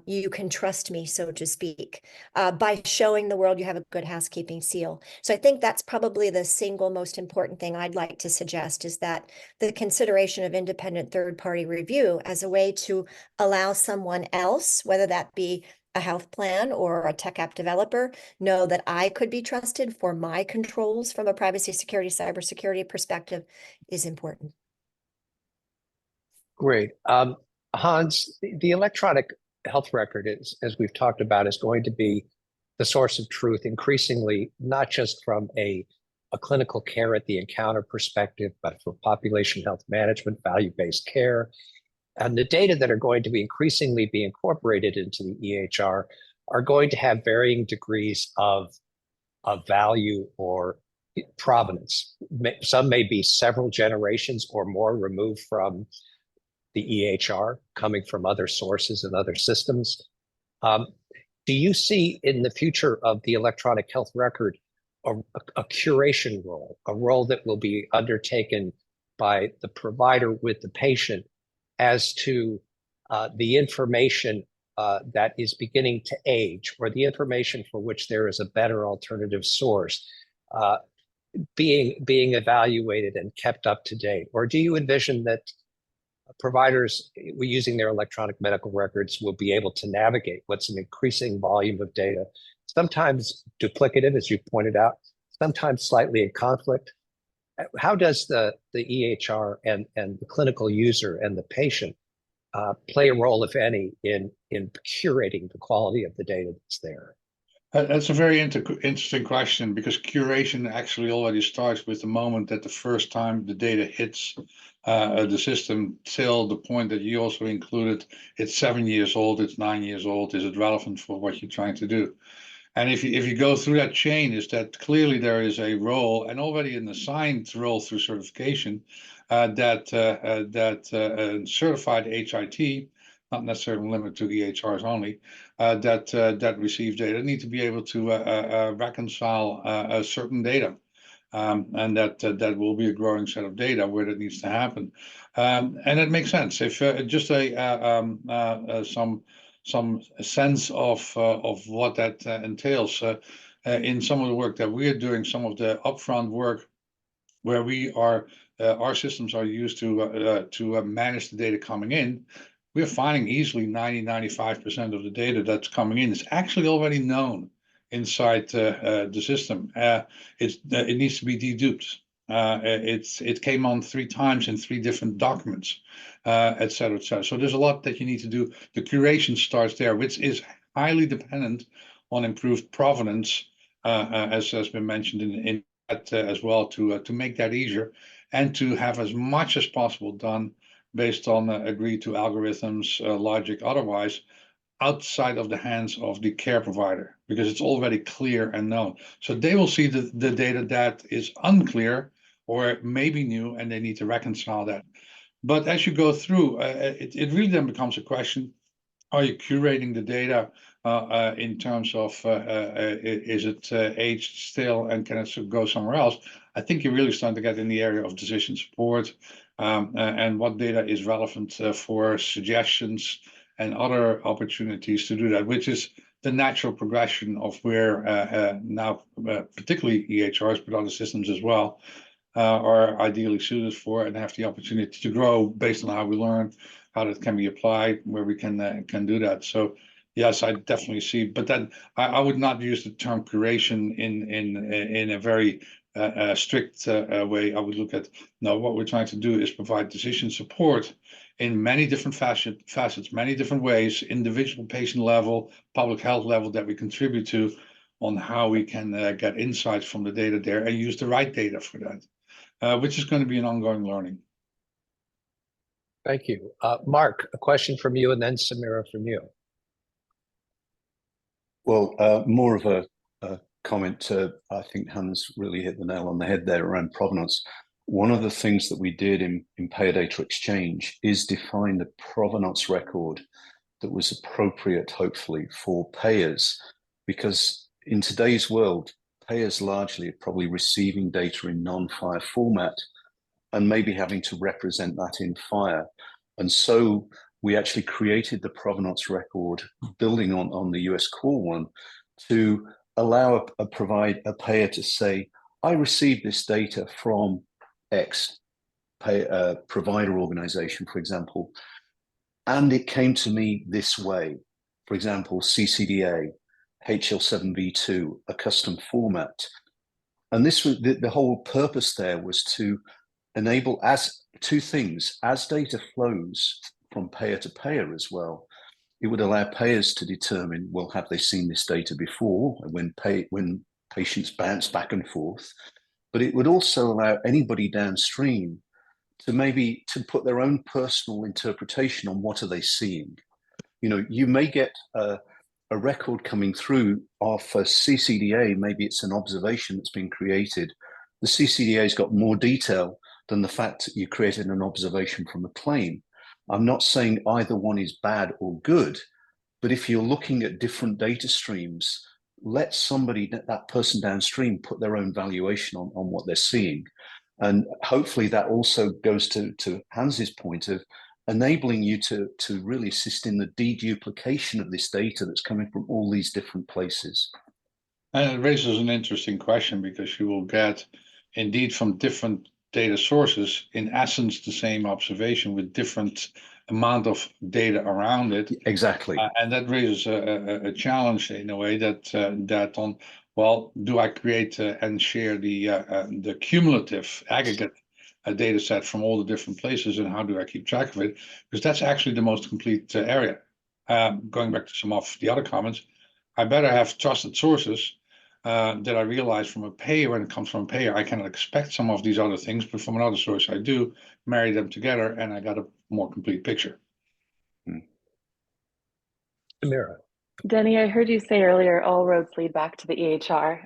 you can trust me, so to speak, by showing the world you have a good housekeeping seal. So I think that's probably the single most important thing I'd like to suggest, is that the consideration of independent third-party review as a way to allow someone else, whether that be a health plan or a tech app developer, know that I could be trusted for my controls from a privacy, security, cybersecurity perspective is important. Great. Hans, the electronic health record is, as we've talked about, is going to be the source of truth increasingly, not just from a clinical care at the encounter perspective, but for population health management, value-based care. And the data that are going to be increasingly be incorporated into the EHR are going to have varying degrees of value or provenance. Some may be several generations or more removed from the EHR, coming from other sources and other systems. Do you see in the future of the electronic health record a curation role, a role that will be undertaken by the provider with the patient as to the information that is beginning to age, or the information for which there is a better alternative source, being evaluated and kept up to date? Or do you envision that providers using their electronic medical records will be able to navigate what's an increasing volume of data, sometimes duplicative, as you pointed out, sometimes slightly in conflict? How does the EHR and the clinical user and the patient play a role, if any, in curating the quality of the data that's there? That's a very interesting question, because curation actually already starts with the moment that the first time the data hits the system, till the point that you also included. It's 7 years old, it's 9 years old. Is it relevant for what you're trying to do? And if you go through that chain, is that clearly there is a role, and already an assigned role through certification, that certified HIT, not necessarily limited to EHRs only, that receive data, need to be able to reconcile certain data. And that will be a growing set of data where that needs to happen. And it makes sense. If just some sense of what that entails, in some of the work that we are doing, some of the upfront work where we are, our systems are used to manage the data coming in. We're finding easily 90–95% of the data that's coming in is actually already known inside the system. It needs to be deduped. It came on 3 times in 3 different documents, et cetera, et cetera. So there's a lot that you need to do. The curation starts there, which is highly dependent on improved provenance, as has been mentioned in that as well, to make that easier, and to have as much as possible done based on agreed to algorithms, logic, otherwise, outside of the hands of the care provider, because it's already clear and known. So they will see the data that is unclear or maybe new, and they need to reconcile that. But as you go through, it really then becomes a question: are you curating the data in terms of is it aged still, and can it go somewhere else? I think you're really starting to get in the area of decision support, and what data is relevant for suggestions and other opportunities to do that, which is the natural progression of where now, particularly EHRs, but other systems as well, are ideally suited for, and have the opportunity to grow based on how we learn, how that can be applied, where we can do that. So yes, I definitely see, but then I would not use the term curation in a very strict way. I would look at, no, what we're trying to do is provide decision support in many different facets, many different ways, individual patient level, public health level, that we contribute to, on how we can get insights from the data there and use the right data for that, which is going to be an ongoing learning. Thank you. Mark, a question from you, and then Samira from you. Well, more of a comment to, I think Hans really hit the nail on the head there around provenance. One of the things that we did in payer data exchange is define the provenance record that was appropriate, hopefully, for payers, because in today's world, payers largely are probably receiving data in non-FHIR format and maybe having to represent that in FHIR. And so we actually created the provenance record, building on the US core one, to allow a payer to say, I received this data from X provider organization, for example, and it came to me this way. For example, CCDA, HL7V2, a custom format. And this was the whole purpose there was to enable as 2 things: as data flows from payer to payer as well. It would allow payers to determine, well, have they seen this data before, when patients bounce back and forth? But it would also allow anybody downstream to maybe to put their own personal interpretation on what are they seeing. You know, you may get a record coming through of a CCDA, maybe it's an observation that's been created. The CCDA's got more detail than the fact that you created an observation from a claim. I'm not saying either one is bad or good, but if you're looking at different data streams, let somebody, that person downstream, put their own valuation on what they're seeing. And hopefully that also goes to Hans's point of enabling you to really assist in the deduplication of this data that's coming from all these different places. And it raises an interesting question, because you will get indeed from different data sources, in essence, the same observation with different amount of data around it. Exactly. And that raises a challenge in a way that on, well, do I create and share the cumulative aggregate data set from all the different places, and how do I keep track of it? Because that's actually the most complete area. Going back to some of the other comments, I better have trusted sources that I realize from a payer. When it comes from a payer, I cannot expect some of these other things, but from another source I do, marry them together, and I got a more complete picture. Samira. Denny, I heard you say earlier, all roads lead back to the EHR.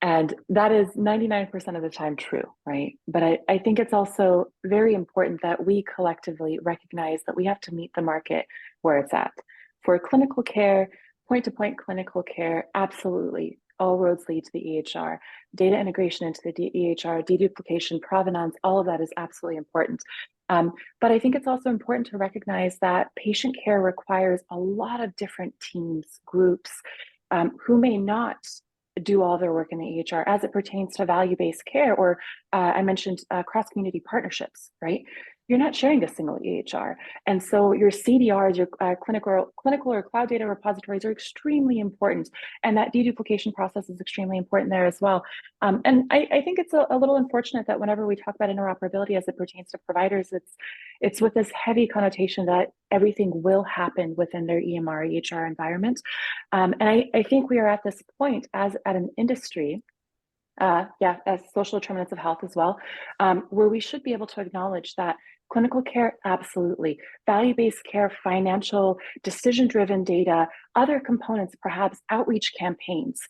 And that is 99% of the time true, right? But I think it's also very important that we collectively recognize that we have to meet the market where it's at. For clinical care, point-to-point clinical care, absolutely. All roads lead to the EHR. Data integration into the EHR, deduplication, provenance, all of that is absolutely important. But I think it's also important to recognize that patient care requires a lot of different teams, groups, who may not do all their work in the EHR as it pertains to value-based care, or I mentioned cross-community partnerships, right? You're not sharing a single EHR. And so your CDRs, your clinical or cloud data repositories are extremely important. And that deduplication process is extremely important there as well. And I think it's a little unfortunate that whenever we talk about interoperability as it pertains to providers, it's with this heavy connotation that everything will happen within their EMR, EHR environment. And I think we are at this point as at an industry, as social determinants of health as well, where we should be able to acknowledge that clinical care, absolutely. Value-based care, financial, decision-driven data, other components, perhaps outreach campaigns,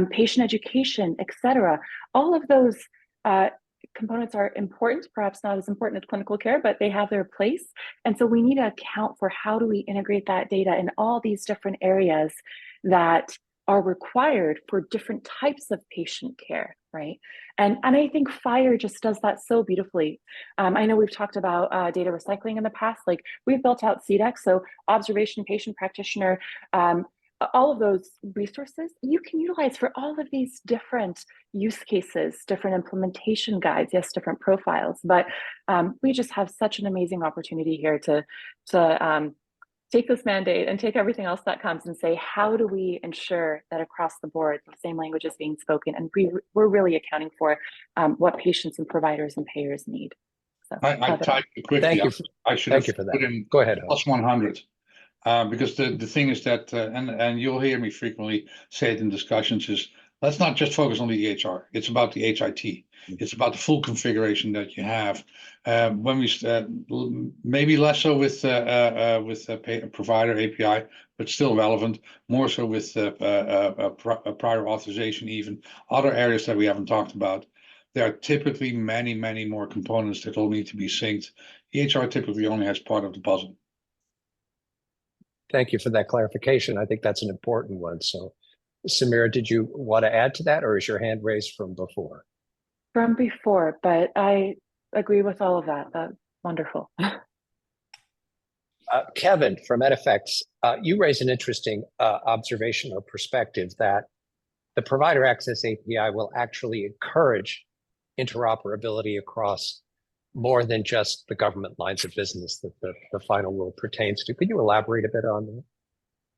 patient education, et cetera. All of those components are important, perhaps not as important as clinical care, but they have their place. And so we need to account for how do we integrate that data in all these different areas that are required for different types of patient care, right? And I think FHIR just does that so beautifully. I know we've talked about data recycling in the past, like we've built out CDEX, so observation, patient practitioner, all of those resources you can utilize for all of these different use cases, different implementation guides, yes, different profiles, but we just have such an amazing opportunity here to take this mandate and take everything else that comes and say, how do we ensure that across the board, the same language is being spoken, and we're really accounting for what patients and providers and payers need. So, I typed it quickly. Thank you. I should Thank have you for that. put in Go ahead. plus 100. Because the thing is that, and you'll hear me frequently say it in discussions, is let's not just focus on the EHR. It's about the HIT. It's about the full configuration that you have. When we maybe less so with a provider API, but still relevant. More so with a prior authorization, even other areas that we haven't talked about. There are typically many, many more components that all need to be synced. EHR typically only has part of the puzzle. Thank you for that clarification. I think that's an important one. So, Samira, did you want to add to that, or is your hand raised from before? From before, but I agree with all of that. That's wonderful. Kevin from EdFX, you raise an interesting observation or perspective that the Provider Access API will actually encourage interoperability across more than just the government lines of business that the final rule pertains to. Could you elaborate a bit on that?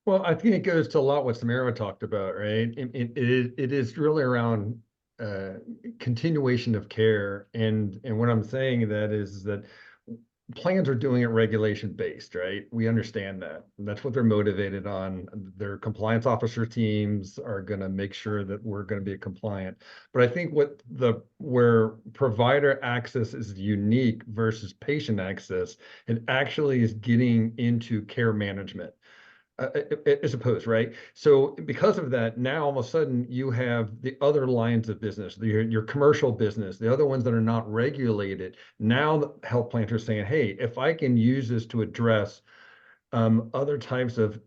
Well, I think it goes to a lot what Samira talked about, right? It is really around continuation of care, and what I'm saying that is that plans are doing it regulation based, right? We understand that. That's what they're motivated on. Their compliance officer teams are going to make sure that we're going to be compliant. But I think where provider access is unique versus patient access, it actually is getting into care management. As opposed, right? So because of that, now all of a sudden you have the other lines of business, your commercial business, the other ones that are not regulated. Now the health plans are saying, hey, if I can use this to address other types of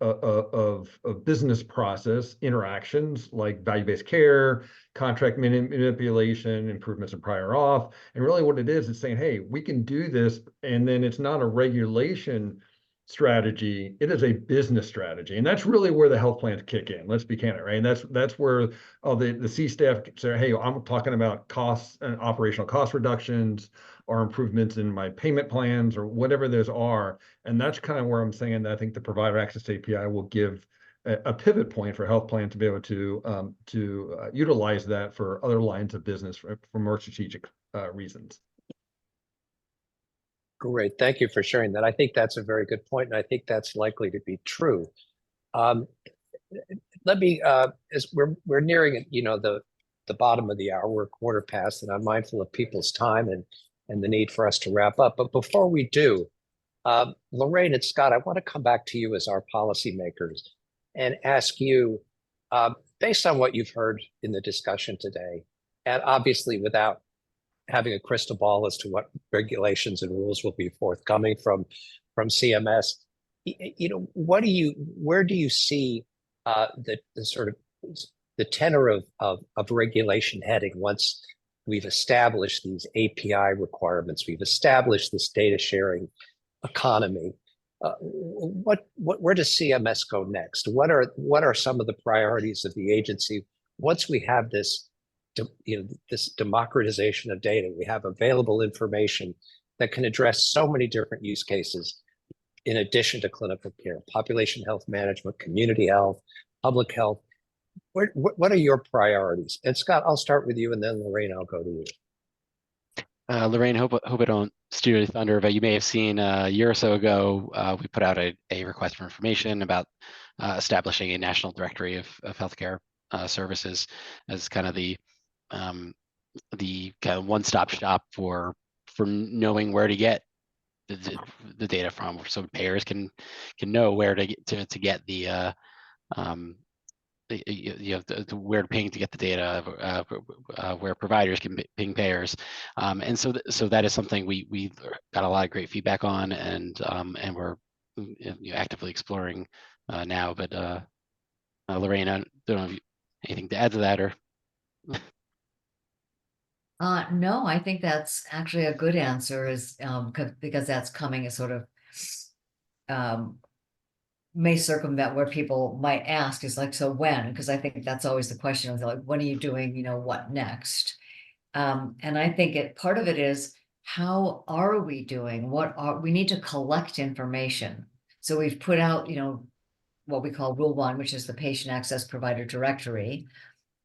business process interactions like value-based care, contract manipulation, improvements in prior auth, and really what it is saying, hey, we can do this, and then it's not a regulation strategy, it is a business strategy. And that's really where the health plans kick in. Let's be candid, right? And that's where the C staff say, hey, I'm talking about costs and operational cost reductions or improvements in my payment plans or whatever those are. And that's kind of where I'm saying that I think the provider access API will give a pivot point for health plans to be able to utilize that for other lines of business for more strategic reasons. Great, thank you for sharing that. I think that's a very good point, and I think that's likely to be true. Let me, as we're nearing, the bottom of the hour, we're a quarter past, and I'm mindful of people's time and the need for us to wrap up. But before we do, Lorraine and Scott, I want to come back to you as our policymakers and ask you, based on what you've heard in the discussion today, and obviously without having a crystal ball as to what regulations and rules will be forthcoming from CMS, where do you see the sort of the tenor of regulation heading once we've established these API requirements, we've established this data sharing economy? Where does CMS go next? What are some of the priorities of the agency once we have this democratization of data? We have available information that can address so many different use cases in addition to clinical care, population health management, community health, public health. What are your priorities? And Scott, I'll start with you, and then Lorraine, I'll go to you. Lorraine, hope I don't steal your thunder, but you may have seen a year or so ago, we put out a request for information about establishing a national directory of healthcare services as kind of the kind of one-stop shop for knowing where to get the data from, so payers can know where to get the where to ping to get the data, where providers can ping payers, and so that is something we got a lot of great feedback on, and we're actively exploring now. But Lorraine, I don't know if you anything to add to that, or no, I think that's actually a good answer, is because that's coming as sort of may circumvent where people might ask, is like, so when? Because I think that's always the question of like, when are you doing, what next? And I think part of it is, how are we doing? We need to collect information. So we've put out, what we call Rule 1, which is the Patient Access Provider Directory.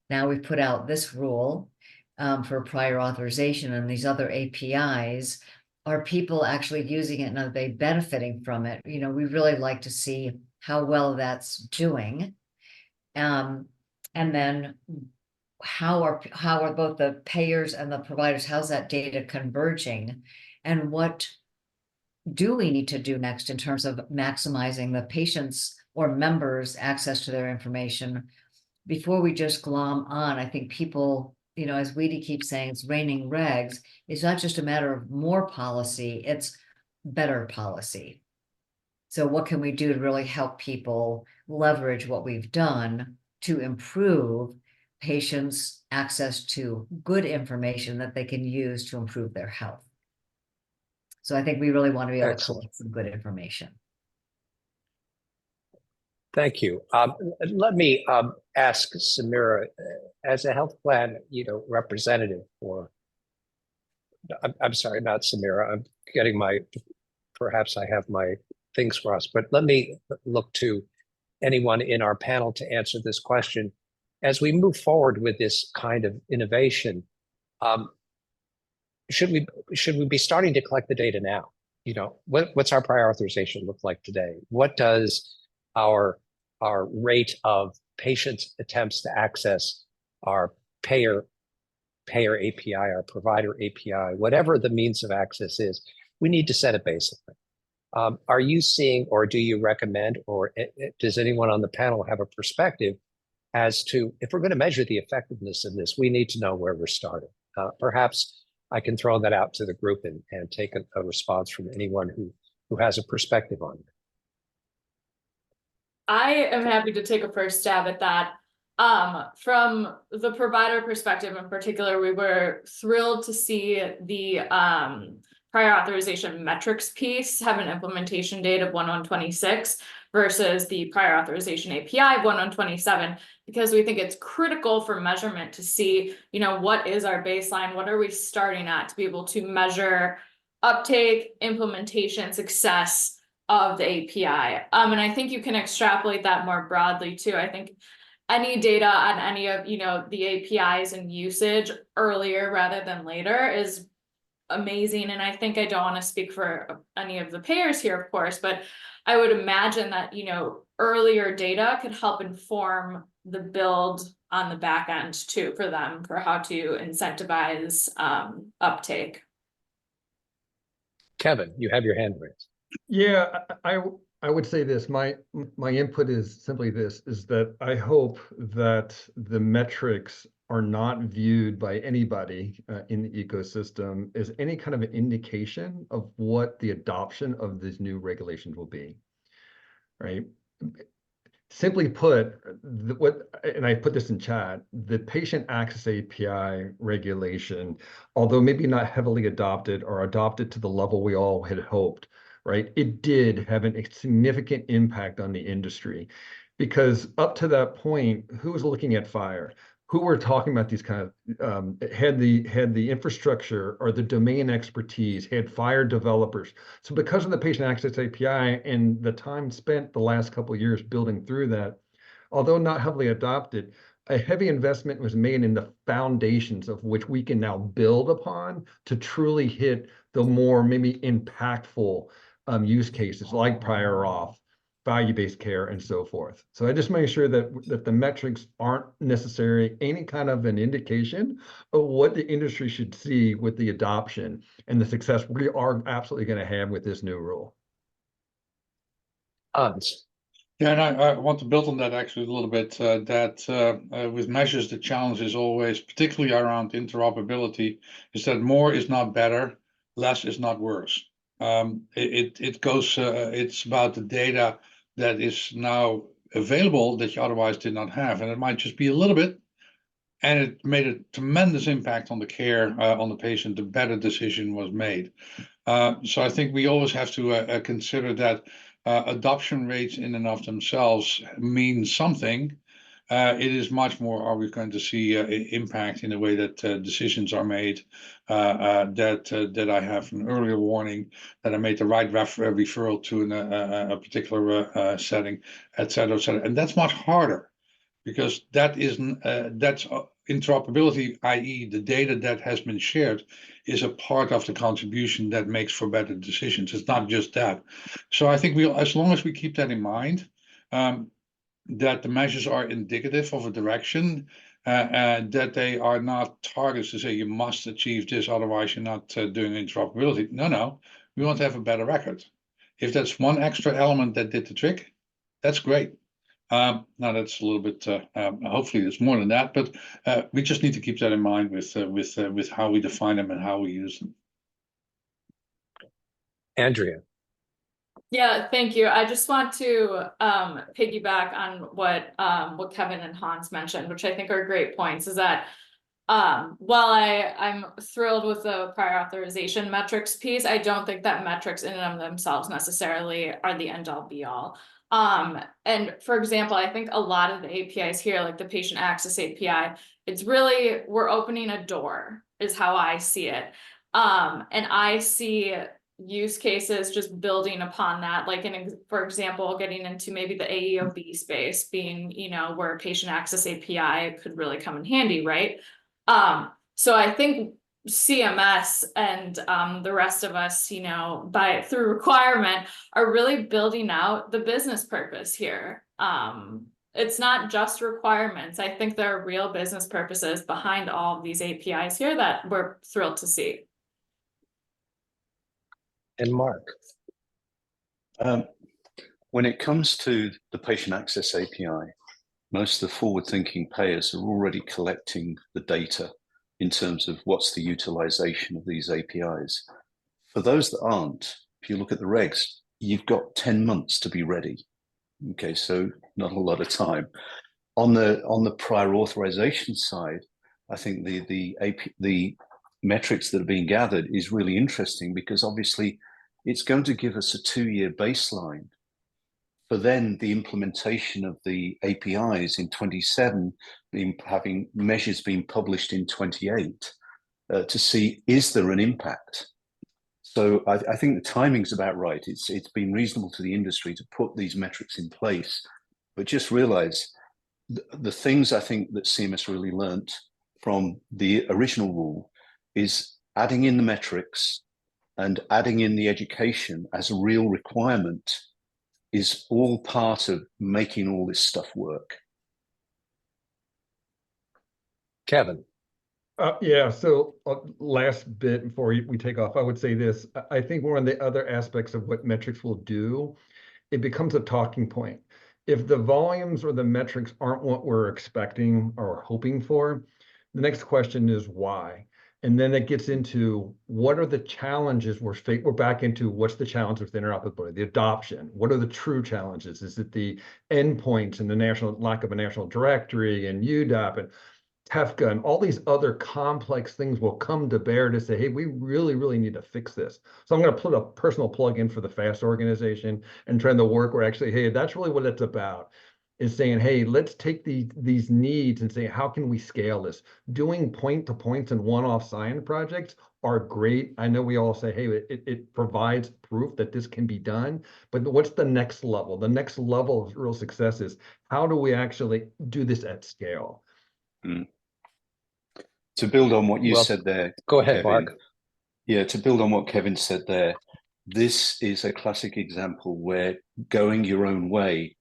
Now we've put out this rule for prior authorization and these other APIs. Are people actually using it, and are they benefiting from it? We really like to see how well that's doing. And then how are both the payers and the providers, how's that data converging? And what do we need to do next in terms of maximizing the patients' or members' access to their information before we just glom on? I think people, as Weedy keeps saying, it's raining regs. It's not just a matter of more policy, it's better policy. So what can we do to really help people leverage what we've done to improve patients' access to good information that they can use to improve their health? So I think we really want to be able to collect some good information. Thank you. Let me ask Samira, as a health plan, representative for. I'm sorry, not Samira. I'm getting perhaps I have my things crossed, but let me look to anyone in our panel to answer this question. As we move forward with this kind of innovation, should we be starting to collect the data now? what's our prior authorization look like today? What does our rate of patients' attempts to access our payer API, our provider API, whatever the means of access is, we need to set a baseline. Are you seeing, or do you recommend, or does anyone on the panel have a perspective as to, if we're going to measure the effectiveness of this, we need to know where we're starting? Perhaps I can throw that out to the group and take a response from anyone who has a perspective on it. I am happy to take a first stab at that. From the provider perspective in particular, we were thrilled to see the prior authorization metrics piece have an implementation date of 1/1/26 versus the prior authorization API of 1/1/27, because we think it's critical for measurement to see, what is our baseline, what are we starting at, to be able to measure uptake, implementation, success of the API. And I think you can extrapolate that more broadly too. I think any data on any of, the APIs and usage earlier rather than later is amazing. And I think I don't want to speak for any of the payers here, of course, but I would imagine that, earlier data could help inform the build on the back end too, for them, for how to incentivize uptake. Kevin, you have your hand raised. Yeah, I would say this. My input is simply this: is that I hope that the metrics are not viewed by anybody in the ecosystem as any kind of an indication of what the adoption of these new regulations will be. Right? Simply put, and I put this in chat, the patient access API regulation, although maybe not heavily adopted or adopted to the level we all had hoped, right? It did have a significant impact on the industry, because up to that point, who was looking at FHIR? Who were talking about these kind of, had the infrastructure or the domain expertise, had FHIR developers. So because of the patient access API and the time spent the last couple of years building through that, although not heavily adopted, a heavy investment was made in the foundations of which we can now build upon to truly hit the more maybe impactful use cases like prior auth, value-based care, and so forth. So I just make sure that the metrics aren't necessarily any kind of an indication of what the industry should see with the adoption and the success we are absolutely going to have with this new rule. Hans. Yeah, and I want to build on that actually a little bit, that with measures, the challenge is always, particularly around interoperability, is that more is not better, less is not worse. It's about the data that is now available that you otherwise did not have. And it might just be a little bit, and it made a tremendous impact on the care on the patient. The better decision was made. So I think we always have to consider that adoption rates in and of themselves mean something. It is much more, are we going to see impact in the way that decisions are made, that I have an earlier warning, that I made the right referral to a particular setting, et cetera, et cetera. And that's much harder, because that's interoperability, i.e. the data that has been shared is a part of the contribution that makes for better decisions. It's not just that. So I think as long as we keep that in mind, that the measures are indicative of a direction, that they are not targets to say you must achieve this, otherwise you're not doing interoperability. No, we want to have a better record. If that's one extra element that did the trick, that's great. Now that's a little bit, hopefully it's more than that, but we just need to keep that in mind with how we define them and how we use them. Andrea. Yeah, thank you. I just want to piggyback on what Kevin and Hans mentioned, which I think are great points, is that while I'm thrilled with the prior authorization metrics piece, I don't think that metrics in and of themselves necessarily are the end all be all. And for example, I think a lot of the APIs here, like the patient access API, it's really, we're opening a door is how I see it. And I see use cases just building upon that, like for example, getting into maybe the AEOB space being, where patient access API could really come in handy, right? So I think CMS and the rest of us, you know, through requirement, are really building out the business purpose here. It's not just requirements. I think there are real business purposes behind all of these APIs here that we're thrilled to see. And Mark. When it comes to the patient access API, most of the forward-thinking payers are already collecting the data in terms of what's the utilization of these APIs. For those that aren't, if you look at the regs, you've got 10 months to be ready. Okay, so not a lot of time. On the prior authorization side, I think the metrics that are being gathered is really interesting, because obviously it's going to give us a 2-year baseline for then the implementation of the APIs in 27, having measures being published in 28 to see, is there an impact? So I think the timing's about right. It's been reasonable to the industry to put these metrics in place, but just realize the things I think that CMS really learnt from the original rule is adding in the metrics and adding in the education as a real requirement is all part of making all this stuff work. Kevin. Yeah, so last bit before we take off, I would say this. I think one of the other aspects of what metrics will do, it becomes a talking point. If the volumes or the metrics aren't what we're expecting or hoping for, the next question is why? And then it gets into what are the challenges we're back into what's the challenge with interoperability, the adoption. What are the true challenges? Is it the endpoints and the lack of a national directory and UDAP and TEFCA and all these other complex things will come to bear to say, hey, we really, really need to fix this. So I'm going to put a personal plug in for the FAST organization and trying to work where actually, hey, that's really what it's about, is saying, hey, let's take these needs and say, how can we scale this? Doing point-to-points and one-off sign projects are great. I know we all say, hey, it provides proof that this can be done, but what's the next level? The next level of real success is how do we actually do this at scale? To build on what you said there, go ahead, Kevin, Mark. Yeah, to build on what Kevin said there, this is a classic example where going your own way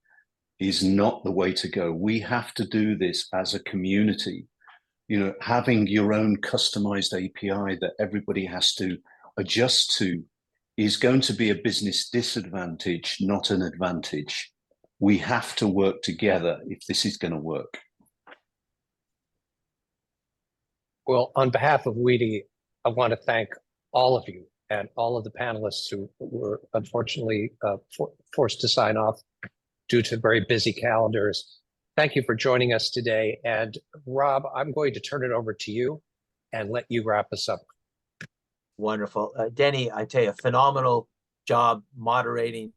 is not the way to go. We have to do this as a community. You know, having your own customized API that everybody has to adjust to is going to be a business disadvantage, not an advantage. We have to work together if this is going to work. Well, on behalf of WEDI, I want to thank all of you and all of the panelists who were unfortunately forced to sign off due to very busy calendars. Thank you for joining us today. And Rob, I'm going to turn it over to you and let you wrap us up. Wonderful. Denny, I tell you, phenomenal job moderating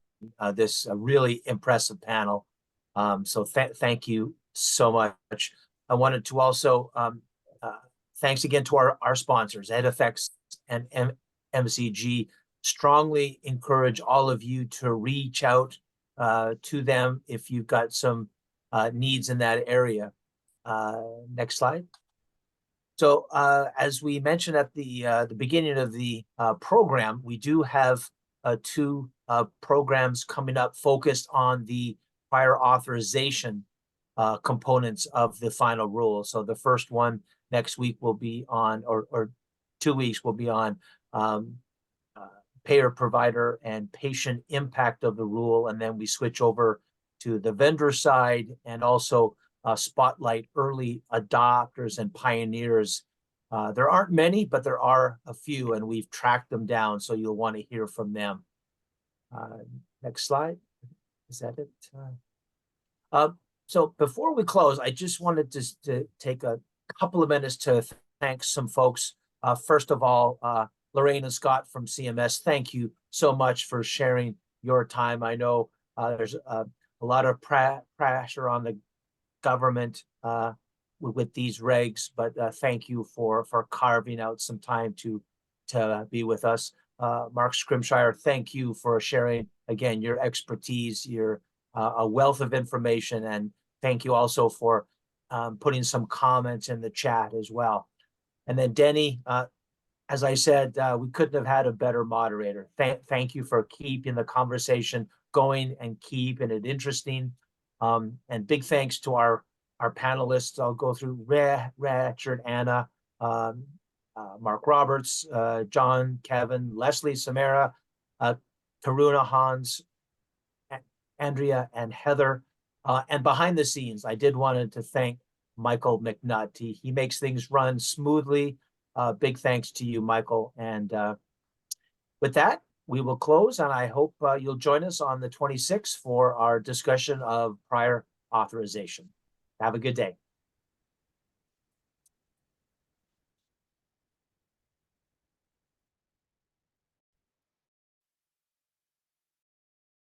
this really impressive panel. So thank you so much. I wanted to also thanks again to our sponsors, EdFX and MCG. Strongly encourage all of you to reach out to them if you've got some needs in that area. Next slide. So as we mentioned at the beginning of the program, we do have 2 programs coming up focused on the prior authorization components of the final rule. So the first one next week will be on, or 2 weeks will be on payer, provider, and patient impact of the rule. And then we switch over to the vendor side and also spotlight early adopters and pioneers. There aren't many, but there are a few, and we've tracked them down, so you'll want to hear from them. Next slide. Is that it? So before we close, I just wanted to take a couple of minutes to thank some folks. First of all, Lorraine and Scott from CMS, thank you so much for sharing your time. I know there's a lot of pressure on the government with these regs, but thank you for carving out some time to be with us. Mark Scrimshire, thank you for sharing, again, your expertise, your a wealth of information, and thank you also for putting some comments in the chat as well. And then Denny, as I said, we couldn't have had a better moderator. Thank you for keeping the conversation going and keeping it interesting. And big thanks to our panelists. I'll go through Richard, Anna, Mark Roberts, John, Kevin, Leslie, Samara, Karuna, Hans, Andrea, and Heather. And behind the scenes, I did wanted to thank Michael McNutt. He makes things run smoothly. Big thanks to you, Michael. And with that, we will close, and I hope you'll join us on the 26th for our discussion of prior authorization. Have a good day.